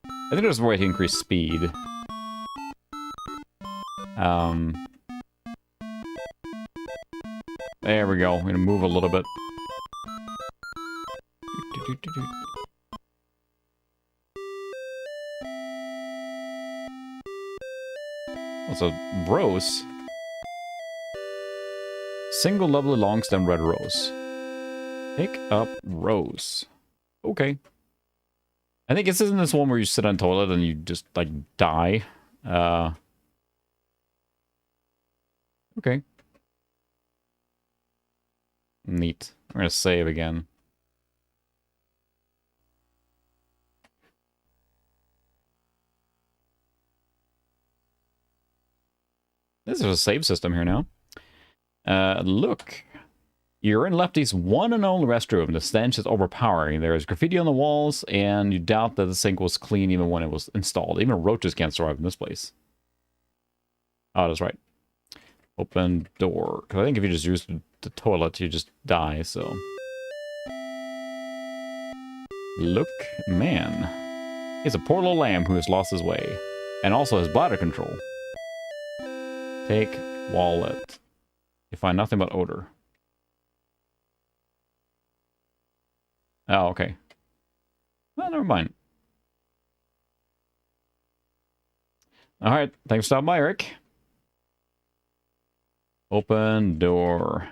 I think there's a way to increase speed. There we go. I'm gonna move a little bit. What's a rose? Single lovely long stem red rose. Pick up rose. Okay. I think this isn't this one where you sit on toilet and you just, like, die. Okay. Neat. I'm gonna save again. This is a save system here now. Look. You're in Lefty's one and only restroom. The stench is overpowering. There is graffiti on the walls, and you doubt that the sink was clean even when it was installed. Even roaches can't survive in this place. Oh, that's right. Open door. Because I think if you just use the toilet, you just die, so... Look, man. He's a poor little lamb who has lost his way. And also has bladder control. Take wallet. You find nothing but odor. Oh, okay. Well, never mind. Alright, thanks for stopping by, Eric. Open door.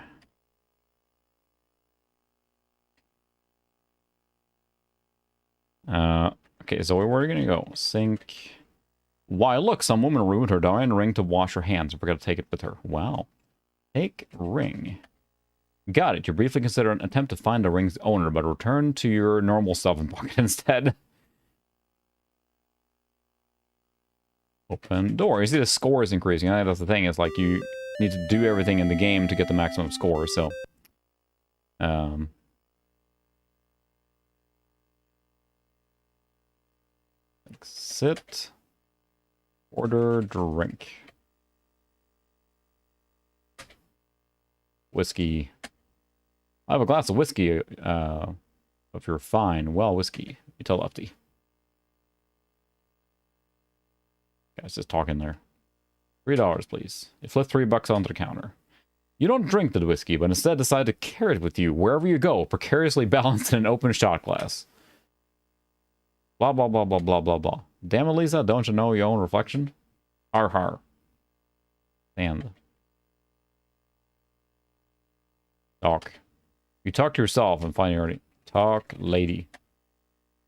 Okay, so where are we gonna go? Sink. Why, look, some woman ruined her diamond ring to wash her hands. We're gonna take it with her. Wow. Take ring. Got it. You briefly consider an attempt to find the ring's owner, but return to your normal self and pocket instead. Open door. You see the score is increasing. I think that's the thing. It's like you need to do everything in the game to get the maximum score, so... Exit. Order drink. Whiskey. I have a glass of whiskey, if you're fine. Well, whiskey. You tell Lefty. Guy's just talking there. $3, please. You flip $3 onto the counter. You don't drink the whiskey, but instead decide to carry it with you wherever you go, precariously balanced in an open shot glass. Blah, blah, blah, blah, blah, blah, blah. Damn it, Lisa, don't you know your own reflection? Har har. And talk. You talk to yourself and find your talk, lady.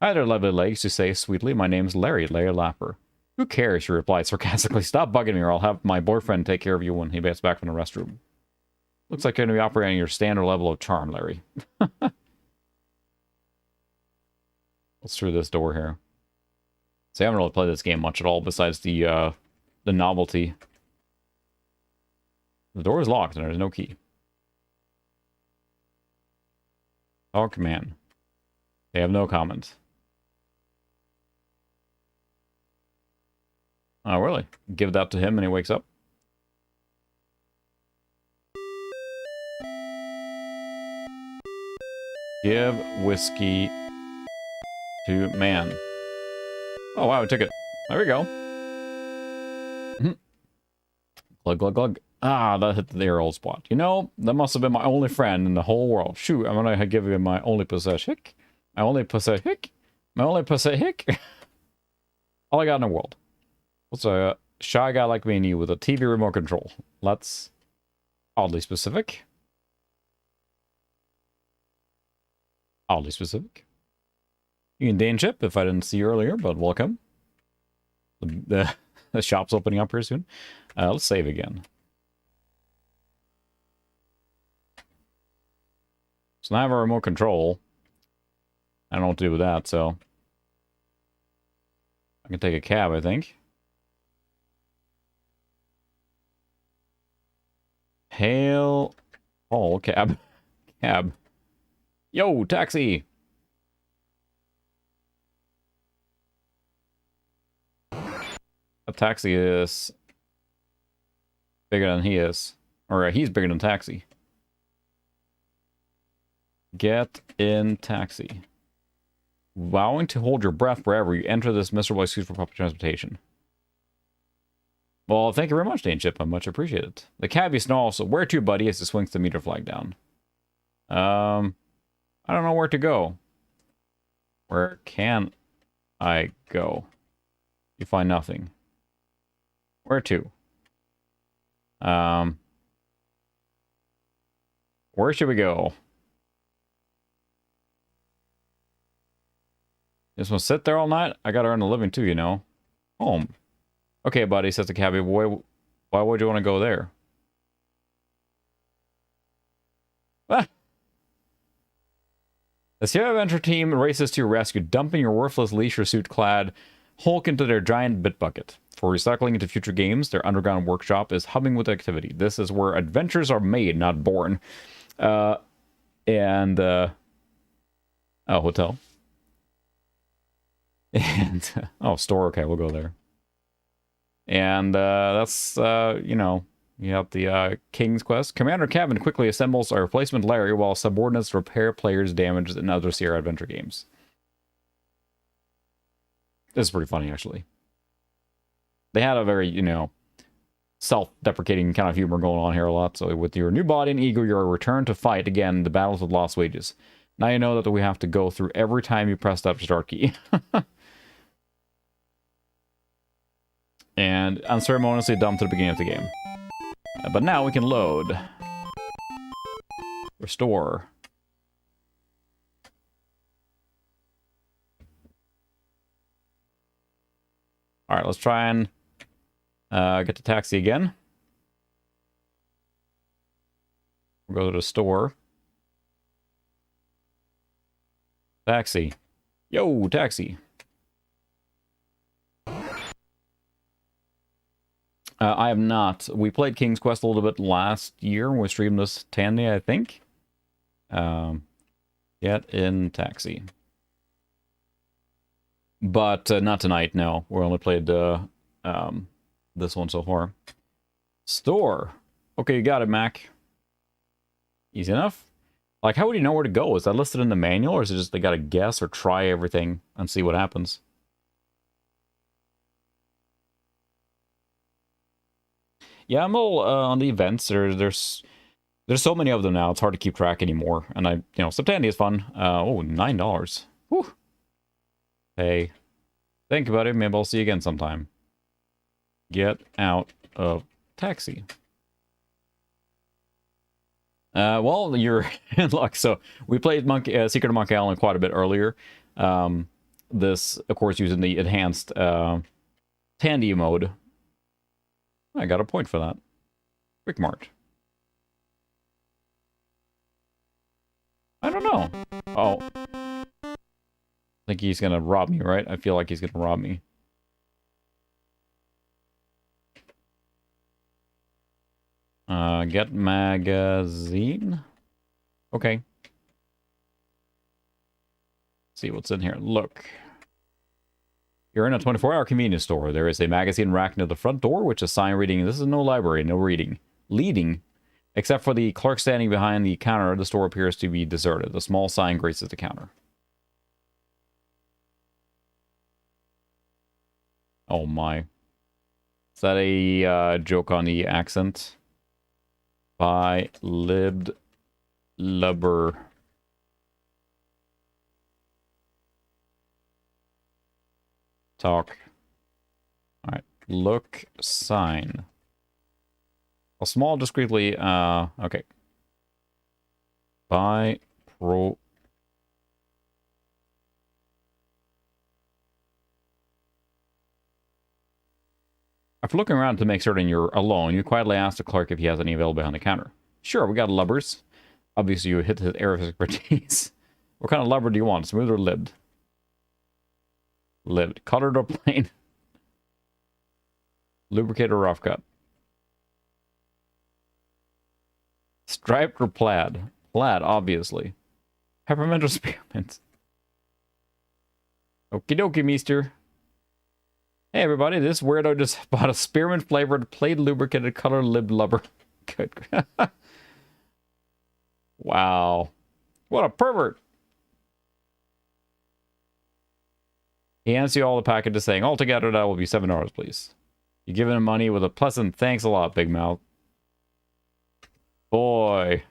Hi there, lovely legs, you say sweetly. My name's Larry Lapper. Who cares? She replied sarcastically. Stop bugging me or I'll have my boyfriend take care of you when he gets back from the restroom. Looks like you're going to be operating your standard level of charm, Larry. Let's through this door here. So I haven't really played this game much at all besides the novelty. The door is locked and there's no key. Oh, command. They have no comment. Oh, really? Give that to him and he wakes up? Give whiskey to man. Oh, wow, I took it. There we go. Glug, glug, glug. Ah, that hit the old spot. You know, that must have been my only friend in the whole world. Shoot, I'm gonna give you my only possession. My only possession. My only possession. All I got in the world. What's a shy guy like me and you with a TV remote control? That's oddly specific. Oddly specific. You can Dane Chip if I didn't see you earlier, but welcome. The shop's opening up here soon. Let's save again. So now I have a remote control. I don't know what to do with that, so I can take a cab, I think. Hail. Oh, cab. Cab. Yo, taxi! A taxi is bigger than he is. Or he's bigger than taxi. Get in taxi. Vowing to hold your breath wherever you enter this miserable excuse for public transportation. Well, thank you very much, Dane Chip. I much appreciate it. The cabbie snarls, so where to, buddy, as he swings the meter flag down. I don't know where to go. Where can I go? You find nothing. Where to? Where should we go? Just want to sit there all night? I gotta earn a living too, you know. Home. Okay, buddy, says the cabbie boy. Why would you want to go there? Ah! The Sierra Adventure team races to your rescue, dumping your worthless leisure suit-clad Hulk into their giant bit bucket. For recycling into future games, their underground workshop is humming with activity. This is where adventures are made, not born. Oh, hotel. And, oh, store, okay, we'll go there. And, that's, you know, you have the, King's Quest. Commander Kevin quickly assembles a replacement Larry while subordinates repair players' damage in other Sierra Adventure games. This is pretty funny, actually. They had a very, you know, self-deprecating kind of humor going on here a lot. So with your new body and ego, you're returned to fight again the battles with lost wages. Now you know that we have to go through every time you press that start key. And unceremoniously dumped to the beginning of the game. But now we can load. Restore. Alright, let's try and get the taxi again. We'll go to the store. Taxi. Yo, taxi. I have not. We played King's Quest a little bit last year when we streamed this Tandy, I think. Get in taxi. But not tonight, no. We only played this one so far. Store. Okay, you got it, Mac. Easy enough. Like, how would you know where to go? Is that listed in the manual, or is it just they gotta guess or try everything and see what happens? Yeah, I'm all on the events. There's so many of them now. It's hard to keep track anymore. And some Tandy is fun. Oh, $9. Whew. Hey, think about it. Maybe I'll see you again sometime. Get out of taxi. Well, you're in luck. So we played Secret of Monkey Island quite a bit earlier. This, of course, using the enhanced Tandy mode. I got a point for that. Quick Mart. I don't know. Oh. I think he's gonna rob me, right? I feel like he's gonna rob me. Get magazine? Okay. Let's see what's in here. Look. You're in a 24-hour convenience store. There is a magazine rack near the front door, which is a sign reading, "This is no library, no reading." Leading. Except for the clerk standing behind the counter, the store appears to be deserted. The small sign graces the counter. Oh my. Is that a joke on the accent? By Libd Lubber. Talk. Alright. Look sign. A small, discreetly, okay. By pro... After looking around to make certain you're alone, you quietly ask the clerk if he has any available behind the counter. Sure, we got lubbers. Obviously, you hit his area of expertise. What kind of lubber do you want? Smooth or libbed? Libbed. Colored or plain? Lubricate or rough cut? Striped or plaid? Plaid, obviously. Peppermint or spearmint? Okie dokie, meester. Hey, everybody, this weirdo just bought a spearmint-flavored, plaid lubricated, color-libbed lubber. Good. Wow. What a pervert. He hands you all the packages saying, altogether, that will be $7, please. You give him money with a pleasant, thanks a lot, big mouth. Boy.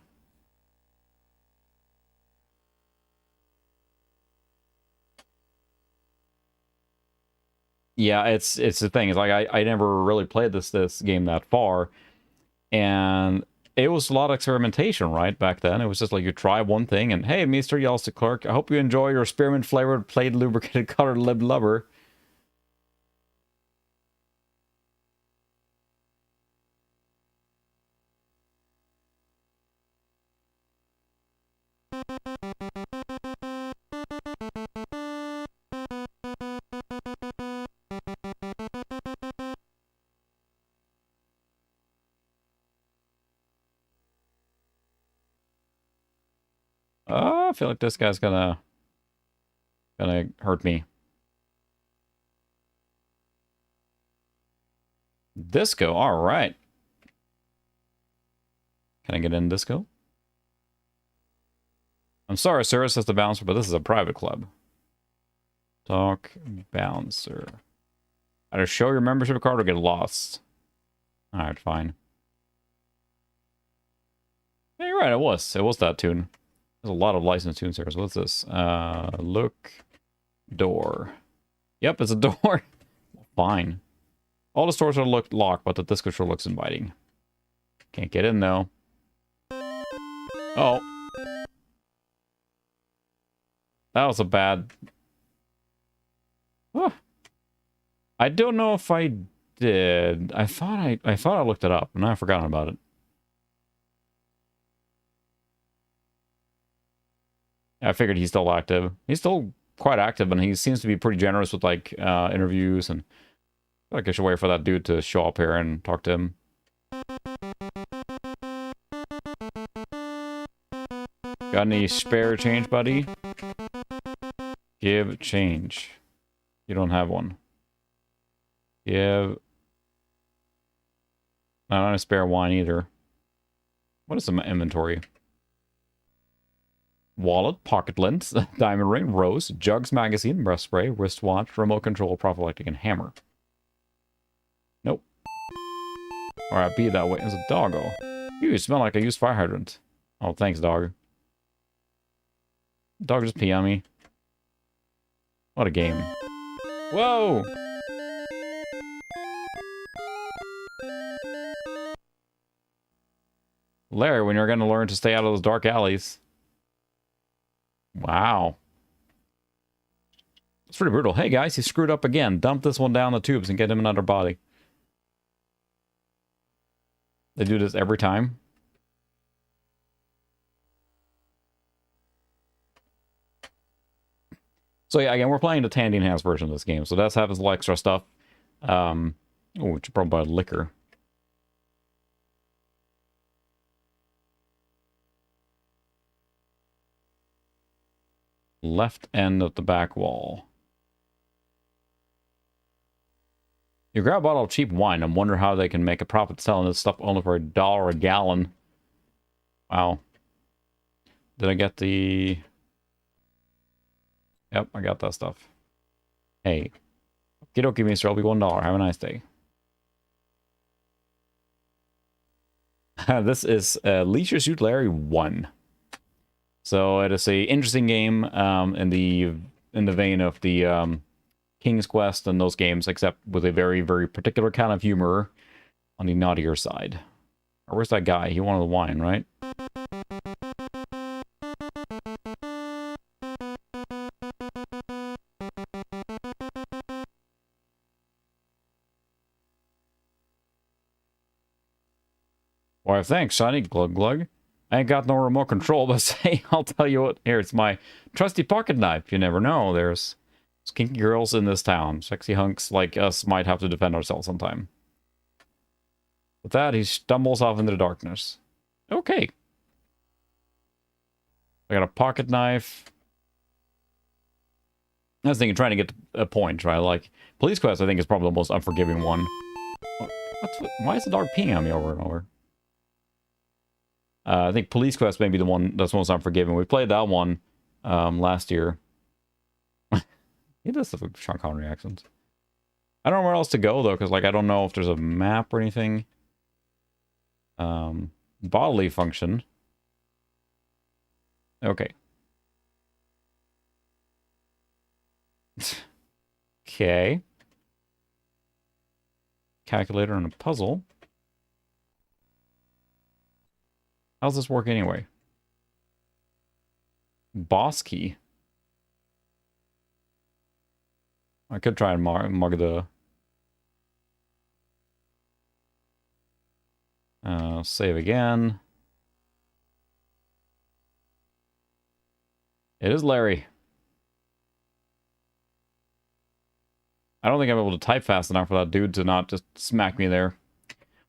Yeah, it's the thing. It's like I never really played this game that far, and it was a lot of experimentation, right? Back then, it was just like you try one thing, and hey, Mr. yells to clerk, I hope you enjoy your spearmint flavored, plaid lubricated, colored libbed lubber. I feel like this guy's gonna hurt me. Disco, all right. Can I get in disco? I'm sorry, sir, says the bouncer, but this is a private club. Talk bouncer. Either show your membership card or get lost. All right, fine. Yeah, you're right. It was that tune. There's a lot of licensed tunes here. So what's this? Look door. Yep, it's a door. Fine. All the stores are locked, but the disco sure looks inviting. Can't get in though. Oh. That was a bad... Oh. I don't know if I did. I thought I looked it up, and I've forgotten about it. I figured he's still active. He's still quite active, and he seems to be pretty generous with, like, interviews, and I feel like I should wait for that dude to show up here and talk to him. Got any spare change, buddy? Give change. You don't have one. Give... I don't have a spare wine either. What is some inventory? Wallet, pocket lens, diamond ring, rose, jugs magazine, breath spray, wristwatch, remote control, prophylactic, and hammer. Nope. Alright, be that way. There's a doggo. You smell like a used fire hydrant. Oh, thanks, dog. Dog just pee on me. What a game. Whoa! Larry, when you're going to learn to stay out of those dark alleys. Wow. It's pretty brutal. Hey, guys, he screwed up again. Dump this one down the tubes and get him another body. They do this every time. So yeah, again, we're playing the Tandy enhanced version of this game, so that's have his little extra stuff. Oh, we should probably buy liquor. Left end of the back wall. You grab a bottle of cheap wine and wonder how they can make a profit selling this stuff only for $1 a gallon. Wow. Did I get the... Yep, I got that stuff. Hey. Okie dokie, mister. I'll be $1. Have a nice day. This is Leisure Suit Larry 1. So it is a interesting game in the vein of the King's Quest and those games, except with a very, very particular kind of humor on the naughtier side. Or where's that guy? He wanted the wine, right? Why, thanks, Sonny. Glug glug. I ain't got no remote control, but say, I'll tell you what. Here, it's my trusty pocket knife. You never know. There's kinky girls in this town. Sexy hunks like us might have to defend ourselves sometime. With that, he stumbles off into the darkness. Okay. I got a pocket knife. I was thinking, trying to get a point, right? Like, Police Quest, I think, is probably the most unforgiving one. Why is the dog peeing on me over and over? I think Police Quest may be the one that's most unforgiving. We played that one last year. He does stuff with Sean Connery accents. I don't know where else to go, though, because, like, I don't know if there's a map or anything. Bodily function. Okay. Okay. Calculator and a puzzle. How's this work anyway? Boss key. I could try and mug the... save again. It is Larry. I don't think I'm able to type fast enough for that dude to not just smack me there.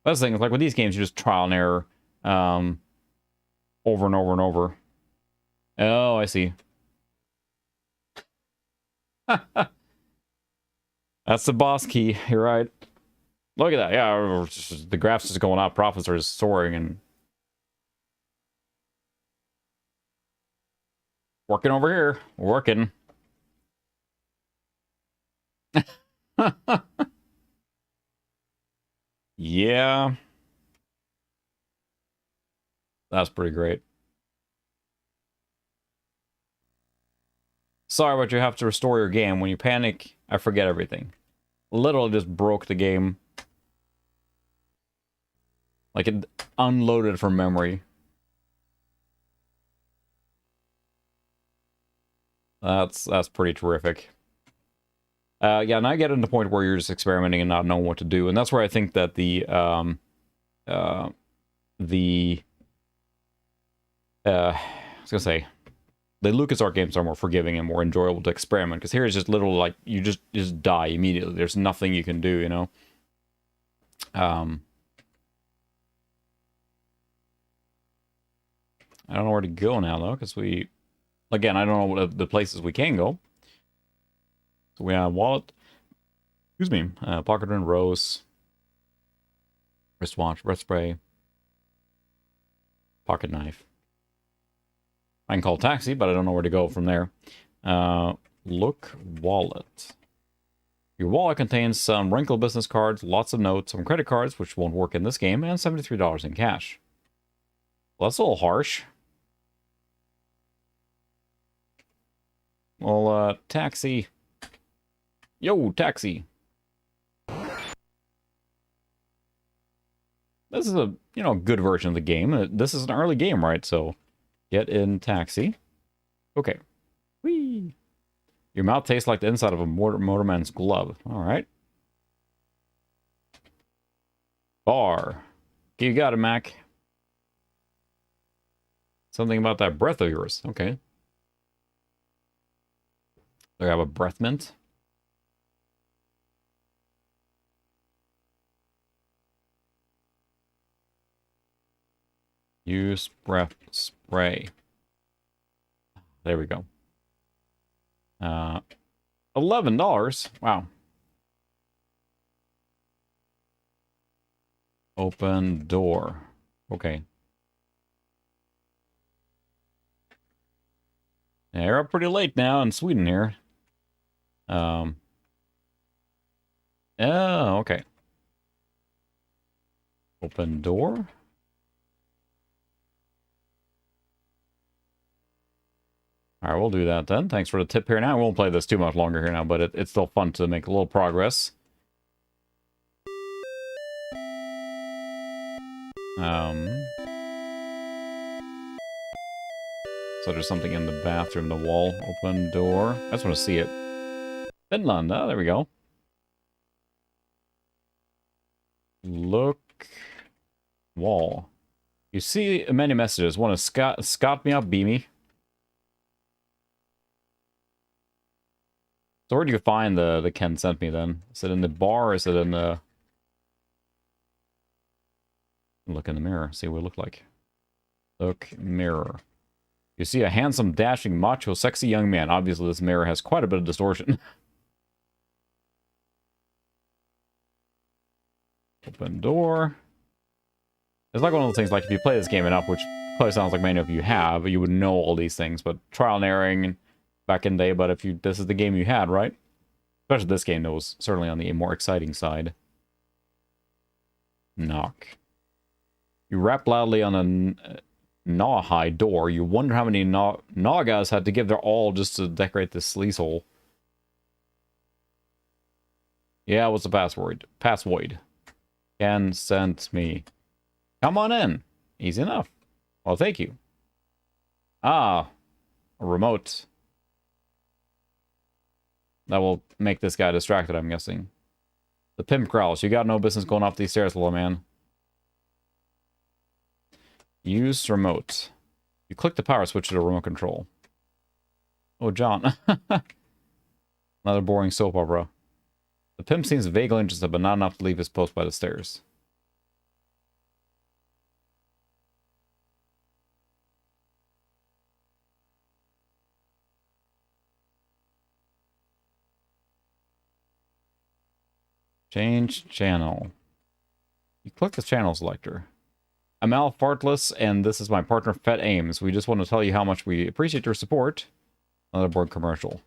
That's the thing, like with these games, you just trial and error over and over and over. Oh, I see. That's the boss key. You're right. Look at that. Yeah, the graphs is going up. Profits are just soaring and working over here. Working. Yeah. That's pretty great. Sorry, but you have to restore your game. When you panic, I forget everything. Literally just broke the game. Like it unloaded from memory. That's pretty terrific. Yeah, and I get to the point where you're just experimenting and not knowing what to do, and that's where I think that I was gonna say, the LucasArts games are more forgiving and more enjoyable to experiment, because here it's just literally like you just die immediately. There's nothing you can do, you know. I don't know where to go now though, because again, I don't know what the places we can go. So we have wallet, excuse me, pocket ring, rose, wristwatch, breath spray, pocket knife. I can call a taxi, but I don't know where to go from there. Look, wallet. Your wallet contains some wrinkled business cards, lots of notes, some credit cards, which won't work in this game, and $73 in cash. Well, that's a little harsh. Well, taxi. Yo, taxi. This is a, good version of the game. This is an early game, right? So, get in taxi. Okay. Whee! Your mouth tastes like the inside of a motorman's glove. All right. Bar. You got it, Mac. Something about that breath of yours. Okay. Do I have a breath mint? Use breath spray. There we go. $11. Wow. Open door. Okay. Yeah, you're up pretty late now in Sweden here. Oh, okay. Open door. All right, we'll do that then. Thanks for the tip here now. We won't play this too much longer here now, but it's still fun to make a little progress. So there's something in the bathroom, the wall, open door. I just want to see it. Finland, oh, there we go. Look. Wall. You see many messages. One is Scott me up, Beamy. So where do you find the Ken sent me then? Is it in the bar or is it in the... Look in the mirror, see what it look like. Look, mirror. You see a handsome, dashing, macho, sexy young man. Obviously this mirror has quite a bit of distortion. Open door. It's like one of those things, like if you play this game enough, which probably sounds like many of you have, you would know all these things, but trial and erroring back in the day, but if you, this is the game you had, right? Especially this game that was certainly on the more exciting side. Knock. You rap loudly on a gnawhide door. You wonder how many Nagas had to give their all just to decorate this sleazehole. Yeah, what's the password? Password. Ken sent me. Come on in. Easy enough. Well, thank you. Ah, a remote. That will make this guy distracted, I'm guessing. The pimp growls. You got no business going up these stairs, little man. Use remote. You click the power switch to the remote control. Oh, John. Another boring soap opera. The pimp seems vaguely interested, but not enough to leave his post by the stairs. Change channel. You click the channel selector. I'm Al Fartless, and this is my partner, Fet Ames. We just want to tell you how much we appreciate your support. Another board commercial.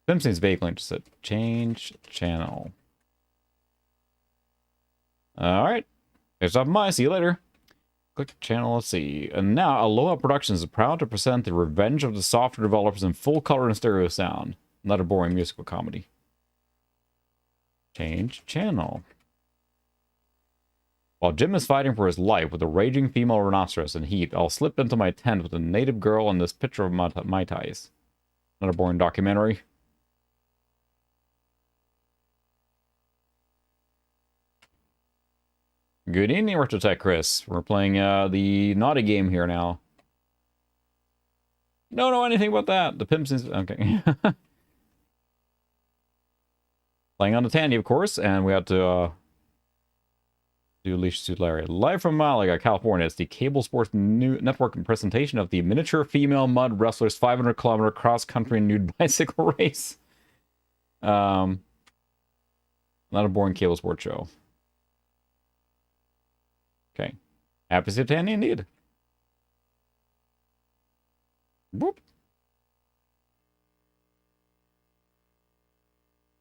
Pimp seems vaguely interested. Change channel. Alright. Here's up my. See you later. Click channel, let's see. And now, Aloha Productions is proud to present The Revenge of the Software Developers in full color and stereo sound. Another boring musical comedy. Change channel. While Jim is fighting for his life with a raging female rhinoceros in heat, I'll slip into my tent with a native girl and this picture of Mai Tais. Another boring documentary. Good evening, Retro Chris. We're playing the naughty game here now. Don't know anything about that. The pimps is... Okay. Playing on the Tandy, of course, and we have to do Leash Suit Larry. Live from Malaga, California, it's the Cable Sports Network presentation of the Miniature Female Mud Wrestlers 500-kilometer cross-country nude bicycle race. Not a boring cable sports show. Okay. Happy to see Tandy, indeed. Whoop.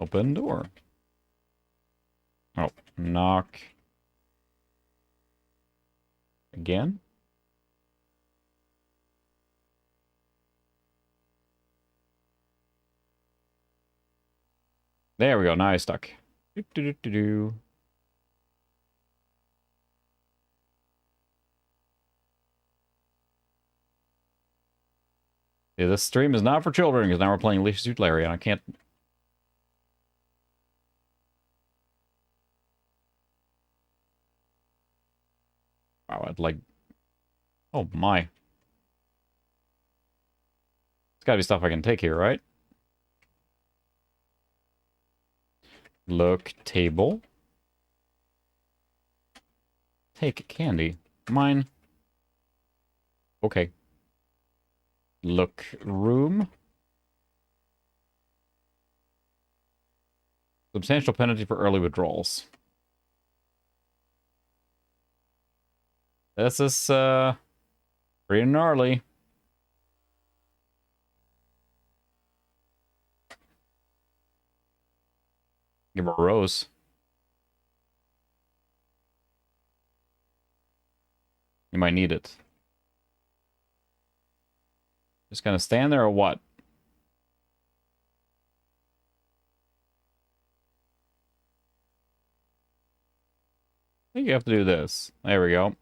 Open door. Oh, knock. Again? There we go. Now I stuck. Do. Yeah, this stream is not for children because now we're playing Leisure Suit Larry and I can't. Wow, I'd like. Oh my. It's gotta be stuff I can take here, right? Look, table. Take candy. Mine. Okay. Look, room. Substantial penalty for early withdrawals. This is, pretty gnarly. Give her a rose. You might need it. Just gonna stand there or what? I think you have to do this. There we go.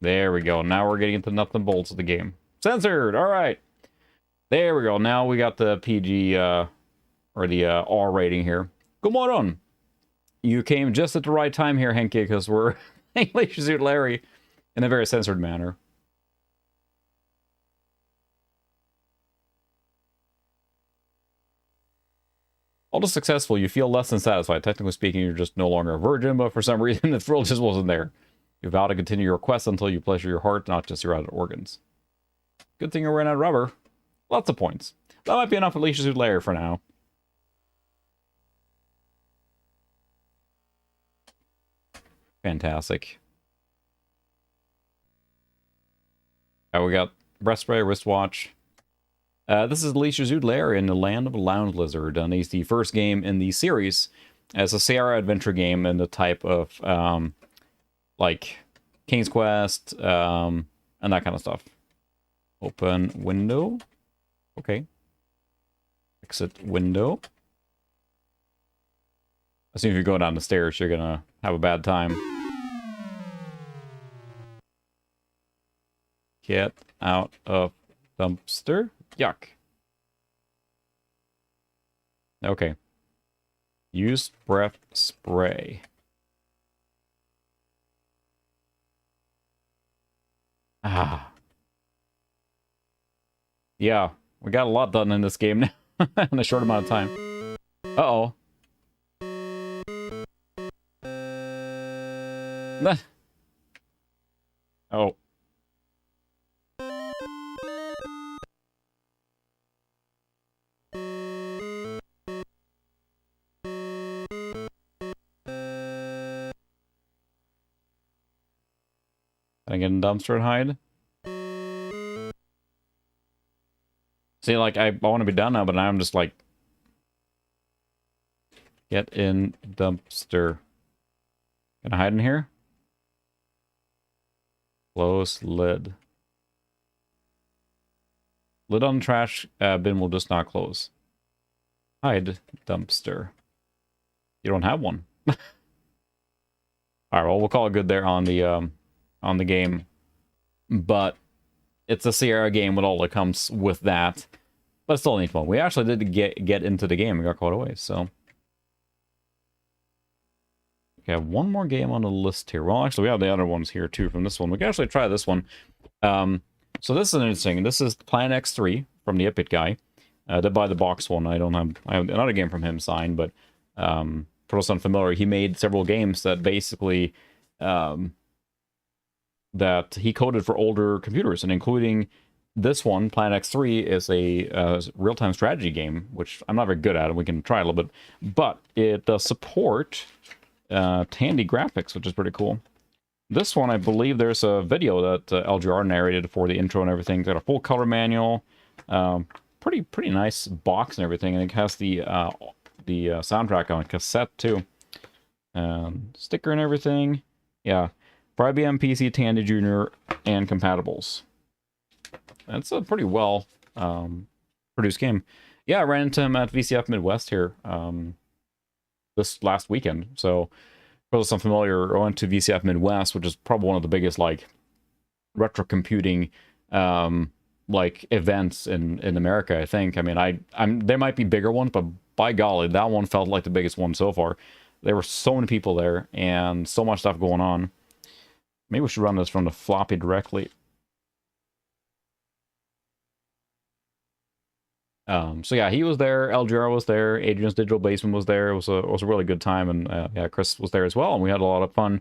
There we go. Now we're getting into nuts and bolts of the game. Censored! Alright. There we go. Now we got the PG, or the R rating here. Come on. You came just at the right time here, Henke, because we're playing Leisure Suit Larry in a very censored manner. Although successful, you feel less than satisfied. Technically speaking, you're just no longer a virgin, but for some reason the thrill just wasn't there. You vow to continue your quest until you pleasure your heart, not just your outer organs. Good thing you're wearing out rubber. Lots of points. That might be enough for Leisure Suit Larry for now. Fantastic. We got breast spray, wristwatch. This is Leisure Suit Larry in the Land of a Lounge Lizard, and he's the first game in the series as a Sierra adventure game in the type of, like, King's Quest, and that kind of stuff. Open window. Okay. Exit window. I assume if you go down the stairs, you're gonna have a bad time. Get out of dumpster. Yuck. Okay. Use breath spray. Ah. Yeah, we got a lot done in this game now in a short amount of time. Uh-oh. Oh. Can I get in dumpster and hide? See, like, I want to be done now, but now I'm just like... Get in dumpster. Can I hide in here? Close lid. Lid on the trash bin will just not close. Hide dumpster. You don't have one. Alright, well, we'll call it good there on the game. But it's a Sierra game with all that comes with that. But still neat fun. We actually did get into the game and got quite a ways, so. Okay, I have one more game on the list here. Well, actually, we have the other ones here, too, from this one. We can actually try this one. So this is interesting. This is Plan X3 from the Ipit guy. Did buy the box one. I have another game from him signed, but for those unfamiliar, he made several games that basically that he coded for older computers, and including this one, Plan X3, is a real-time strategy game, which I'm not very good at, and we can try a little bit, but it does support Tandy graphics, which is pretty cool. This one, I believe there's a video that LGR narrated for the intro and everything. It's got a full color manual, pretty nice box and everything, and it has the soundtrack on cassette too. Sticker and everything. Yeah, for IBM PC, Tandy Jr. and compatibles. That's a pretty well produced game. Yeah, I ran into him at VCF Midwest here this last weekend. So for those unfamiliar, I went to VCF Midwest, which is probably one of the biggest like retro computing like events in America, I think. I mean, there might be bigger ones, but by golly, that one felt like the biggest one so far. There were so many people there and so much stuff going on. Maybe we should run this from the floppy directly. So yeah, he was there, LGR was there, Adrian's Digital Basement was there. It was a really good time, and yeah, Chris was there as well, and we had a lot of fun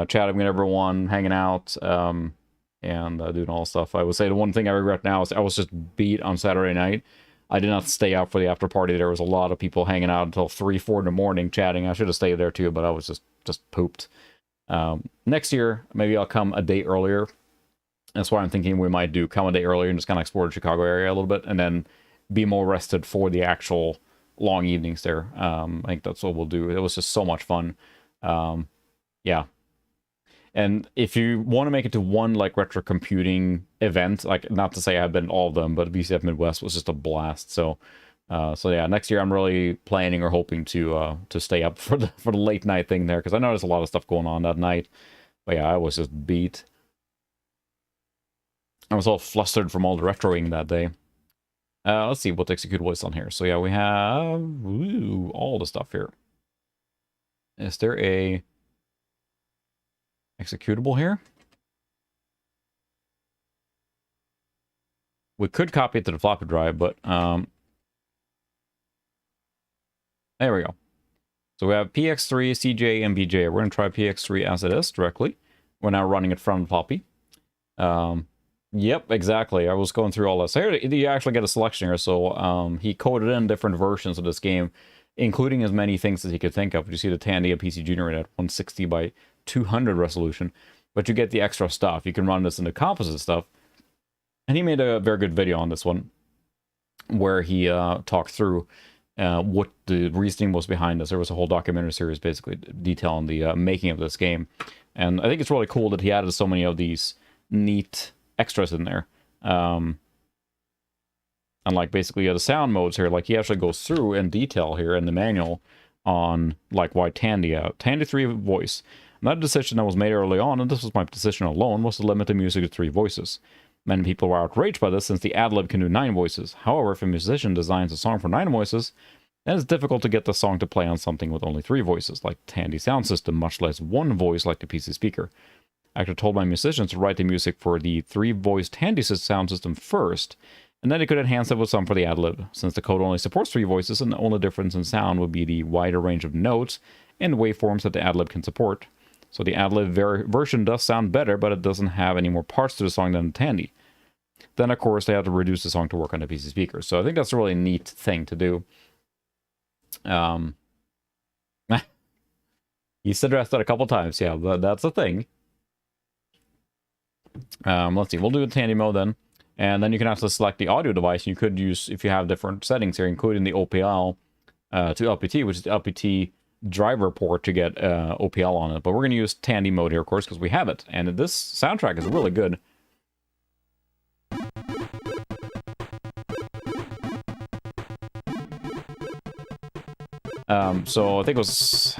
chatting with everyone, hanging out, and doing all stuff. I would say the one thing I regret now is I was just beat on Saturday night. I did not stay out for the after party. There was a lot of people hanging out until 3, 4 in the morning chatting. I should have stayed there too, but I was just pooped. Next year, maybe I'll come a day earlier. That's why I'm thinking we might come a day earlier and just kind of explore the Chicago area a little bit, and then be more rested for the actual long evenings there. I think that's what we'll do. It was just so much fun. Yeah. And if you want to make it to one like retro computing event, like not to say I've been all of them, but VCF Midwest was just a blast. So yeah, next year I'm really planning or hoping to stay up for the late night thing there, because I know there's a lot of stuff going on that night. But yeah, I was just beat. I was all flustered from all the retroing that day. Let's see what the executable is on here. So yeah, we have all the stuff here. Is there a executable here? We could copy it to the floppy drive, but there we go. So we have PX3, CJ, and BJ. We're going to try PX3 as it is directly. We're now running it from floppy. Yep, exactly. I was going through all this. Here, you actually get a selection here. So he coded in different versions of this game, including as many things as he could think of. You see the Tandy and PC Junior at 160 by 200 resolution, but you get the extra stuff. You can run this into composite stuff. And he made a very good video on this one, where he talked through what the reasoning was behind this. There was a whole documentary series basically detailing the making of this game. And I think it's really cool that he added so many of these neat extras in there. And like basically the sound modes here, like he actually goes through in detail here in the manual on like why Tandy 3 voice. And that decision that was made early on, and this was my decision alone, was to limit the music to 3 voices. Many people were outraged by this since the ad-lib can do 9 voices. However, if a musician designs a song for 9 voices, then it's difficult to get the song to play on something with only 3 voices, like Tandy sound system, much less 1 voice like the PC speaker. I actually told my musicians to write the music for the 3-voice Tandy sound system first, and then they could enhance it with some for the ad-lib. Since the code only supports 3 voices, and the only difference in sound would be the wider range of notes and waveforms that the ad-lib can support. So the ad-lib version does sound better, but it doesn't have any more parts to the song than Tandy. Then, of course, they had to reduce the song to work on the PC speaker. So I think that's a really neat thing to do. He suggested that a couple times. Yeah, that's a thing. Let's see. We'll do a Tandy mode then. And then you can actually select the audio device. You could use, if you have different settings here, including the OPL to LPT, which is the LPT driver port to get OPL on it. But we're going to use Tandy mode here, of course, because we have it. And this soundtrack is really good. So I think it was,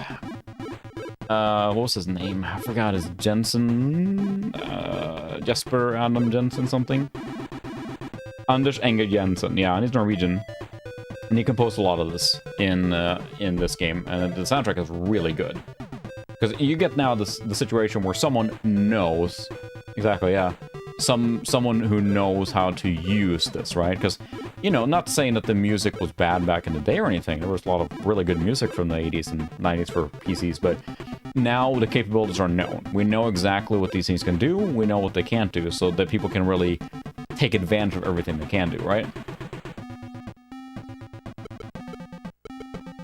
what was his name? I forgot his Jensen, Jesper Adam Jensen something. Anders Enger Jensen, yeah, and he's Norwegian. And he composed a lot of this in this game, and the soundtrack is really good. Because you get now the situation where someone knows, exactly, yeah, someone who knows how to use this, right? Because, you know, not saying that the music was bad back in the day or anything. There was a lot of really good music from the 80s and 90s for PCs, but now the capabilities are known. We know exactly what these things can do, we know what they can't do, so that people can really take advantage of everything they can do, right?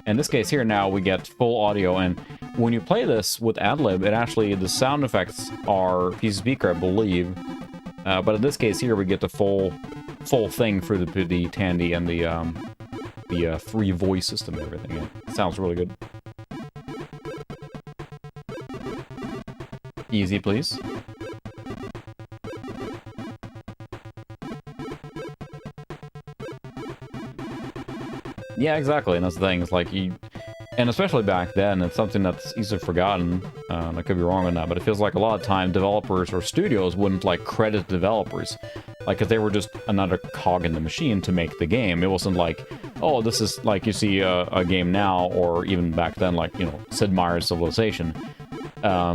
In this case here now, we get full audio, and when you play this with Adlib, it actually, the sound effects are piece of speaker, I believe. But in this case here, we get the full thing through the Tandy and the free voice system and everything. It sounds really good. Easy, please. Yeah, exactly, and that's the thing. It's like and especially back then, it's something that's easily forgotten. I could be wrong on that, but it feels like a lot of time developers or studios wouldn't like credit developers, like if they were just another cog in the machine to make the game. It wasn't like, oh, this is like you see a game now, or even back then, like, you know, Sid Meier's Civilization.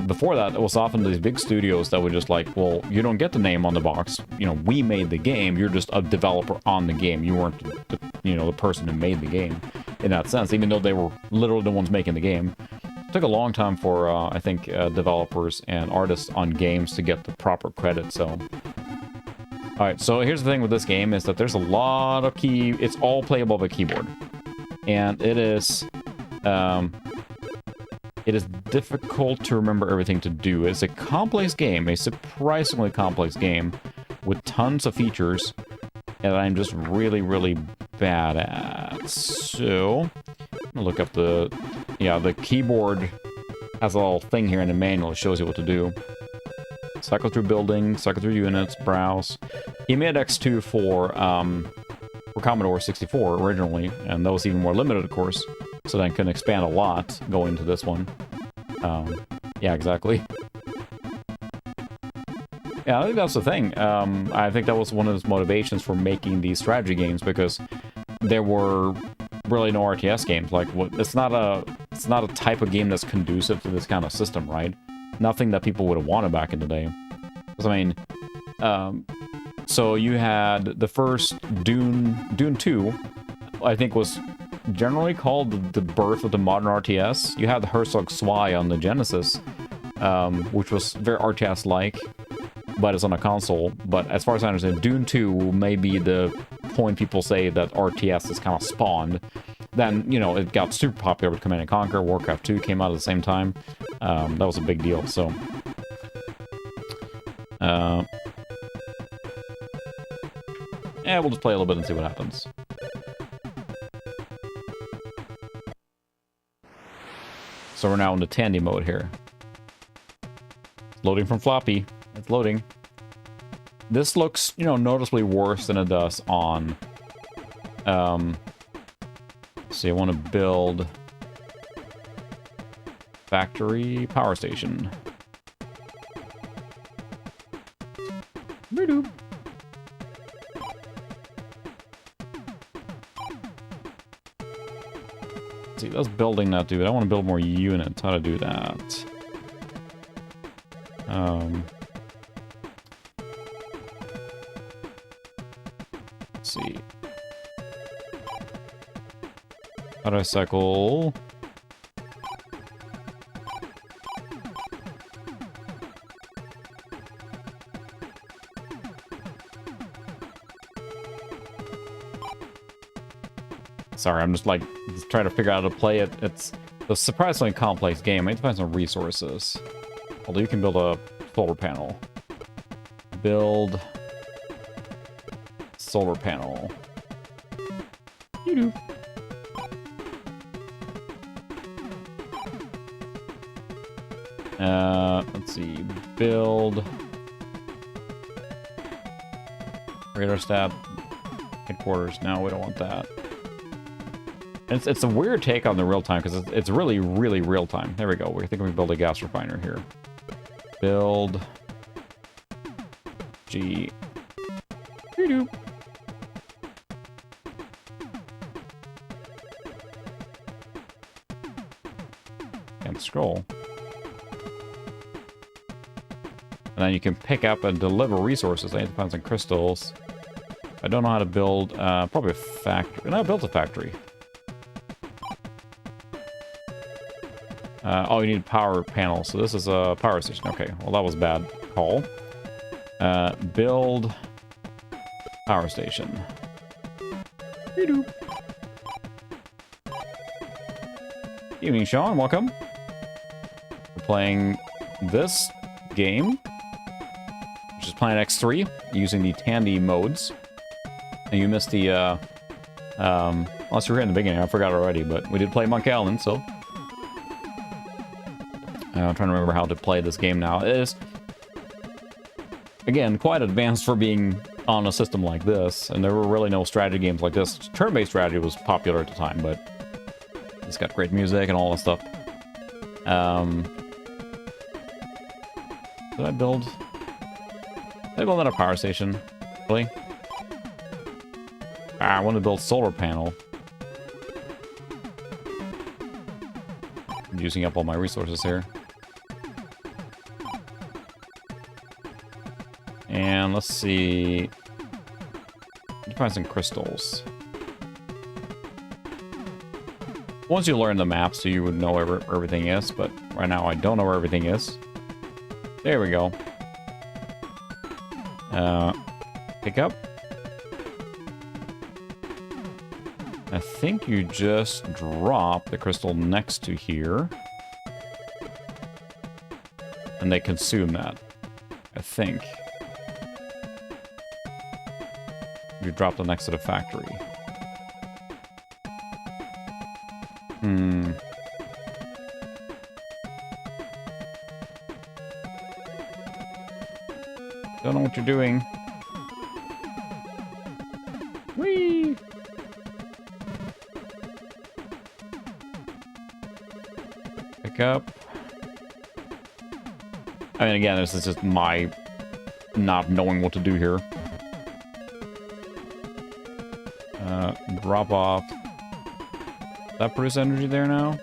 Before that, it was often these big studios that were just like, well, you don't get the name on the box. You know, we made the game. You're just a developer on the game. You weren't, the person who made the game in that sense, even though they were literally the ones making the game. It took a long time for, I think, developers and artists on games to get the proper credit, so... Alright, so here's the thing with this game, is that there's a lot of it's all playable by keyboard. And it is difficult to remember everything to do. It's a complex game, a surprisingly complex game, with tons of features that I'm just really, really bad at. So, I'm gonna look up the keyboard has a little thing here in the manual that shows you what to do. Cycle through buildings, cycle through units, browse. He made X2 for Commodore 64 originally, and that was even more limited, of course, so then can expand a lot going into this one. Yeah, exactly. Yeah, I think that's the thing. I think that was one of his motivations for making these strategy games, because there were really no RTS games. Like, it's not a type of game that's conducive to this kind of system, right? Nothing that people would have wanted back in the day. Because, I mean, so you had the first Dune 2, I think was generally called the birth of the modern RTS. You had the Herzog Zwei on the Genesis, which was very RTS-like, but it's on a console. But as far as I understand, Dune 2 may be the point people say that RTS is kind of spawned. Then, you know, it got super popular with Command & Conquer. Warcraft 2 came out at the same time. That was a big deal, so... yeah, we'll just play a little bit and see what happens. So we're now in the Tandy mode here. Loading from floppy. It's loading. This looks, you know, noticeably worse than it does on... see, I want to build... factory power station. Boop. See, that's building that, dude. I want to build more units. How to do that? Let's see. How do I cycle? Sorry, I'm just trying to figure out how to play it. It's a surprisingly complex game. I need to find some resources. Although you can build a solar panel. Build solar panel. Let's see. Build radar stab headquarters. No, we don't want that. It's a weird take on the real-time, because it's really, really real-time. There we go. We think we can build a gas refiner here. Build... G... Can't scroll. And then you can pick up and deliver resources. I need to find some crystals. I don't know how to build... probably a factory. No, I built a factory. Oh, you need power panels. So this is a power station. Okay, well, that was a bad call. Build power station. Evening, Sean. Welcome. playing this game, which is Planet X3, using the Tandy modes. And you missed the, unless you were here in the beginning, I forgot already, but we did play Monkey Island, so. I'm trying to remember how to play this game now. It is, again, quite advanced for being on a system like this, and there were really no strategy games like this. Turn-based strategy was popular at the time, but it's got great music and all that stuff. Did I build another power station? Really? I want to build solar panel. I'm using up all my resources here. And let's see. Let's find some crystals. Once you learn the map, so you would know where everything is, but right now I don't know where everything is. There we go. Pick up. I think you just drop the crystal next to here. And they consume that. I think. You drop them next to the factory. Don't know what you're doing. Whee! Pick up. I mean, again, this is just my not knowing what to do here. Drop off. Does that produce energy there now?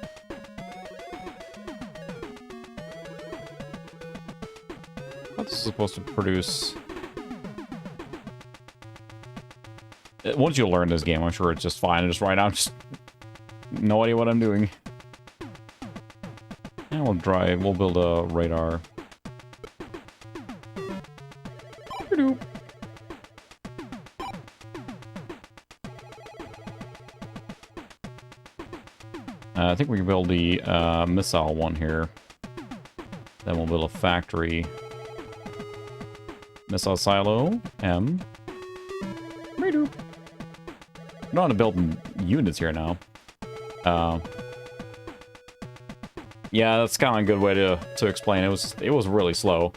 What's this supposed to produce? Once you learn this game, I'm sure it's just fine. Just right now, just no idea what I'm doing. And we'll build a radar. I think we can build the missile one here. Then we'll build a factory. Missile silo. M. I don't want to build units here now. Yeah, that's kind of a good way to explain. It was really slow.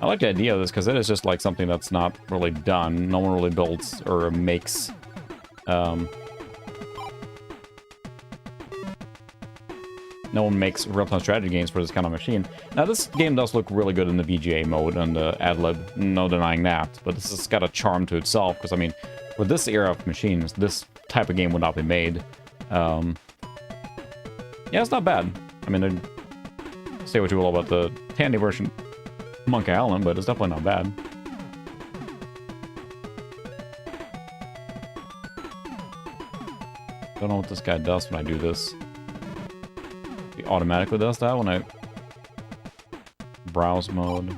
I like the idea of this because it is just like something that's not really done. No one really builds or makes no one makes real-time strategy games for this kind of machine. Now, this game does look really good in the VGA mode and the ad-lib, no denying that. But this has got a charm to itself because, I mean, with this era of machines, this type of game would not be made. Yeah, it's not bad. I mean, say what you will about the Tandy version. Monkey Island, but it's definitely not bad. Don't know what this guy does when I do this. He automatically does that when I browse mode.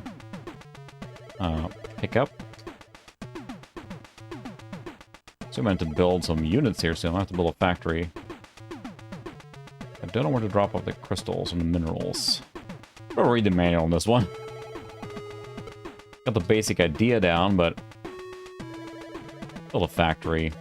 Pick up. So I'm meant to build some units here soon. I have to build a factory. I don't know where to drop off the crystals and the minerals. I'll read the manual on this one. Got the basic idea down, but build a factory.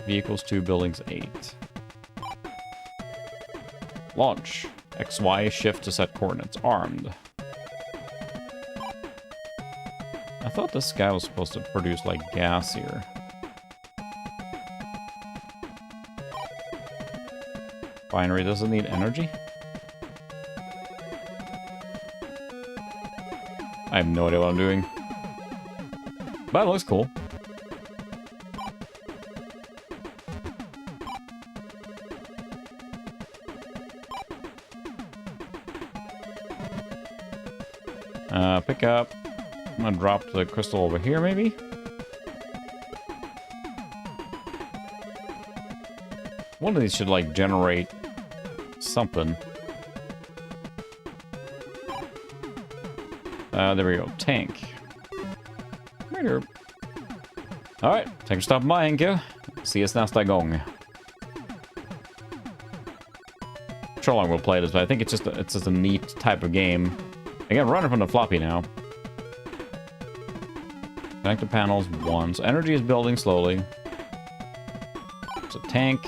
Vehicles 2, buildings 8. Launch. XY shift to set coordinates. Armed. I thought this guy was supposed to produce, like, gas here. Binary doesn't need energy? I have no idea what I'm doing. But it looks cool. Pick up. I'm gonna drop the crystal over here, maybe? One of these should, like, generate something. There we go. Tank. Right here. Alright, tack för stopping by, Henke. Ses nästa gång. I'm sure how long we'll play this, but I think it's just a neat type of game. Again, running from the floppy now. Connect the panels once. Energy is building slowly. It's a tank.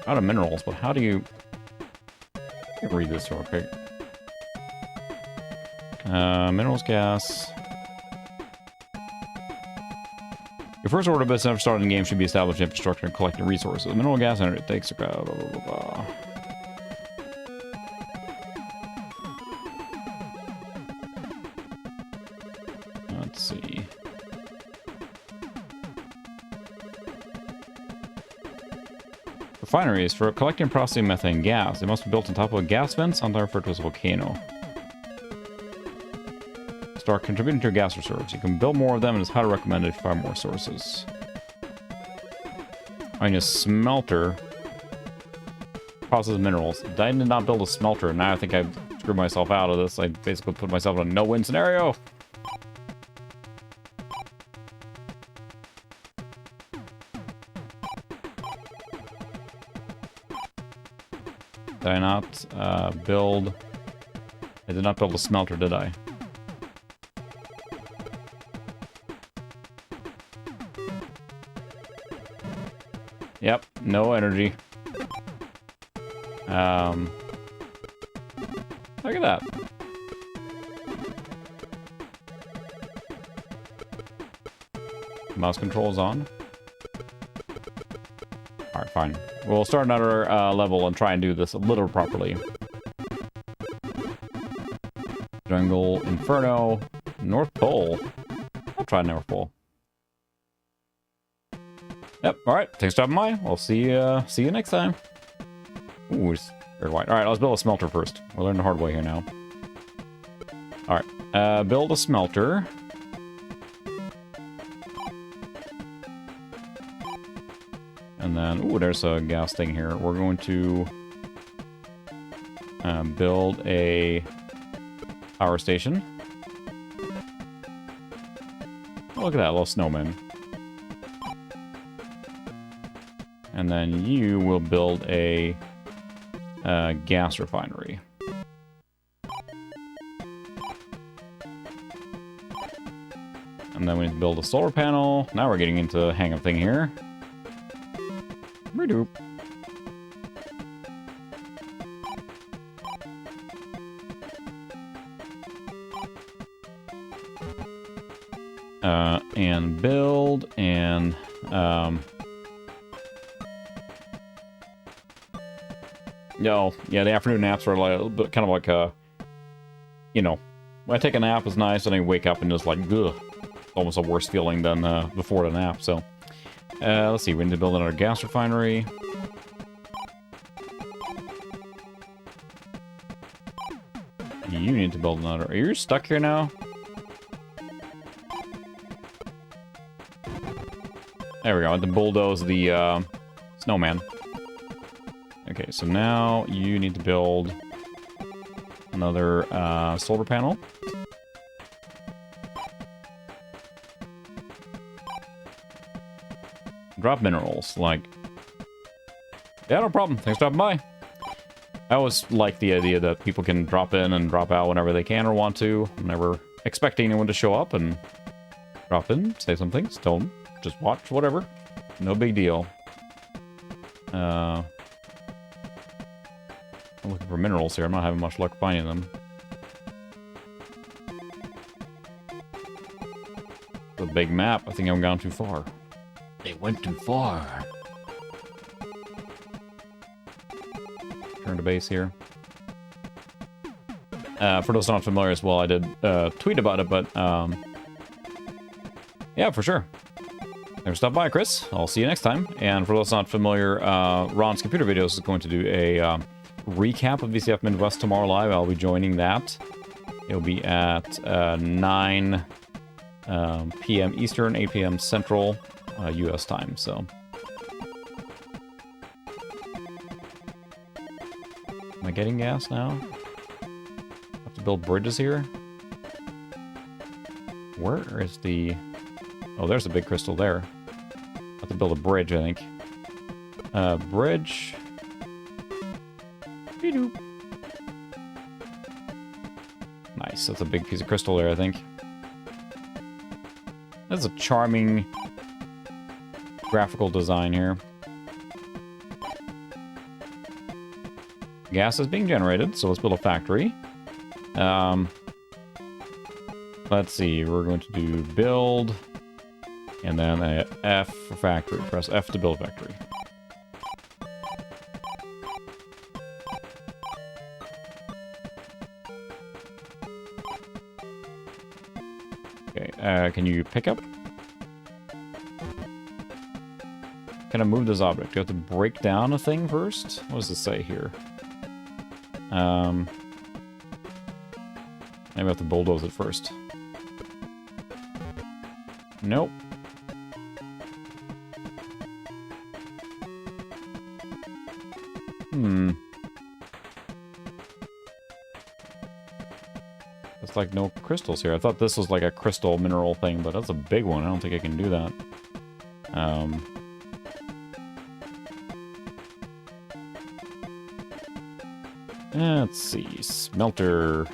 Out of minerals, but how do you... Let me read this real quick. Minerals, gas. Your first order of business after starting the game should be establishing infrastructure and collecting resources. Mineral gas energy takes blah, blah, blah, blah. Let's see. Refineries for collecting and processing methane gas. They must be built on top of a gas vent, sometimes referred to as a volcano. Start contributing to your gas reserves. You can build more of them, and it's highly recommended if you find more sources. I need a smelter. Process minerals. I did not build a smelter. Now I think I screwed myself out of this. I basically put myself in a no-win scenario. Did I not build... I did not build a smelter, did I? Yep, no energy. Look at that. Mouse controls on. Alright, fine. We'll start another level and try and do this a little properly. Jungle, Inferno, North Pole. I'll try North Pole. Yep, alright. Thanks for stopping by. We'll see you next time. Ooh, it's very white. Alright, let's build a smelter first. We'll learn the hard way here now. Alright, build a smelter. And then, ooh, there's a gas thing here. We're going to build a power station. Oh, look at that, little snowman. And then you will build a gas refinery. And then we need to build a solar panel. Now we're getting into the hang of thing here. Redoop. And build and no, yeah, the afternoon naps are like a little bit kind of like a, you know, when I take a nap is nice, and I wake up and just like, ugh, almost a worse feeling than before the nap. So let's see, we need to build another gas refinery. You need to build another. Are you stuck here now? There we go. I have to bulldoze the snowman. Okay, so now you need to build another solar panel. Drop minerals, like... Yeah, no problem. Thanks for stopping by. I always like the idea that people can drop in and drop out whenever they can or want to. I'm never expecting anyone to show up and drop in, say some things, tell them, just watch, whatever. No big deal. I'm looking for minerals here. I'm not having much luck finding them. The big map. I think I've gone too far. They went too far. Turn to base here. For those not familiar as well, I did tweet about it, but yeah, for sure. Thanks for stopping by, Chris. I'll see you next time. And for those not familiar, Ron's Computer Videos is going to do a recap of VCF Midwest tomorrow live. I'll be joining that. It'll be at 9 p.m. Eastern, 8 p.m. Central. US time, so. Am I getting gas now? Have to build bridges here? Where is the... Oh, there's a big crystal there. Have to build a bridge, I think. Bridge. Beep-doop. Nice, that's a big piece of crystal there, I think. That's a charming graphical design here. Gas is being generated, so let's build a factory. Let's see, we're going to do build, and then a F for factory. Press F to build factory. Okay, can you pick up? Can I move this object? Do you have to break down a thing first? What does it say here? Maybe I have to bulldoze it first. Nope. It's like no crystals here. I thought this was like a crystal mineral thing, but that's a big one. I don't think I can do that. Let's see. Smelter.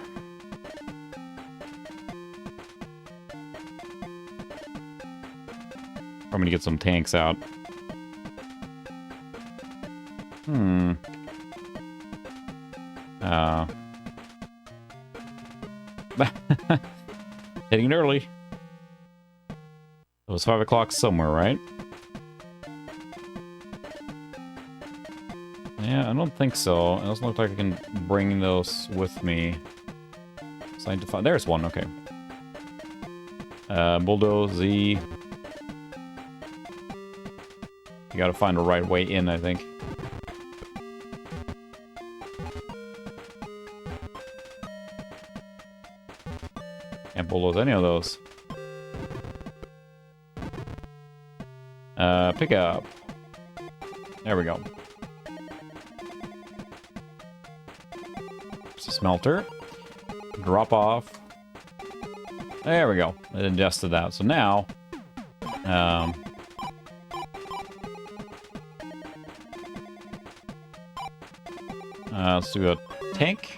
I'm gonna get some tanks out. Hitting it early. It was 5 o'clock somewhere, right? Yeah, I don't think so. It doesn't look like I can bring those with me. So I need to find... There's one, okay. Bulldoze Z. You gotta find the right way in, I think. Can't bulldoze any of those. Pick up. There we go. It's a smelter. Drop off. There we go. It adjusted that. So now, let's do a tank.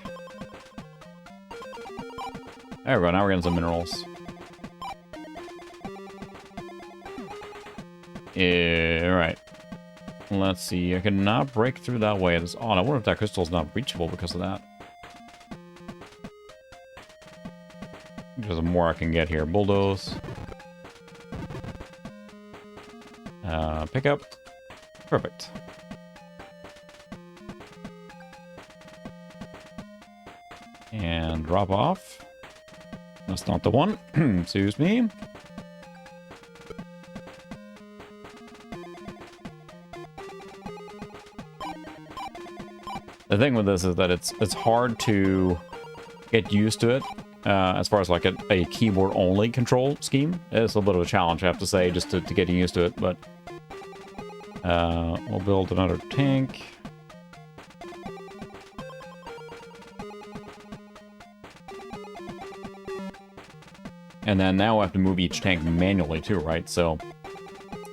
There we go. Now we're getting some minerals. Alright. Let's see. I cannot break through that way. It's on. I wonder if that crystal is not reachable because of that. There's more I can get here. Bulldoze. Pick up. Perfect. And drop off. That's not the one. Excuse me. The thing with this is that it's hard to get used to it. As far as like a keyboard only control scheme, it's a little bit of a challenge, I have to say, just to getting used to it. But we'll build another tank. And then now we have to move each tank manually too, right? So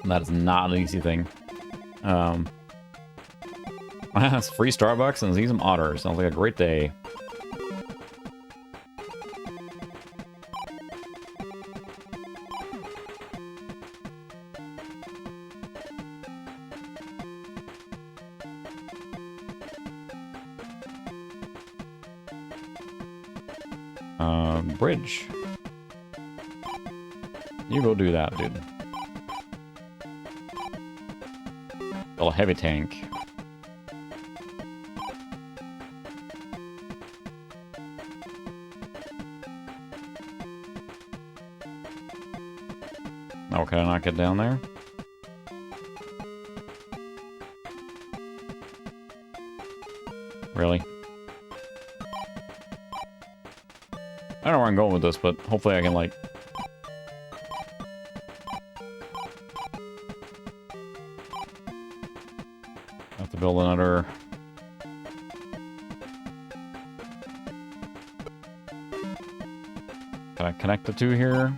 that is not an easy thing. It's free Starbucks and see some otters. Sounds like a great day. Bridge. You go do that, dude. Build a heavy tank. Oh, can I not get down there? Really? I don't know where I'm going with this, but hopefully I can, like... build another... Can I connect the two here?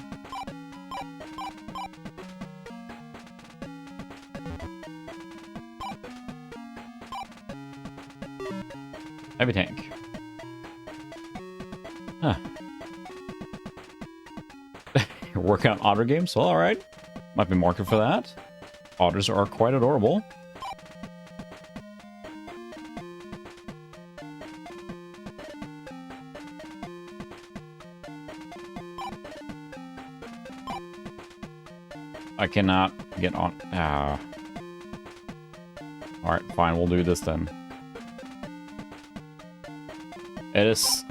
Heavy tank. Huh. You're working on otter games? Well, alright. Might be market for that. Otters are quite adorable. I cannot get on... Ah. Alright, fine, we'll do this then. It is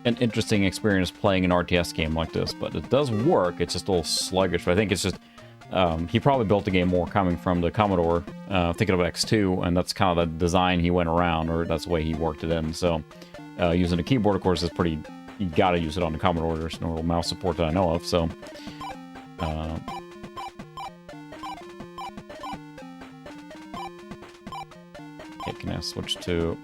an interesting experience playing an RTS game like this, but it does work. It's just a little sluggish, but I think it's just... he probably built the game more coming from the Commodore, thinking of X2, and that's kind of the design he went around, or that's the way he worked it in. So, using a keyboard, of course, is pretty... You gotta use it on the Commodore. There's no real mouse support that I know of, so... okay, can I switch to...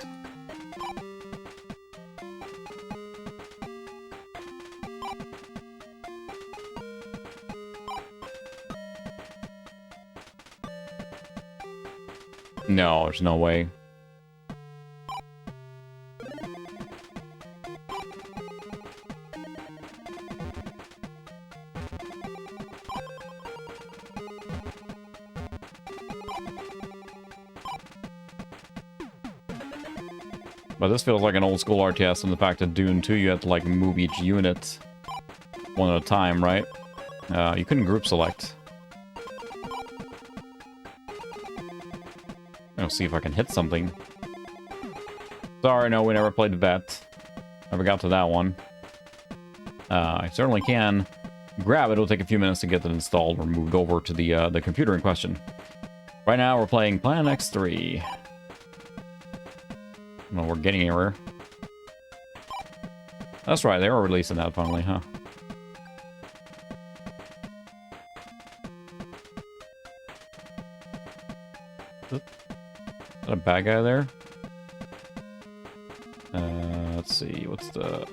No, there's no way. But this feels like an old school RTS, and the fact that Dune 2 you had to like move each unit one at a time, right? You couldn't group select. I'll see if I can hit something. Sorry, no, we never played that. Never got to that one. I certainly can grab it. It'll take a few minutes to get it installed or moved over to the computer in question. Right now, we're playing Plan X3. Well, we're getting anywhere. That's right, they were releasing that finally, huh? Is that a bad guy there? Let's see, what's the...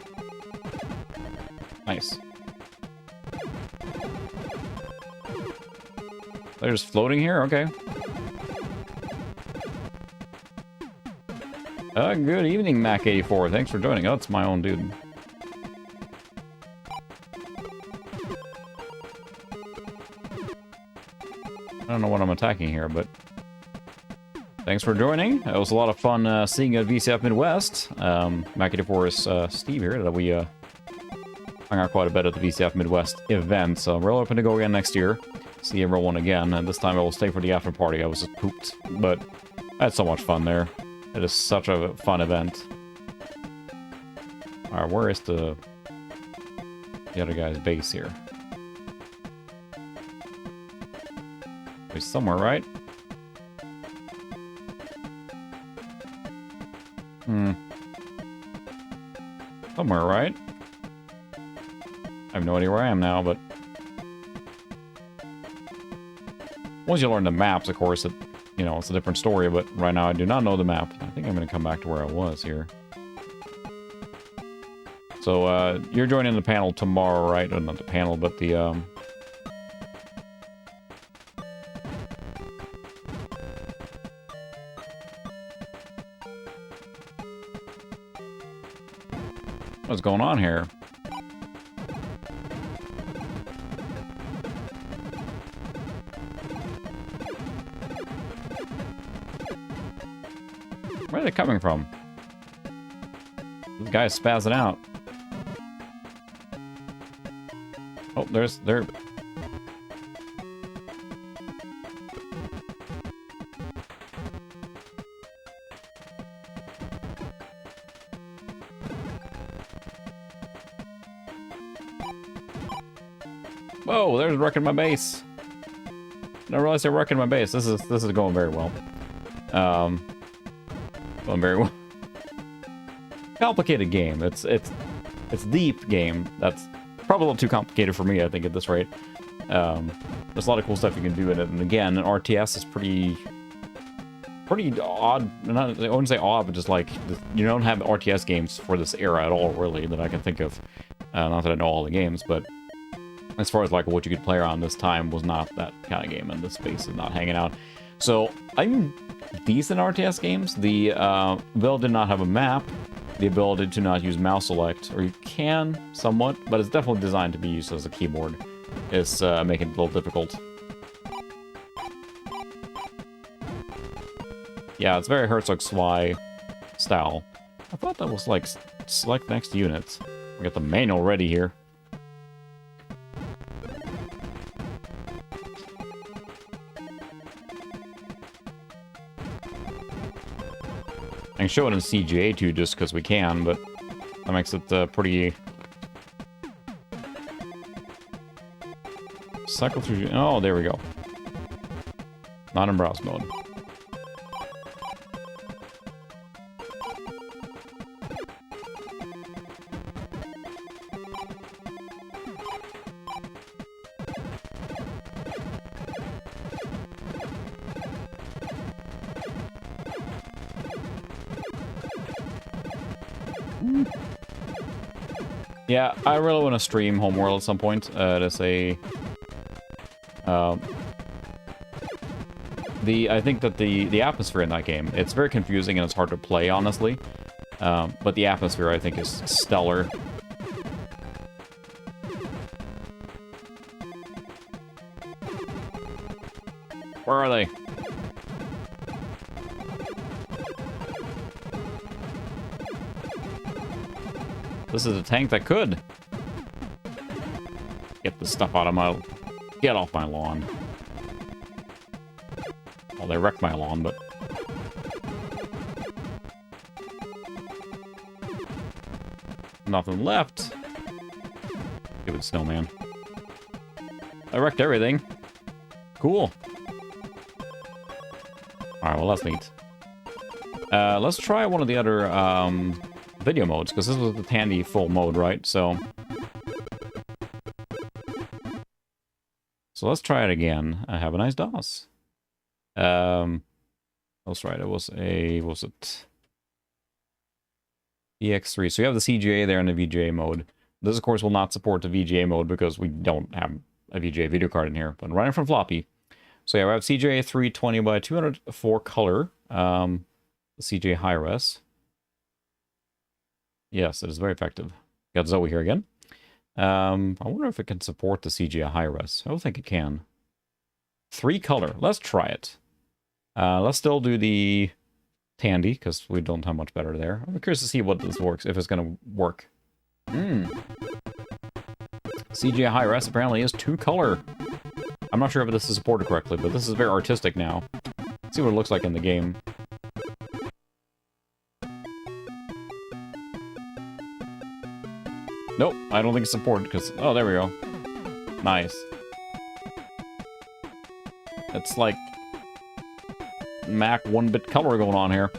Nice. They're just floating here? Okay. Good evening, Mac84. Thanks for joining. Oh, it's my own dude. I don't know what I'm attacking here, but... Thanks for joining. It was a lot of fun seeing you at VCF Midwest. Mac84 is Steve here, that we hung out quite a bit at the VCF Midwest event, so we're hoping to go again next year. See everyone again, and this time I will stay for the after party. I was just pooped, but I had so much fun there. It is such a fun event. Alright, where is the other guy's base here? He's somewhere, right? Somewhere, right? I have no idea where I am now, but... Once you learn the maps, of course, you know, it's a different story, but right now I do not know the map. I think I'm going to come back to where I was here. So, you're joining the panel tomorrow, right? Or not the panel, but the, What's going on here? Where are they coming from? This guy's spazzing out. Oh, they're... Whoa, there's wrecking my base. I realized they're wrecking my base. This is going very well. Going very well. Complicated game. It's deep game. That's probably a little too complicated for me, I think, at this rate. There's a lot of cool stuff you can do in it. And again, an RTS is pretty pretty odd. Not, I wouldn't say odd, but just like you don't have RTS games for this era at all, really, that I can think of. Not that I know all the games, but as far as like what you could play around this time was not that kind of game, and the space is not hanging out. So I'm decent RTS games. The build did not have a map. The ability to not use mouse select, or you can somewhat, but it's definitely designed to be used as a keyboard. It's making it a little difficult. Yeah, it's very Herzog Zwei style. I thought that was like select next unit. We got the manual ready here. I can show it in CGA too, just because we can, but that makes it pretty... Cycle through... Oh, there we go. Not in browse mode. Yeah, I really want to stream Homeworld at some point to say... I think that the atmosphere in that game, it's very confusing and it's hard to play, honestly. But the atmosphere, I think, is stellar. Where are they? This is a tank that could get the stuff out of my... Get off my lawn. Well, they wrecked my lawn, but... Nothing left. Stupid snowman. I wrecked everything. Cool. Alright, well, that's neat. Let's try one of the other, video modes, because this was the Tandy full mode, right? So let's try it again. Have a nice DOS. That's right, it was a... What was it? EX3. So you have the CGA there in the VGA mode. This, of course, will not support the VGA mode because we don't have a VGA video card in here, but running from floppy. So yeah, we have CGA 320 by 204 color. The CGA high res. Yes, it is very effective. Got Zoe here again. I wonder if it can support the CGI high res. I don't think it can. 3 color. Let's try it. Let's still do the Tandy, because we don't have much better there. I'm curious to see what this works, if it's going to work. CGI high res apparently is 2 color. I'm not sure if this is supported correctly, but this is very artistic now. Let's see what it looks like in the game. Nope, I don't think it's supported because... Oh, there we go. Nice. It's like... Mac 1-bit color going on here.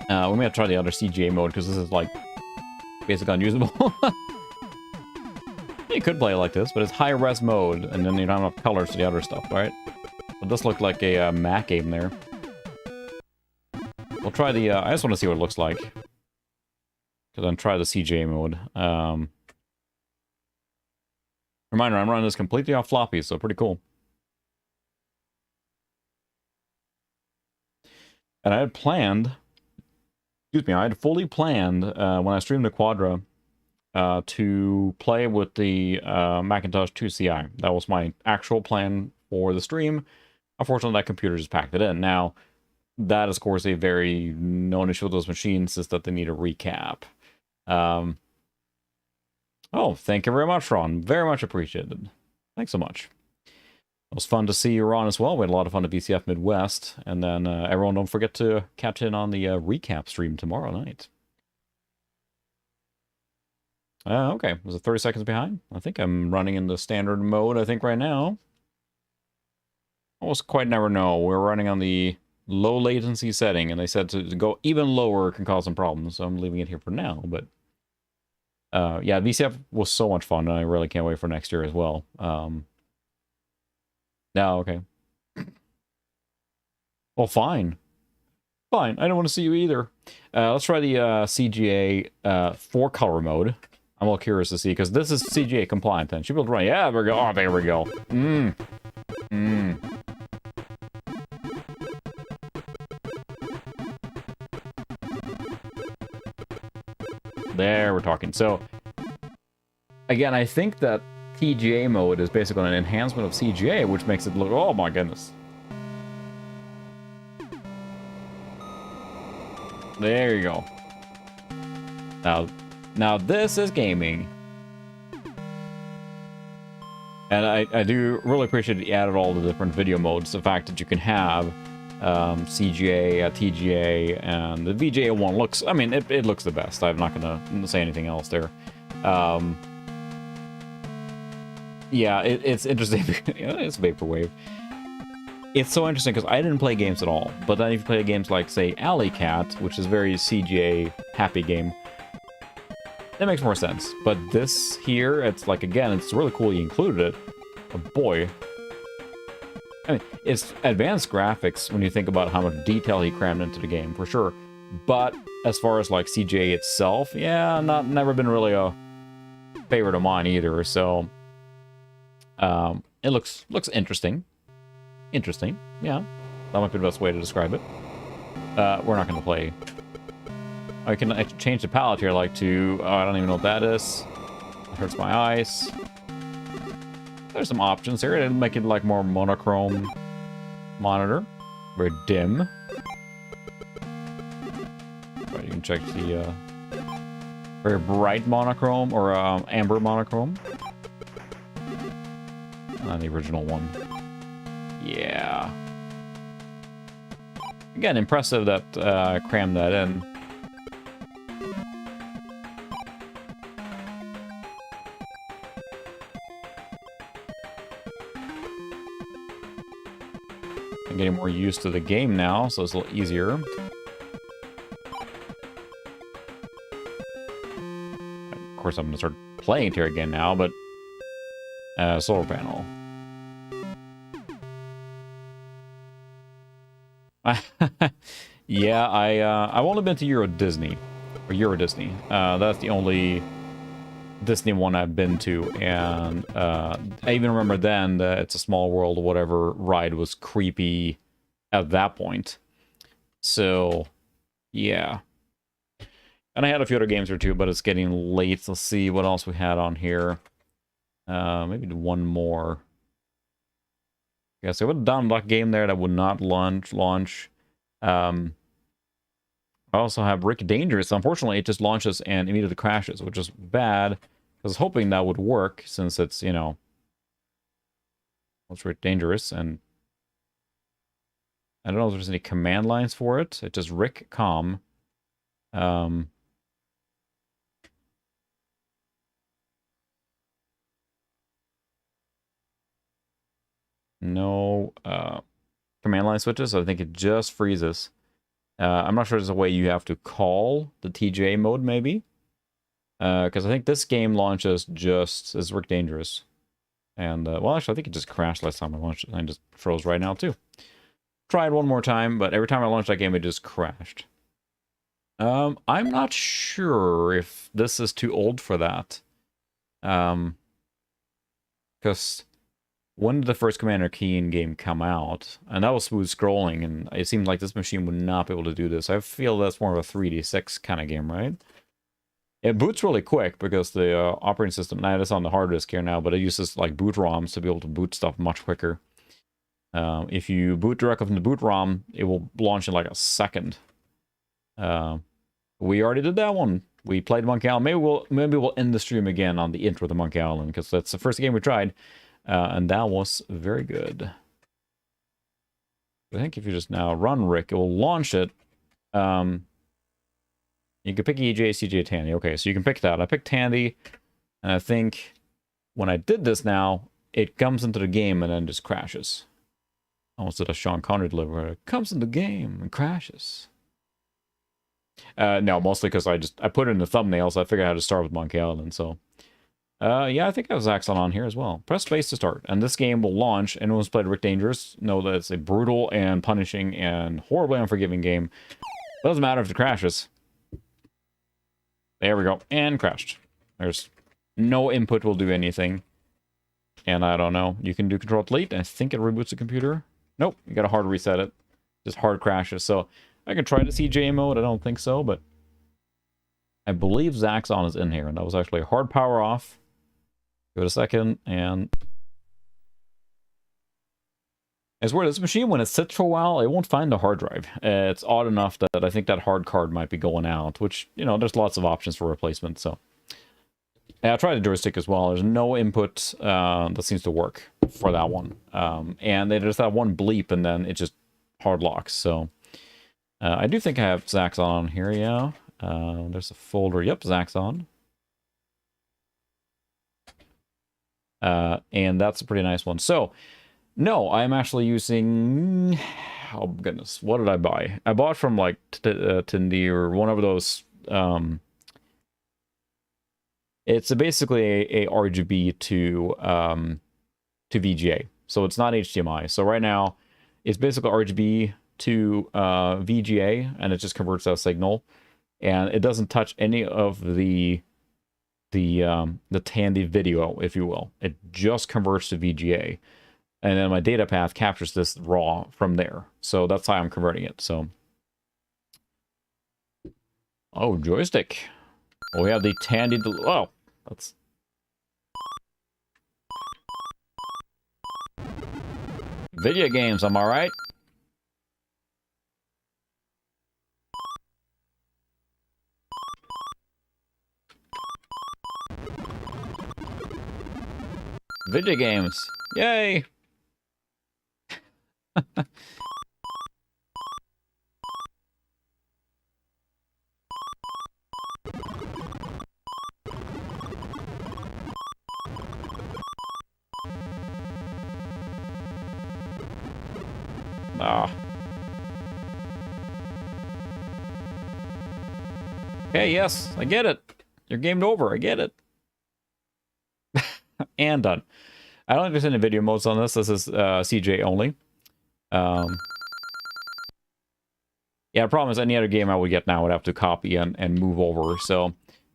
We may have to try the other CGA mode because this is like... basically unusable. You could play it like this, but it's high-res mode, and then you don't have enough colors to the other stuff, right? But this looked like a Mac game there. We'll try the... I just want to see what it looks like. Because then try the CGA mode. Reminder, I'm running this completely off floppy, so pretty cool. And I had planned... Excuse me, I had fully planned, when I streamed the Quadra, to play with the Macintosh 2 Ci. That was my actual plan for the stream. Unfortunately, that computer just packed it in. Now, that is, of course, a very known issue with those machines, is that they need a recap. Oh, thank you very much, Ron. Very much appreciated. Thanks so much. It was fun to see you, Ron, as well. We had a lot of fun at VCF Midwest. And then everyone, don't forget to catch in on the recap stream tomorrow night. Okay, was it 30 seconds behind? I think I'm running in the standard mode, I think, right now. Almost quite never know. We're running on the low latency setting, and they said to go even lower can cause some problems, so I'm leaving it here for now. But yeah, VCF was so much fun, and I really can't wait for next year as well. Now, okay. Well, fine. fine. I don't want to see you either. Let's try the CGA 4-color mode. I'm all curious to see, because this is CGA compliant, and she will run. Yeah, there we go. Oh, there we go. There, we're talking. So, again, I think that TGA mode is basically an enhancement of CGA, which makes it look... Oh, my goodness. There you go. Now this is gaming. And I do really appreciate that you added all the different video modes. The fact that you can have CGA, TGA, and the VGA one looks... I mean, it looks the best. I'm not going to say anything else there. Yeah, it's interesting. It's Vaporwave. It's so interesting because I didn't play games at all. But then if you play games like, say, Alley Cat, which is a very CGA happy game, that makes more sense. But this here, it's like, again, it's really cool you included it. But boy. I mean, it's advanced graphics when you think about how much detail he crammed into the game, for sure. But as far as, like, CGA itself, yeah, never been really a favorite of mine either. So, it looks interesting. Interesting, yeah. That might be the best way to describe it. We're not going to play... I can change the palette here, like to... Oh, I don't even know what that is. It hurts my eyes. There's some options here. It'll make it like more monochrome monitor. Very dim. Right, you can check the very bright monochrome or amber monochrome. Not the original one. Yeah. Again, impressive that crammed that in. I'm getting more used to the game now, so it's a little easier. Of course, I'm going to start playing it here again now, but... solar panel. Yeah, I've only been to Euro Disney. That's the only Disney one I've been to, and I even remember then that It's a Small World or whatever ride was creepy at that point. So, yeah. And I had a few other games or two, but it's getting late. Let's see what else we had on here. Maybe one more. Yeah, so I would have done a game there that would not launch. I also have Rick Dangerous. Unfortunately, it just launches and immediately crashes, which is bad. I was hoping that would work since it's, you know, it's Rick Dangerous, and I don't know if there's any command lines for it. It's just Rick Com. No command line switches, so I think it just freezes. I'm not sure there's a way you have to call the TJ mode, maybe. Because I think this game launches just as Rick Dangerous. And, well, actually, I think it just crashed last time I launched it, and it just froze right now, too. Tried one more time, but every time I launched that game, it just crashed. I'm not sure if this is too old for that. Because... when did the first Commander Keen game come out? And that was smooth scrolling, and it seemed like this machine would not be able to do this. I feel that's more of a 3D6 kind of game, right? It boots really quick because the operating system, now it's on the hard disk here now, but it uses like boot ROMs to be able to boot stuff much quicker. If you boot directly from the boot ROM, it will launch in like a second. We already did that one. We played Monkey Island. Maybe we'll end the stream again on the intro to Monkey Island, because that's the first game we tried. And that was very good. I think if you just now run Rick, it will launch it. You can pick EJ, CJ, Tandy. Okay, so you can pick that. I picked Tandy, and I think when I did this now, it comes into the game and then just crashes. Almost did a Sean Connery delivery. It comes in the game and crashes. No, mostly because I put it in the thumbnail, so I figured out how to start with Monkey Island, so Yeah, I think I have Zaxxon on here as well. Press space to start, and this game will launch. Anyone who's played Rick Dangerous know that it's a brutal and punishing and horribly unforgiving game. Doesn't matter if it crashes. There we go, and crashed. There's no input will do anything. And I don't know. You can do Control-Delete. I think it reboots the computer. Nope, you gotta hard reset it. Just hard crashes. So I can try the CJ mode. I don't think so, but I believe Zaxxon is in here, and that was actually a hard power off. Give it a second, and it's weird. This machine, when it sits for a while, it won't find the hard drive. It's odd enough that I think that hard card might be going out, which, you know, there's lots of options for replacement, so. Yeah, I tried the joystick as well. There's no input that seems to work for that one. And there's that one bleep, and then it just hard locks, so. I do think I have Zaxxon on here, yeah. There's a folder, yep, Zaxxon. And that's a pretty nice one. So, no, I'm actually using... Oh, goodness. What did I buy? I bought from, like, Tandy or one of those... It's basically a RGB to VGA. So it's not HDMI. So right now, it's basically RGB to VGA, and it just converts that signal. And it doesn't touch any of the Tandy video, if you will. It just converts to VGA. And then my data path captures this raw from there. So that's how I'm converting it. So, oh, joystick. Well, we have the Tandy. Oh, that's video games. Am I right? Video games. Yay! Ah. Okay, yes, I get it. You're gamed over. I get it. And done. I don't think there's any video modes on this. This is CJ only. Yeah, the problem is any other game I would get now would have to copy and move over, so it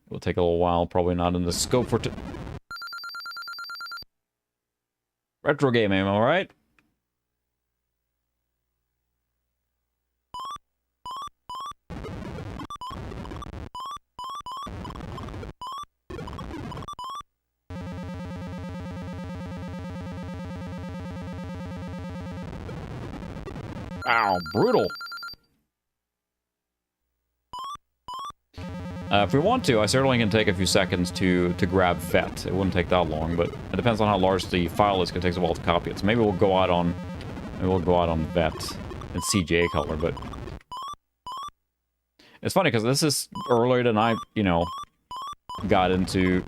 will take a little while. Probably not in the scope for... Retro gaming, alright? Wow, brutal. If we want to, I certainly can take a few seconds to grab VET. It wouldn't take that long, but it depends on how large the file is. It takes a while to copy it. So maybe we'll go out on VET and CJ color. But it's funny because this is earlier than I, you know, got into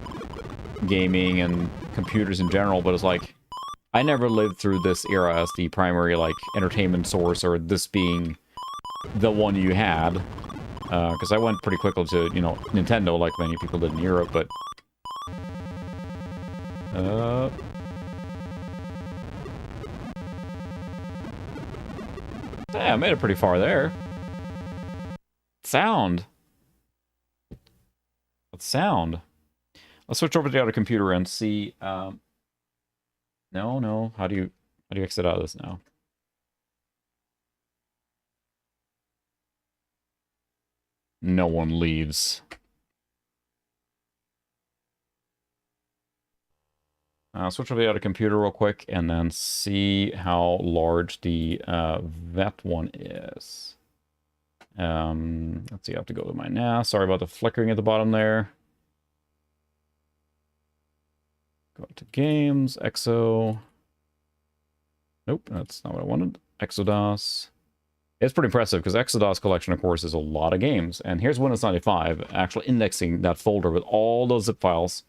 gaming and computers in general. But it's like, I never lived through this era as the primary, like, entertainment source, or this being the one you had. Because I went pretty quickly to, you know, Nintendo, like many people did in Europe, but... Yeah, I made it pretty far there. Sound. What sound? Let's switch over to the other computer and see, No. How do you exit out of this now? No one leaves. Switch over to the other computer real quick and then see how large the VET one is. Let's see, I have to go to my NAS. Sorry about the flickering at the bottom there. Go to games, EXO. Nope, that's not what I wanted. ExoDOS. It's pretty impressive because ExoDOS collection, of course, is a lot of games. And here's Windows 95 actually indexing that folder with all those zip files.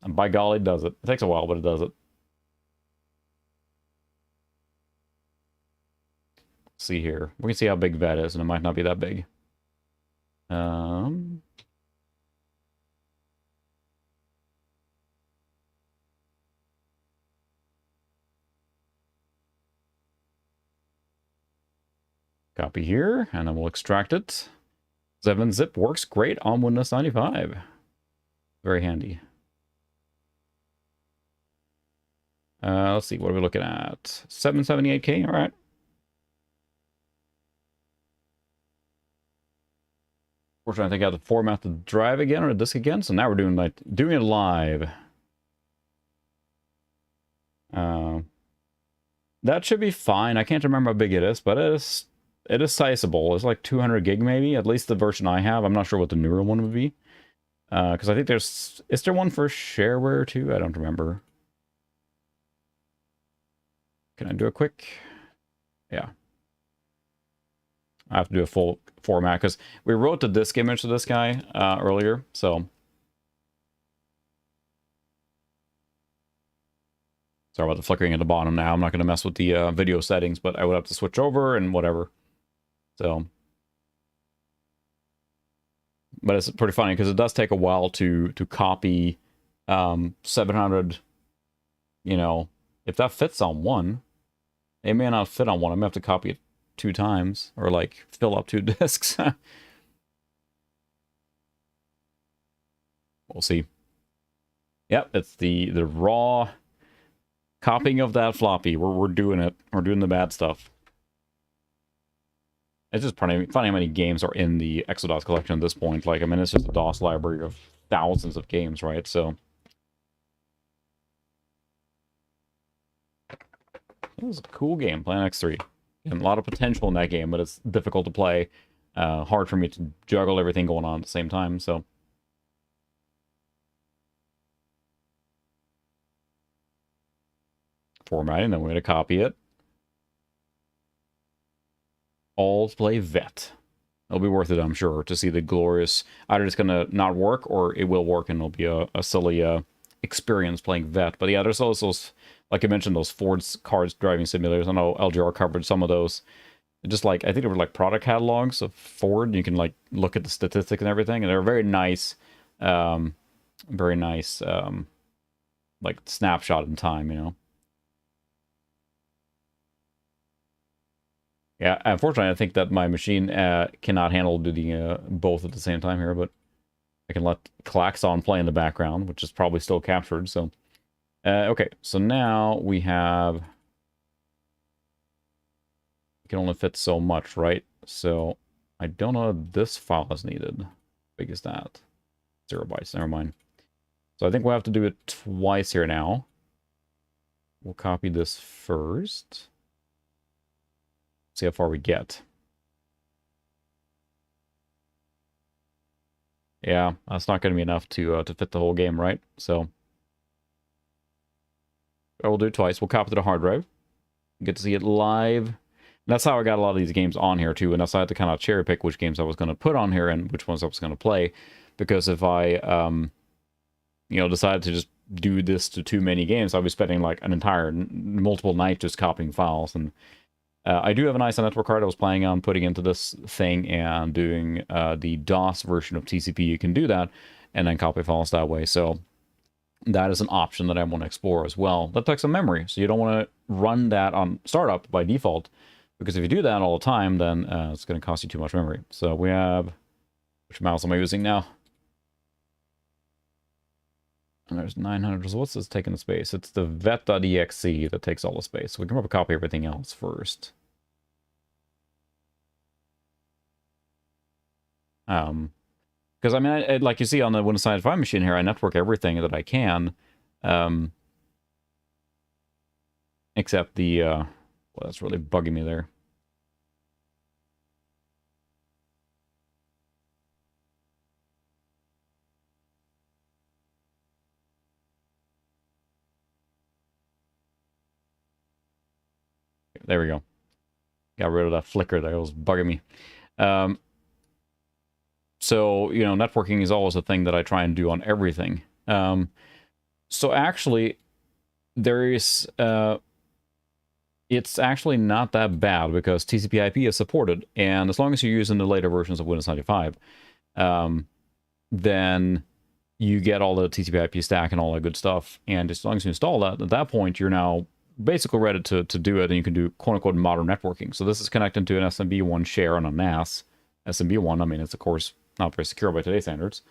And by golly, it does it. It takes a while, but it does it. Let's see here. We can see how big VET is, and it might not be that big. Copy here, and then we'll extract it. 7-zip works great on Windows 95. Very handy. Let's see, what are we looking at? 778K, all right. Fortunately, I think I have to format the drive again or the disk again, so now we're doing it live. That should be fine. I can't remember how big it is, but it is sizable. It's like 200 gig maybe, at least the version I have. I'm not sure what the newer one would be. Because I think is there one for shareware too? I don't remember. Can I do a quick? Yeah. I have to do a full format because we wrote the disk image to this guy earlier, so. Sorry about the flickering at the bottom now. I'm not going to mess with the video settings, but I would have to switch over and whatever. So. But it's pretty funny because it does take a while to copy 700, you know, if that fits on one, it may not fit on one. I'm going to have to copy it 2 times or like fill up 2 disks. We'll see. Yep, it's the raw copying of that floppy. We're doing it. We're doing the bad stuff. It's just funny how many games are in the Exodus collection at this point. Like, I mean, it's just a DOS library of thousands of games, right? So it was a cool game, Plan X3. And a lot of potential in that game, but it's difficult to play. Hard for me to juggle everything going on at the same time, so. Formatting, then we're going to copy it. Alt play vet. It'll be worth it, I'm sure, to see the glorious. Either it's going to not work or it will work and it'll be a silly experience playing vet. But yeah, there's also those, like I mentioned, those Ford's cars driving simulators. I know LGR covered some of those. Just like, I think they were like product catalogs of Ford. You can like look at the statistics and everything, and they're very nice, like snapshot in time, you know. Yeah, unfortunately, I think that my machine cannot handle doing both at the same time here, but I can let Klaxon play in the background, which is probably still captured, so. Okay, so now we have... It can only fit so much, right? So, I don't know if this file is needed. How big is that? 0 bytes, never mind. So I think we'll have to do it twice here now. We'll copy this first. See how far we get. Yeah, that's not going to be enough to fit the whole game, right? So we'll do it twice. We'll copy to the hard drive. Get to see it live. And that's how I got a lot of these games on here too. And that's how I had to kind of cherry pick which games I was going to put on here and which ones I was going to play. Because if I, you know, decided to just do this to too many games, I'd be spending like an entire multiple nights just copying files. And I do have an ISO network card I was planning on putting into this thing and doing the DOS version of TCP. You can do that and then copy files that way. So that is an option that I want to explore as well. That takes some memory. So you don't want to run that on startup by default, because if you do that all the time, then it's going to cost you too much memory. So we have, which mouse am I using now? And there's 900. So what's this taking the space? It's the vet.exe that takes all the space. So we can probably copy everything else first. Because I mean, like you see on the Windows 95 machine here, I network everything that I can, except the, well, that's really bugging me there. There we go. Got rid of that flicker there. It was bugging me. So, you know, networking is always a thing that I try and do on everything. So actually, there is... it's actually not that bad because TCP/IP is supported. And as long as you're using the later versions of Windows 95, then you get all the TCP/IP stack and all that good stuff. And as long as you install that, at that point, you're now basically ready to do it, and you can do quote-unquote modern networking. So this is connected to an SMB1 share on a NAS. SMB1, I mean, it's of course not very secure by today's standards.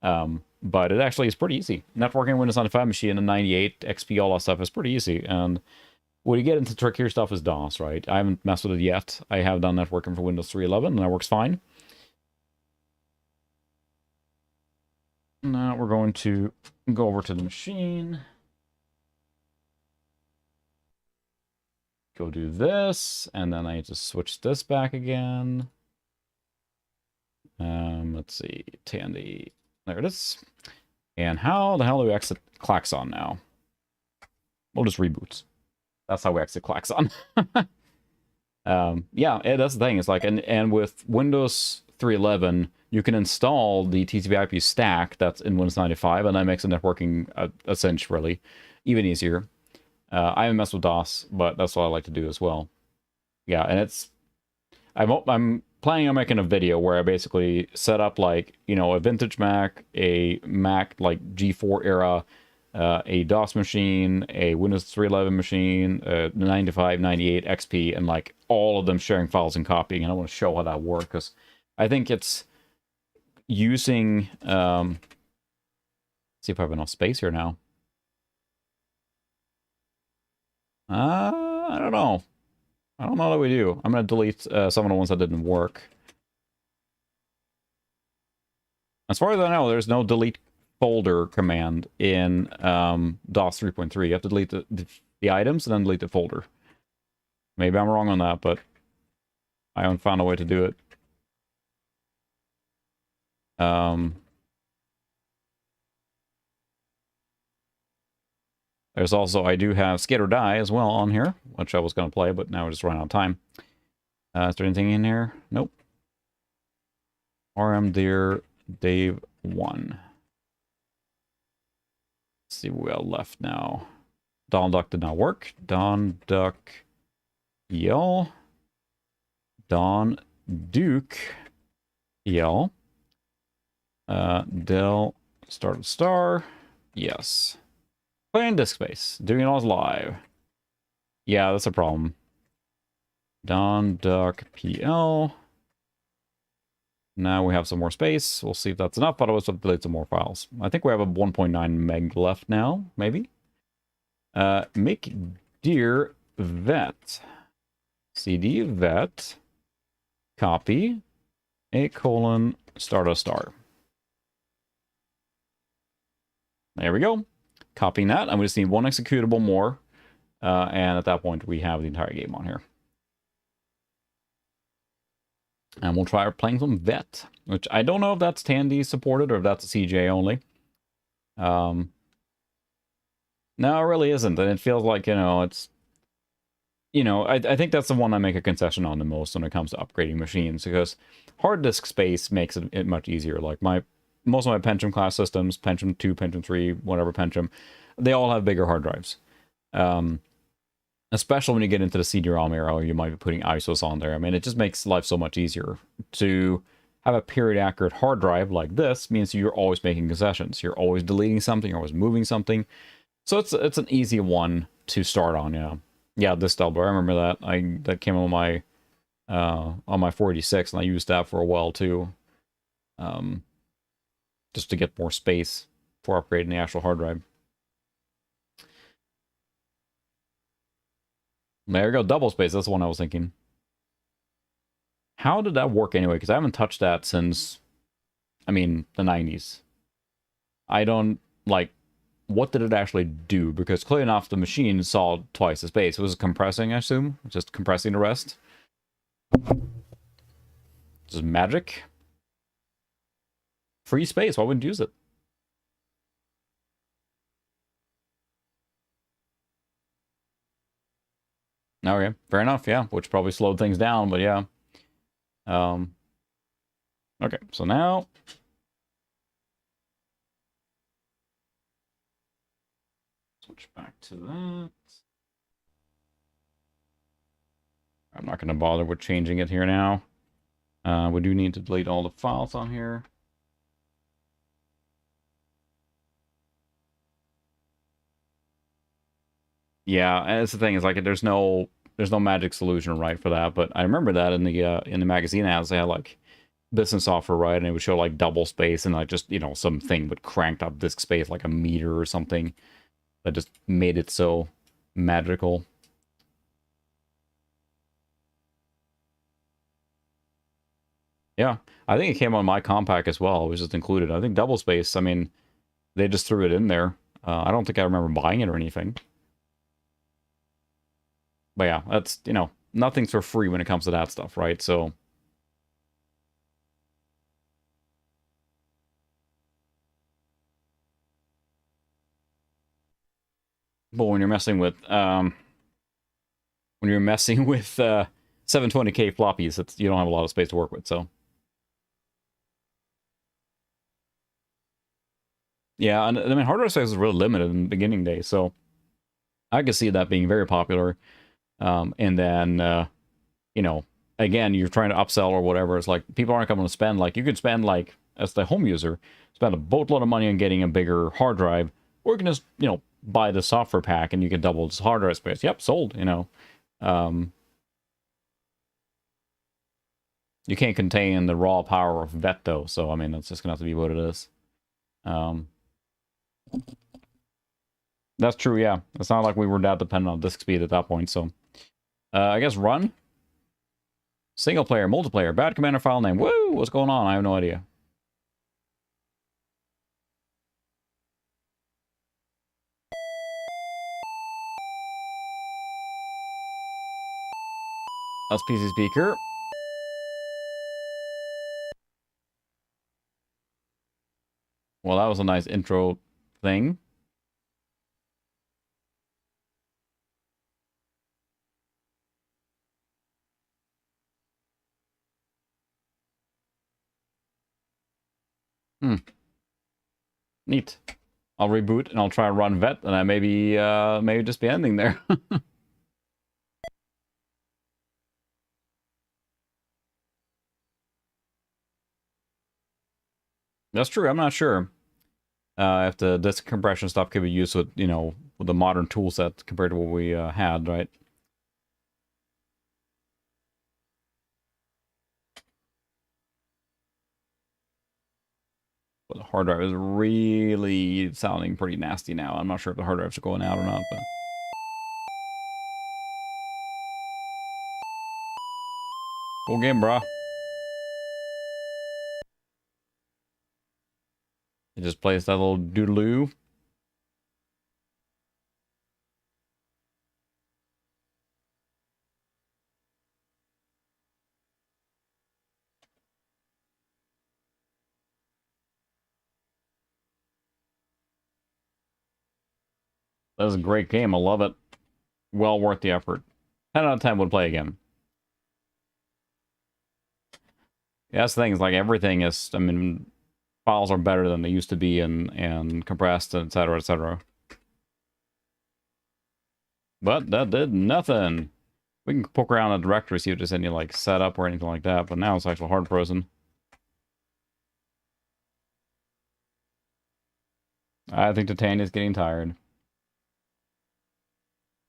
But it actually is pretty easy. Networking Windows 95 machine and 98, XP, all that stuff is pretty easy. And when you get into trickier stuff is DOS, right? I haven't messed with it yet. I have done networking for Windows 3.11, and that works fine. Now we're going to go over to the machine. Go do this, and then I need to switch this back again. Let's see, Tandy. There it is. And how the hell do we exit Klaxon now? We'll just reboot. That's how we exit Klaxon. Yeah, that's the thing. It's like, and with Windows 3.11, you can install the TCP/IP stack that's in Windows 95, and that makes the networking essentially even easier. I haven't messed with DOS, but that's what I like to do as well. Yeah, and it's... I'm planning on making a video where I basically set up, like, you know, a vintage Mac, a Mac, like, G4 era, a DOS machine, a Windows 3.11 machine, 95, 98, XP, and, like, all of them sharing files and copying. And I want to show how that works, because I think it's using... see if I have enough space here now. I don't know. I don't know that we do. I'm going to delete some of the ones that didn't work. As far as I know, there's no delete folder command in DOS 3.3. You have to delete the items and then delete the folder. Maybe I'm wrong on that, but I haven't found a way to do it. There's also, I do have Skate or Die as well on here, which I was going to play, but now we're just running out of time. Is there anything in here? Nope. RM Dear Dave 1. Let's see what we have left now. Don Duck did not work. Don Duck Yell. Don Duke Yell. Del Start Star. Yes. Playing disk space. Doing it all live. Yeah, that's a problem. Don Duck PL. Now we have some more space. We'll see if that's enough. Otherwise, we'll delete some more files. I think we have a 1.9 meg left now, maybe. Make dear vet. CD vet. Copy. A : start a star. There we go. Copying that. I'm going to need one executable more. And at that point, we have the entire game on here. And we'll try playing some Vet, which I don't know if that's Tandy supported or if that's a CJ only. No, it really isn't. And it feels like, you know, it's... You know, I think that's the one I make a concession on the most when it comes to upgrading machines, because hard disk space makes it much easier. Like most of my Pentium class systems, Pentium 2, Pentium 3, whatever Pentium, they all have bigger hard drives. Especially when you get into the CD-ROM era, you might be putting ISOs on there. I mean, it just makes life so much easier. To have a period-accurate hard drive like this means you're always making concessions. You're always deleting something, you're always moving something. So it's an easy one to start on, yeah. Yeah, this double, I remember that. That came on my 486, and I used that for a while too. Just to get more space for upgrading the actual hard drive. There we go, double space, that's the one I was thinking. How did that work anyway? Because I haven't touched that since, I mean, the 90s. I don't, like, what did it actually do? Because clearly enough, the machine saw twice the space. It was compressing, I assume? Just compressing the rest? Just magic? Free space, why wouldn't you use it? Okay, fair enough, yeah. Which probably slowed things down, but yeah. Okay, so now... Switch back to that. I'm not going to bother with changing it here now. We do need to delete all the files on here. Yeah, and that's the thing is like there's no magic solution right for that. But I remember that in the magazine ads they had like business software, right, and it would show like double space and like just something would cranked up disk space like a meter or something that just made it so magical. Yeah, I think it came on my compact as well. It was just included. I think double space. I mean, they just threw it in there. I don't think I remember buying it or anything. But yeah, that's nothing's for free when it comes to that stuff, right? So but when you're messing with 720K floppies, you don't have a lot of space to work with. So yeah, and I mean hard drive size is really limited in the beginning days, so I could see that being very popular. And then you know, again, you're trying to upsell or whatever. It's like people aren't going to spend like you could spend like as the home user spend a boatload of money on getting a bigger hard drive, or you can just buy the software pack and you can double its hard drive space. Yep, sold. Um, you can't contain the raw power of vet though, so I mean that's just gonna have to be what it is. Um, that's true. Yeah, it's not like we were that dependent on disk speed at that point. So I guess run. Single player, multiplayer, bad commander file name. Woo! What's going on? I have no idea. That's PC speaker. Well, that was a nice intro thing. Hmm. Neat. I'll reboot and I'll try and run vet, and I maybe just be ending there. That's true. I'm not sure if the disk compression stuff could be used with with the modern tool set compared to what we had, right? But the hard drive is really sounding pretty nasty now. I'm not sure if the hard drives are going out or not, but cool game, brah. It just plays that little doodaloo. That was a great game. I love it. Well worth the effort. 10 out of 10 would play again. Yeah, that's the thing. Is like everything is. I mean, files are better than they used to be, and compressed, etc., etc. But that did nothing. We can poke around the directory, see if there's any like setup or anything like that. But now it's actually hard frozen. I think the Tandy is getting tired.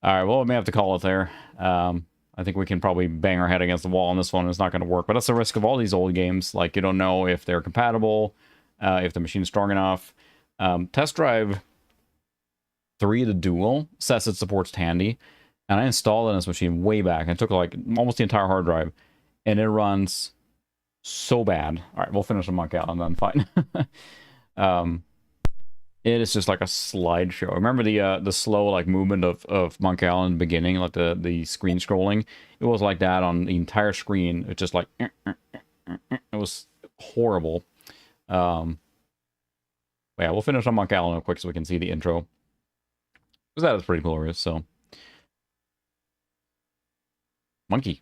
All right, well, we may have to call it there. I think we can probably bang our head against the wall on this one. It's not going to work, but that's the risk of all these old games. Like, you don't know if they're compatible, if the machine's strong enough. Test Drive 3, the Dual, says it supports Tandy, and I installed it on this machine way back, and it took like almost the entire hard drive, and it runs so bad. All right, we'll finish the monk out, and then fine. It is just like a slideshow. Remember the slow like movement of Monk Island in the beginning, like the screen scrolling? It was like that on the entire screen. It's just like it was horrible. Yeah, we'll finish on Monk Island real quick so we can see the intro. Because that is pretty glorious, so. Monkey.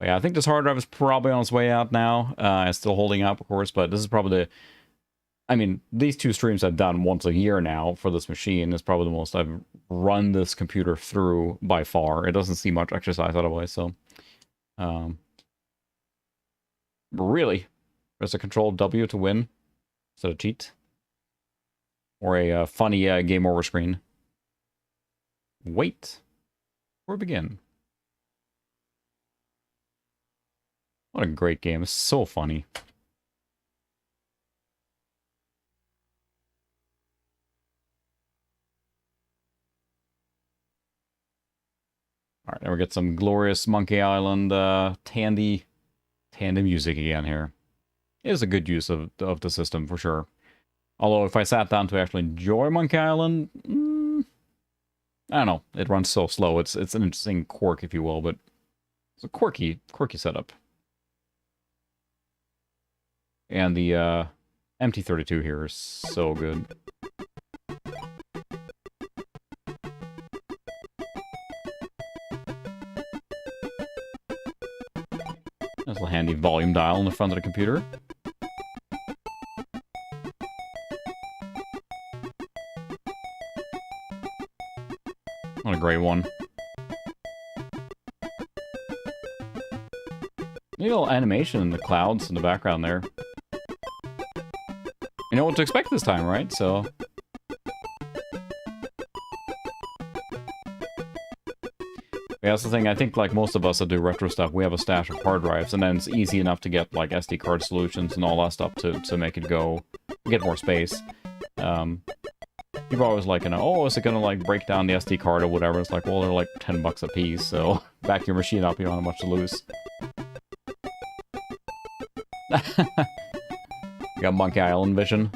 But yeah, I think this hard drive is probably on its way out now. It's still holding up, of course, but this is probably the... I mean, these two streams I've done once a year now for this machine is probably the most I've run this computer through by far. It doesn't see much exercise otherwise, so... really? There's a control W to win? Is that a cheat? Or a funny game over screen? wait or begin. What a great game. It's so funny. Alright, now we get some glorious Monkey Island Tandy music again here. It is a good use of the system for sure. Although if I sat down to actually enjoy Monkey Island, I don't know. It runs so slow. It's an interesting quirk, if you will, but it's a quirky setup. And the MT32 here is so good. There's a handy volume dial on the front of the computer. What a great one. Maybe a little animation in the clouds in the background there. You know what to expect this time, right? So... yeah, that's the thing. I think, like most of us that do retro stuff, we have a stash of hard drives, and then it's easy enough to get, like, SD card solutions and all that stuff to make it go... get more space. People are always like, you know, oh, is it gonna, like, break down the SD card or whatever? It's like, well, they're like 10 bucks a piece, so back your machine up, you don't have much to lose. You got Monkey Island vision.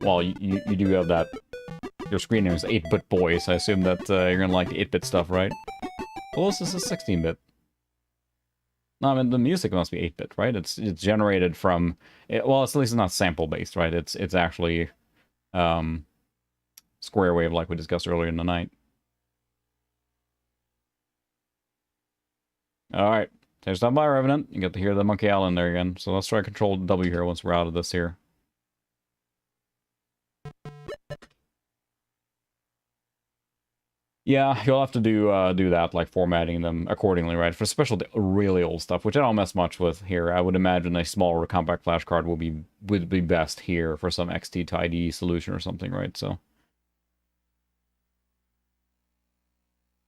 Well, you do have that. Your screen name is 8-Bit Boy, so I assume that you're gonna like the 8-bit stuff, right? Well, this is 16-bit. No, I mean, the music must be 8-bit, right? It's generated from... well, it's at least not sample-based, right? It's actually square wave, like we discussed earlier in the night. Alright. There's that by Revenant. You get to hear the Monkey Island there again. So let's try Control W here once we're out of this here. Yeah, you'll have to do that, like formatting them accordingly, right? For especially the really old stuff, which I don't mess much with here. I would imagine a smaller compact flash card would be best here for some XT to ID solution or something, right? So,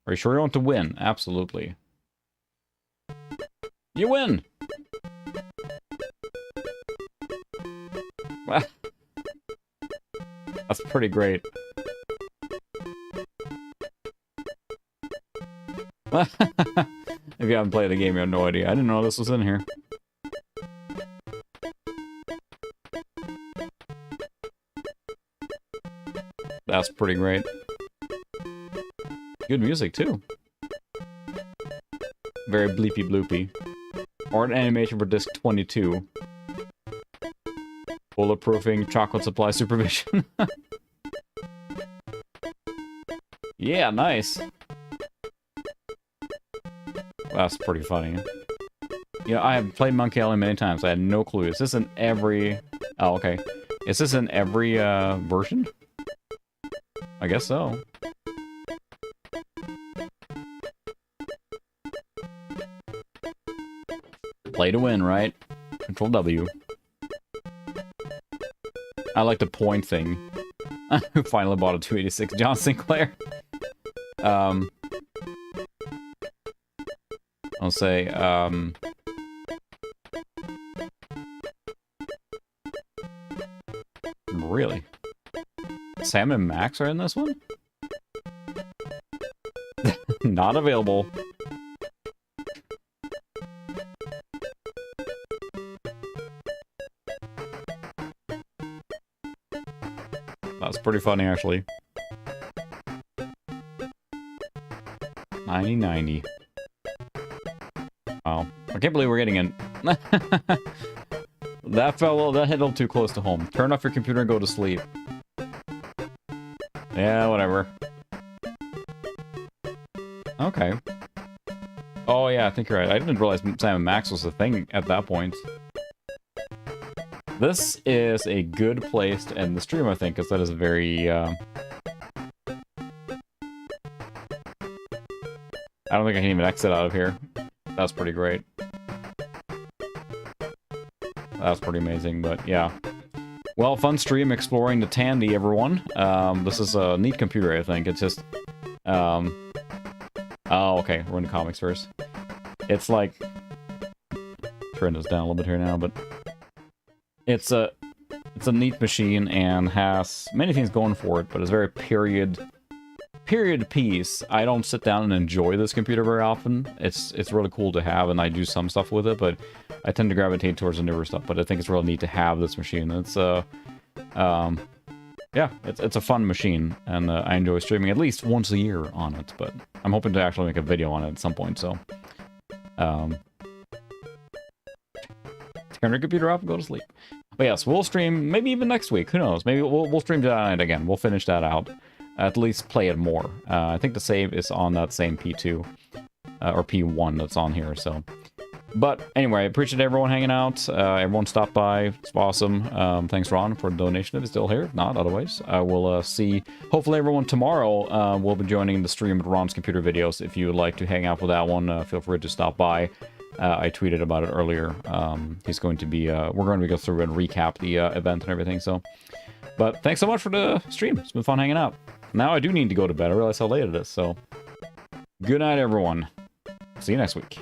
are you sure you want to win? Absolutely. You win! That's pretty great. If you haven't played the game, you have no idea. I didn't know this was in here. That's pretty great. Good music, too. Very bleepy bloopy. Or an animation for disc 22. Bulletproofing, chocolate supply supervision. Yeah, nice. That's pretty funny. You know, I have played Monkey Island many times. I had no clue. Is this in every... oh, okay. Is this in every version? I guess so. Play to win, right? Control W. I like the point thing. Who finally bought a 286? John Sinclair. I'll say, really? Sam and Max are in this one? Not available. That's pretty funny, actually. 9090. Wow. I can't believe we're getting in. That hit a little too close to home. Turn off your computer and go to sleep. Yeah, whatever. Okay. Oh yeah, I think you're right. I didn't realize Sam and Max was a thing at that point. This is a good place to end the stream, I think, because that is very, I don't think I can even exit out of here. That's pretty great. That's pretty amazing, but yeah. Well, fun stream exploring the Tandy, everyone. This is a neat computer, I think. It's just... Oh, okay. We're in the comics first. It's like... Turn this down a little bit here now, but... It's a neat machine and has many things going for it, but it's very period piece. I don't sit down and enjoy this computer very often. It's really cool to have, and I do some stuff with it, but I tend to gravitate towards the newer stuff. But I think it's really neat to have this machine. It's yeah, it's a fun machine, and I enjoy streaming at least once a year on it. But I'm hoping to actually make a video on it at some point. So, turn your computer off and go to sleep. But yes, we'll stream maybe even next week. Who knows? Maybe we'll stream that again. We'll finish that out. At least play it more. I think the save is on that same P2 or P1 that's on here. So, but anyway, I appreciate everyone hanging out. Everyone stopped by. It's awesome. Thanks, Ron, for the donation if it's still here. If not, otherwise, I will see hopefully everyone tomorrow. Will be joining the stream with Ron's computer videos. If you would like to hang out with that one, feel free to stop by. I tweeted about it earlier. He's going to be, we're going to go through and recap the event and everything. So, but thanks so much for the stream. It's been fun hanging out. Now I do need to go to bed. I realize how late it is. So, good night, everyone. See you next week.